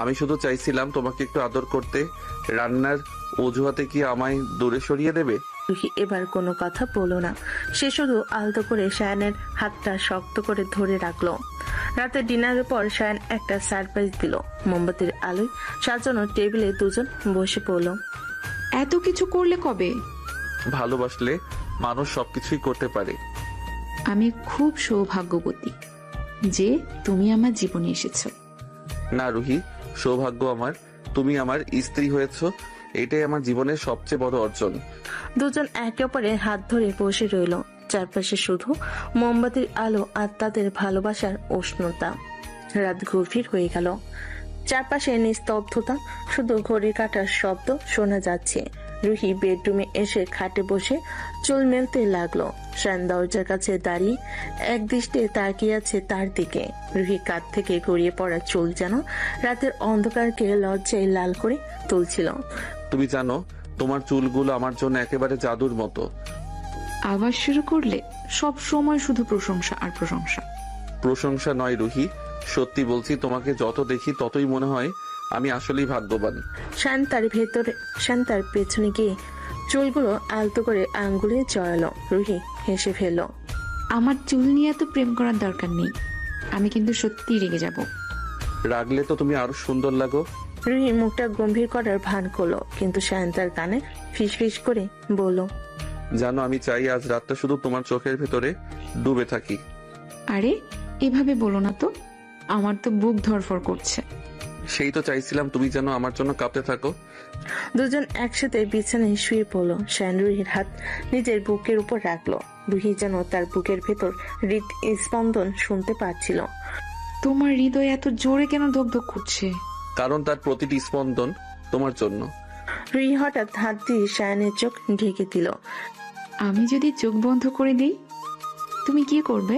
আমি শুধু চাইছিলাম তোমাকে একটু আদর করতে। রান্নার অজুহাতে কি আমায় দূরে সরিয়ে দেবে? রুহি এবার কোনো কথা বলো না। সে শুধু আলতো করে শায়ানের হাতটা শক্ত করে ধরে রাখলো। রাতে ডিনারের পর শায়ান একটা সারপ্রাইজ দিল। মোমবাতির আলোয় সাজানো টেবিলে দুজন বসে পড়লো। এত কিছু করলে কবে? ভালোবাসলে মানুষ সবকিছুই করতে পারে। আমি খুব সৌভাগ্যবতী যে তুমি আমার জীবনে এসেছো। না রুহি, সৌভাগ্য আমার তুমি আমার স্ত্রী হয়েছো, এটাই আমার জীবনের সবচেয়ে বড় অর্জন। দুজন একে অপরের হাত ধরে বসে রইল। চারপাশে শুধু মোমবাতির আলো আর তাদের ভালোবাসার উষ্ণতা। রাত গভীর হয়ে গেল। চারপাশে নিস্তব্ধতা, শুধু ঘড়ি কাটার শব্দ শোনা যাচ্ছে। রুহি বেডরুমে এসে খাটে বসে চুল মেলতে লাগলো। শায়ান দরজার কাছে দাঁড়িয়ে এক দৃষ্টে তাকিয়ে আছে তার দিকে। রুহি কাঁধ থেকে গড়িয়ে পড়া চুল যেন রাতের অন্ধকারকে লজ্জায় লাল করে তুলছিল। তুমি জানো তোমার চুলগুলো আমার জন্য একেবারে জাদুর মতো। আবার শুরু করলে? সব সময় শুধু প্রশংসা আর প্রশংসা। প্রশংসা নয় রুহি, সত্যি বলছি, তোমাকে যত দেখি ততই মনে হয় আমি আসলেই ভাগ্যবান। শান তার পেছনে গিয়ে চুলগুলো আলতো করে আঙ্গুলে জড়ালো। রুহি হেসে ফেলল। আমার চুল নিয়ে এত প্রেম করার দরকার নেই। আমি কিন্তু সত্যিই রেগে যাব। রাগলে তো তুমি আরো সুন্দর লাগো। রুহি মুখটা গম্ভীর করার ভান করলো, কিন্তু শায়ান তার কানে ফিসফিস করে বলল, জানো আমি চাই আজ রাতটা শুধু তোমার চোখের ভেতরে ডুবে থাকি। আরে এভাবে বলো না তো, আমার তো বুক ধরফর করছে। সেই তো চাইছিলাম তুমি যেন আমার জন্য কাঁপতে থাকো। দুজন একসাথে বিছানায় শুয়ে পড়লো। শায়ান রুহির হাত নিজের বুকের উপর রাখলো। রুহি যেন তার বুকের ভেতর হৃদস্পন্দন শুনতে পাচ্ছিল। তোমার হৃদয় এত জোরে কেন ধকধক করছে? কারণ তার প্রতিটি স্পন্দন তোমার জন্য। রুহি হঠাৎ হাত দিয়ে শায়ানের চোখ ঢেকে দিল। আমি যদি চোখ বন্ধ করে দিই তুমি কি করবে?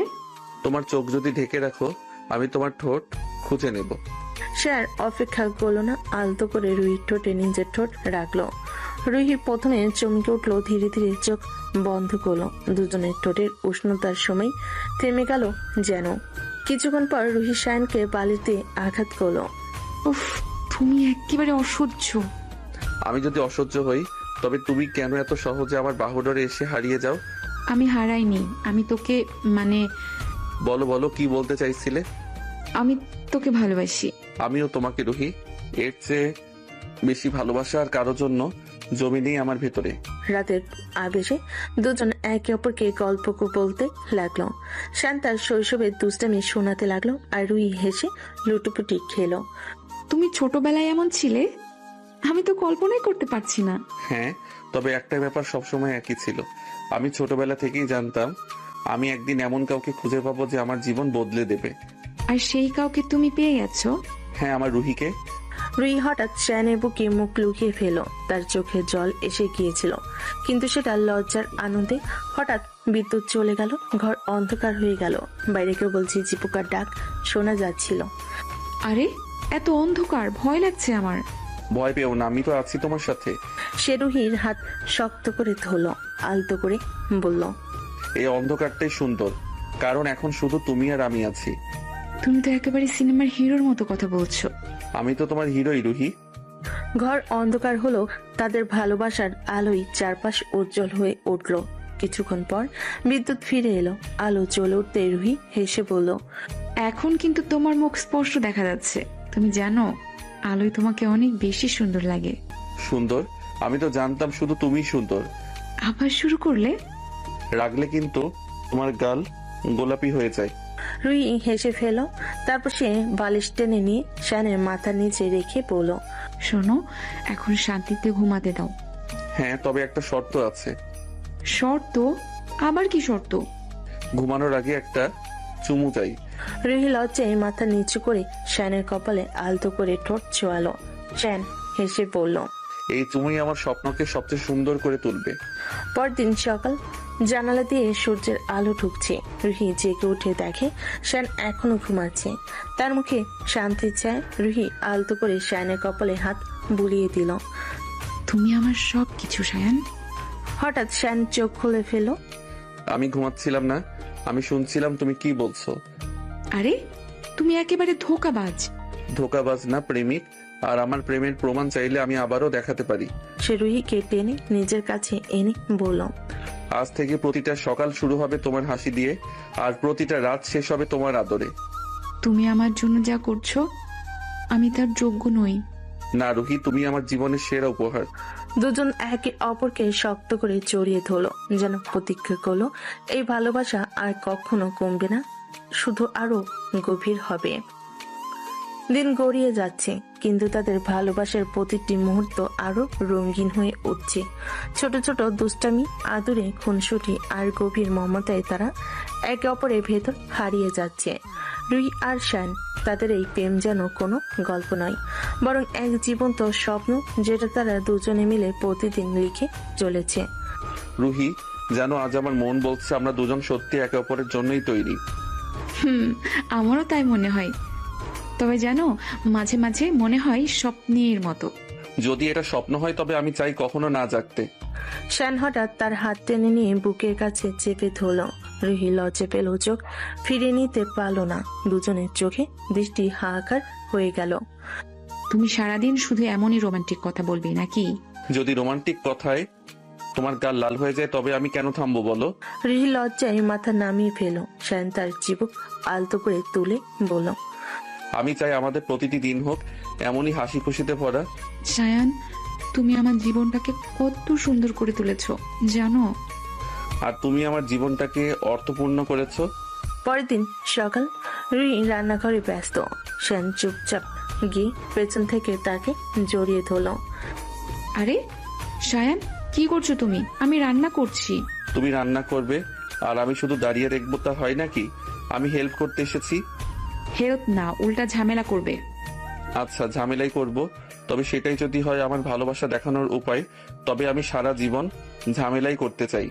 তোমার চোখ যদি ঢেকে রাখো আমি তোমার ঠোঁট খুঁজে নেব। শায়ান অপেক্ষা করলো না, আলতো করে রুহির ঠোঁটে নিজের ঠোঁট রাখলো। রুহি প্রথমে চমকে উঠলো, ধীরে ধীরে চোখ বন্ধ করলো। দুজনের ঠোঁটের উষ্ণতার সময় থেমে গেল যেন। কিছুক্ষণ পর রুহি শায়ানকে বালিশ দিয়ে আঘাত করলো। উফ, তুমি একেবারে অসহ্য। আমি যদি অসহ্য হই তবে তুমি কেন এত সহজে আমার বাহুডোরে এসে হারিয়ে যাও? আমি হারাইনি, আমি তোকে বলো বলো, কি বলতে চাইছিলে? আমি তোকে ভালোবাসি। আমিও তোমাকে রুহি, এর চেয়ে বেশি ভালোবাসা আর কারোর জন্য জমি নেই আমার ভেতরে। রাতের আবেশে দুজন একে অপরকে গল্প বলতে লাগলো। শায়ান তার শৈশবের দুষ্টামি শোনাতে লাগলো, আর রুহি হেসে লুটোপুটি খেলো। তুমি ছোটবেলায় এমন ছিলে? আমি তো কল্পনাই করতে পারছি না। হ্যাঁ, তবে একটা ব্যাপার সবসময় একই ছিল। আমি ছোটবেলা থেকেই জানতাম আমি একদিন এমন কাউকে খুঁজে পাবো যে আমার জীবন বদলে দেবে। আর সেই কাউকে তুমি পেয়ে গেছো? হ্যাঁ, আমার রুহিকে। রুহি হঠাৎ শায়ানের বুকে মুখ লুকিয়ে ফেলো। তার চোখে জল এসে গিয়েছিল, কিন্তু সেটা লজ্জার আনন্দে। হঠাৎ বিদ্যুৎ চলে গেল, ঘর অন্ধকার হয়ে গেল। বাইরে কেবল ঝিঝি পোকার ডাক শোনা যাচ্ছিল। আরে এত অন্ধকার, ভয় লাগছে আমার। ভয় পেও না, আমি তো আছি তোমার সাথে। সে রুহির হাত শক্ত করে ধরলো, আলতো করে বলল, এই অন্ধকারটাই সুন্দর, কারণ এখন শুধু তুমি আর আমি আছি। তুমি তো একেবারে সিনেমার হিরোর মতো কথা বলছো। আমি তো তোমার হিরোই রুহি। ঘর অন্ধকার হলো, তাদের ভালোবাসার আলোয় চারপাশ উজ্জ্বল হয়ে উঠল। কিছুক্ষণ পর বিদ্যুৎ ফিরে এলো। আলো জ্বলে উঠতে রুহি হেসে বলল, এখন কিন্তু তোমার মুখ স্পষ্ট দেখা যাচ্ছে। তুমি জানো আলোয় তোমাকে অনেক বেশি সুন্দর লাগে। সুন্দর? আমি তো জানতাম শুধু তুমিই সুন্দর। আবার শুরু করলে? রাগলে কিন্তু তোমার গাল গোলাপি হয়ে যায়। রুহি হেসে ফেল। তারপর সে বালিশ টেনে নিয়ে শায়ানের মাথার নিচে রেখে বলল, শোনো, এখন শান্তিতে ঘুমাতে দাও। হ্যাঁ, তবে একটা শর্ত আছে। শর্ত? আবার কি শর্ত? ঘুমানোর আগে একটা চুমু চাই। রুহি লজ্জায় মাথা নিচু করে শায়ানের কপালে আলতো করে ঠোঁট ছোঁয়ালো। শায়ান হেসে বলল, এই চুমুই আমার স্বপ্নকে সবচেয়ে সুন্দর করে তুলবে। পরদিন সকাল, জানালা দিয়ে সূর্যের আলো ঢুকছে। রুহি জেগে উঠে দেখে শায়ান এখনো ঘুমাচ্ছে। তার মুখে শান্তি চায়। রুহি আলতো করে শায়ানের কপালে হাত বুলিয়ে দিল। তুমি আমার সব কিছু শায়ান। হঠাৎ শায়ান চোখ খুলে ফেল। আমি ঘুমাচ্ছিলাম না, আমি শুনছিলাম তুমি কি বলছো। আরে তুমি একেবারে ধোঁকাবাজ। ধোকাবাজ না, প্রেমিক। আর আমার প্রেমের প্রমাণ চাইলে আমি আবারও দেখাতে পারি। সে রুহিকে টেনে নিজের কাছে এনে বলল, আজ থেকে প্রতিটা সকাল শুরু হবে তোমার হাসি দিয়ে, আর প্রতিটা রাত শেষ হবে তোমার আদরে। তুমি আমার জন্য যা করছো আমি তার যোগ্য নই। না রুহি, তুমি আমার জীবনের সেরা উপহার। দুজন একে অপরকে শক্ত করে জড়িয়ে ধরলো, যেন প্রতিজ্ঞা করলো এই ভালোবাসা আর কখনো কমবে না, শুধু আরো গভীর হবে। দিন গড়িয়ে যাচ্ছে, কিন্তু তাদের ভালোবাসার প্রতিটি মুহূর্ত আরো রঙিন হয়ে উঠছে। ছোট ছোট দুষ্টামি, আদরে, খুনসুটি আর গভীর মমতায় তারা একে অপরের ভেতর হারিয়ে যাচ্ছে। রুহি আর শান, তাদের এই প্রেম যেন কোনো গল্প নয়, বরং এক জীবন্ত স্বপ্ন, যেটা তারা দুজনে মিলে প্রতিদিন লিখে চলেছে। রুহি, জানো আজ আমার মন বলছে আমরা দুজন সত্যি একে অপরের জন্যই তৈরি। আমারও তাই মনে হয়। তবে জানো, মাঝে মাঝে মনে হয় স্বপ্নের মতো। যদি এটা স্বপ্ন হয় তবে আমি চাই কখনো না জাগতে। শান হঠাৎ তার হাত টেনে নিয়ে বুকের কাছে চেপে ধরল। রুহি লজ্জা পেল, চোখ ফিরে নিতে পারল না। দুজনের চোখে দৃষ্টি হাহাকার হয়ে গেল। তুমি সারাদিন শুধু এমনই রোমান্টিক কথা বলবে নাকি? যদি রোমান্টিক কথায় তোমার গাল লাল হয়ে যায় তবে আমি কেন থামবো বলো? রুহি লজ্জায় মাথা নামিয়ে ফেল। শান তার চিবুক আলতো করে তুলে বলল, আমি চাই আমাদের প্রতিটি দিন হোক এমনই হাসি খুশিতে ভরা। শায়ান, তুমি আমার জীবনটাকে কত সুন্দর করে তুলেছো জানো? আর তুমি আমার জীবনটাকে অর্থপূর্ণ করেছো। পরের দিন সকাল, রুহি রান্নাঘরে ব্যস্ত। শান চুপচাপ গিয়ে পেছন থেকে তাকে জড়িয়ে ধরল। আরে শায়ান, কি করছো তুমি? আমি রান্না করছি। তুমি রান্না করবে আর আমি শুধু দাঁড়িয়ে দেখবো, তা হয় নাকি? আমি হেল্প করতে এসেছি। হেল্প না, উল্টা ঝামেলা করবে। আচ্ছা, ঝামেলাই করব। তবে সেটাই যদি হয় আমার ভালোবাসা দেখানোর উপায়, তবে আমি সারা জীবন ঝামেলাই করতে চাই।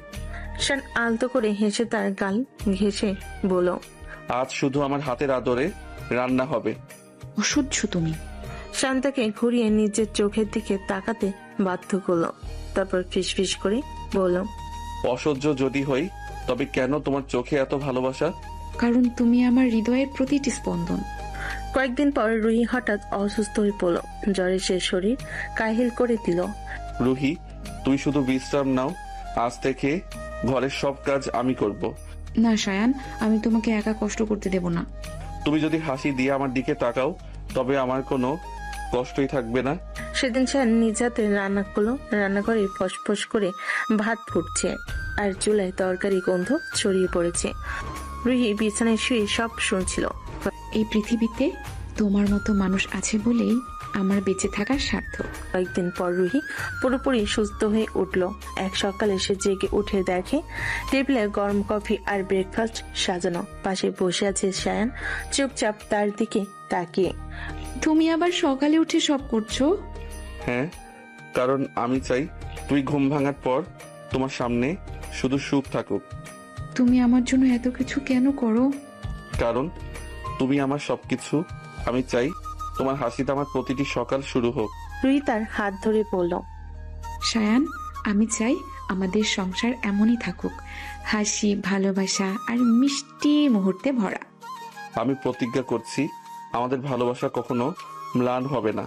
শান আলতো করে হেসে তার গাল ঘেঁষে বলল, আজ শুধু আমার হাতের আদরে রান্না হবে। অসহ্য তুমি। শান তাকে ঘুরিয়ে নিজের চোখের দিকে তাকাতে বাধ্য করলো। তারপর ফিসফিস করে বলল, অসহ্য যদি হই তবে কেন তোমার চোখে এত ভালোবাসা? কারণ তুমি আমার হৃদয়ের প্রতিটি স্পন্দন। কয়েকদিন পর রুহি হঠাৎ অসুস্থ হয়ে পড়ল। জ্বরে সে শরীর কাহিল করে দিল। রুহি, তুমি শুধু বিশ্রাম নাও। আজ থেকে ঘরের সব কাজ আমি করব। না শায়ান, আমি তোমাকে একা কষ্ট করতে দেব না। তুমি যদি হাসি দিয়ে আমার দিকে তাকাও তবে আমার কোনো কষ্টই থাকবে না। সেদিন শান নিজ হাতে রান্না করলো। রান্নাঘরে ফসফস করে ভাত ফুটছে আর চুলায় তরকারি গন্ধ ছড়িয়ে পড়েছে। রুহি বিছানায় শুয়ে সব শুনছিল। এই পৃথিবীতে তোমার মতো মানুষ আছে বলেই আমার বেঁচে থাকার সার্থক। কয়েকদিন পর রুহি পুরোপুরি সুস্থ হয়ে উঠল। এক সকালে সে জেগে উঠে দেখে টেবিলে গরম কফি আর ব্রেকফাস্ট সাজানো। পাশে বসে আছে শায়ান, চুপচাপ তার দিকে তাকিয়ে। তুমি আবার সকালে উঠে সব করছো? হ্যাঁ, কারণ আমি চাই তুই ঘুম ভাঙার পর তোমার সামনে শুধু সুখ থাকুক। তুমি আমার জন্য এত কিছু কেন করো? কারণ তুমি আমার সবকিছু। আমি চাই তোমার হাসিতে আমার প্রতিটি সকাল শুরু হোক। রুহি তার হাত ধরে বলল, শায়ান, আমি চাই আমাদের সংসার এমনই থাকুক, হাসি, ভালোবাসা আর মিষ্টি মুহূর্তে ভরা। আমি প্রতিজ্ঞা করছি আমাদের ভালোবাসা কখনো ম্লান হবে না।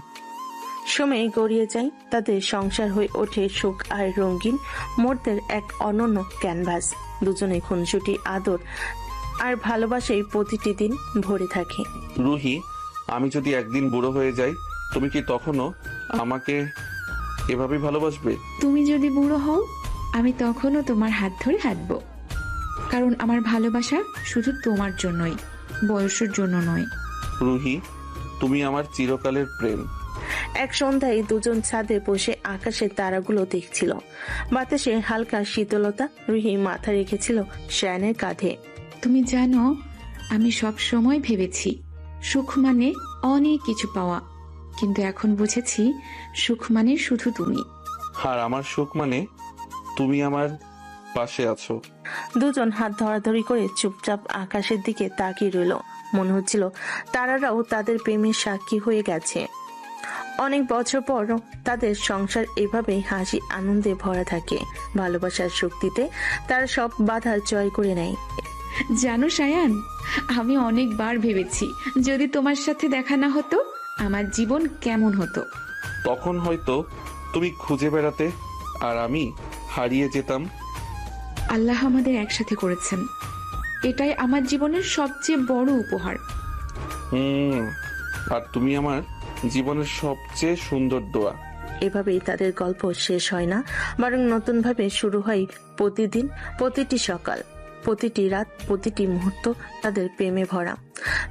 সময় গড়িয়ে যায়, তাদের সংসার হয়ে ওঠে সুখ আর রঙিন মুহূর্তের এক অনন্য ক্যানভাস। দুজনে খুনসুটি, আদর আর ভালোবাসায় প্রতিটি দিন ভরে থাকে। রুহি, আমি যদি একদিন বুড়ো হয়ে যাই তুমি কি তখনও আমাকে এভাবেই ভালোবাসবে? তুমি যদি বুড়ো হও আমি তখনও তোমার হাত ধরে হাঁটবো, কারণ আমার ভালোবাসা শুধু তোমার জন্যই, বয়সের জন্য নয়। রুহি, তুমি আমার চিরকালের প্রেম। এক সন্ধ্যায় দুজন ছাদে বসে আকাশের তারাগুলো দেখছিল। বাতাসে হালকা শীতলতা। রুহি মাথা রেখেছিল শায়ানের কাঁধে। তুমি জানো, আমি সব সময় ভেবেছি সুখ মানে অনেক কিছু পাওয়া, কিন্তু এখন বুঝেছি সুখ মানে শুধু তুমি। আর আমার সুখ মানে তুমি আমার পাশে আছো। দুজন হাত ধরাধরি করে চুপচাপ আকাশের দিকে তাকিয়ে রইল। মনে হচ্ছিল তারারাও তাদের প্রেমের সাক্ষী হয়ে গেছে। অনেক বছর পর তাদের সংসার এভাবেই হাসি আনন্দে ভরা থাকে। ভালোবাসার শক্তিতে তারা সব বাধা জয় করে নেয়। জানো সায়ান, আমি অনেকবার ভেবেছি যদি তোমার সাথে দেখা না হতো আমার জীবন কেমন হতো। তখন হয়তো তুমি খুঁজে বেড়াতে আর আমি হারিয়ে যেতাম। আল্লাহ আমাদের একসাথে করেছেন, এটাই আমার জীবনের সবচেয়ে বড় উপহার। আর তুমি আমার জীবনের সবচেয়ে সুন্দর দোয়া। এভাবেই তাদের গল্প শেষ হয় না, বরং নতুনভাবে শুরু হয় প্রতিদিন, প্রতিটি সকাল, প্রতিটি রাত, প্রতিটি মুহূর্ত তাদের প্রেমে ভরা।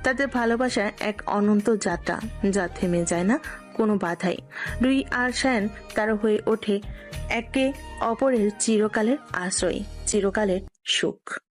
তাদের ভালোবাসা এক অনন্ত যাত্রা, যা থেমে যায় না কোনো বাধাই। রুহি আর শায়ান তারা হয়ে ওঠে একে অপরের চিরকালের আশ্রয়, চিরকালের সুখ।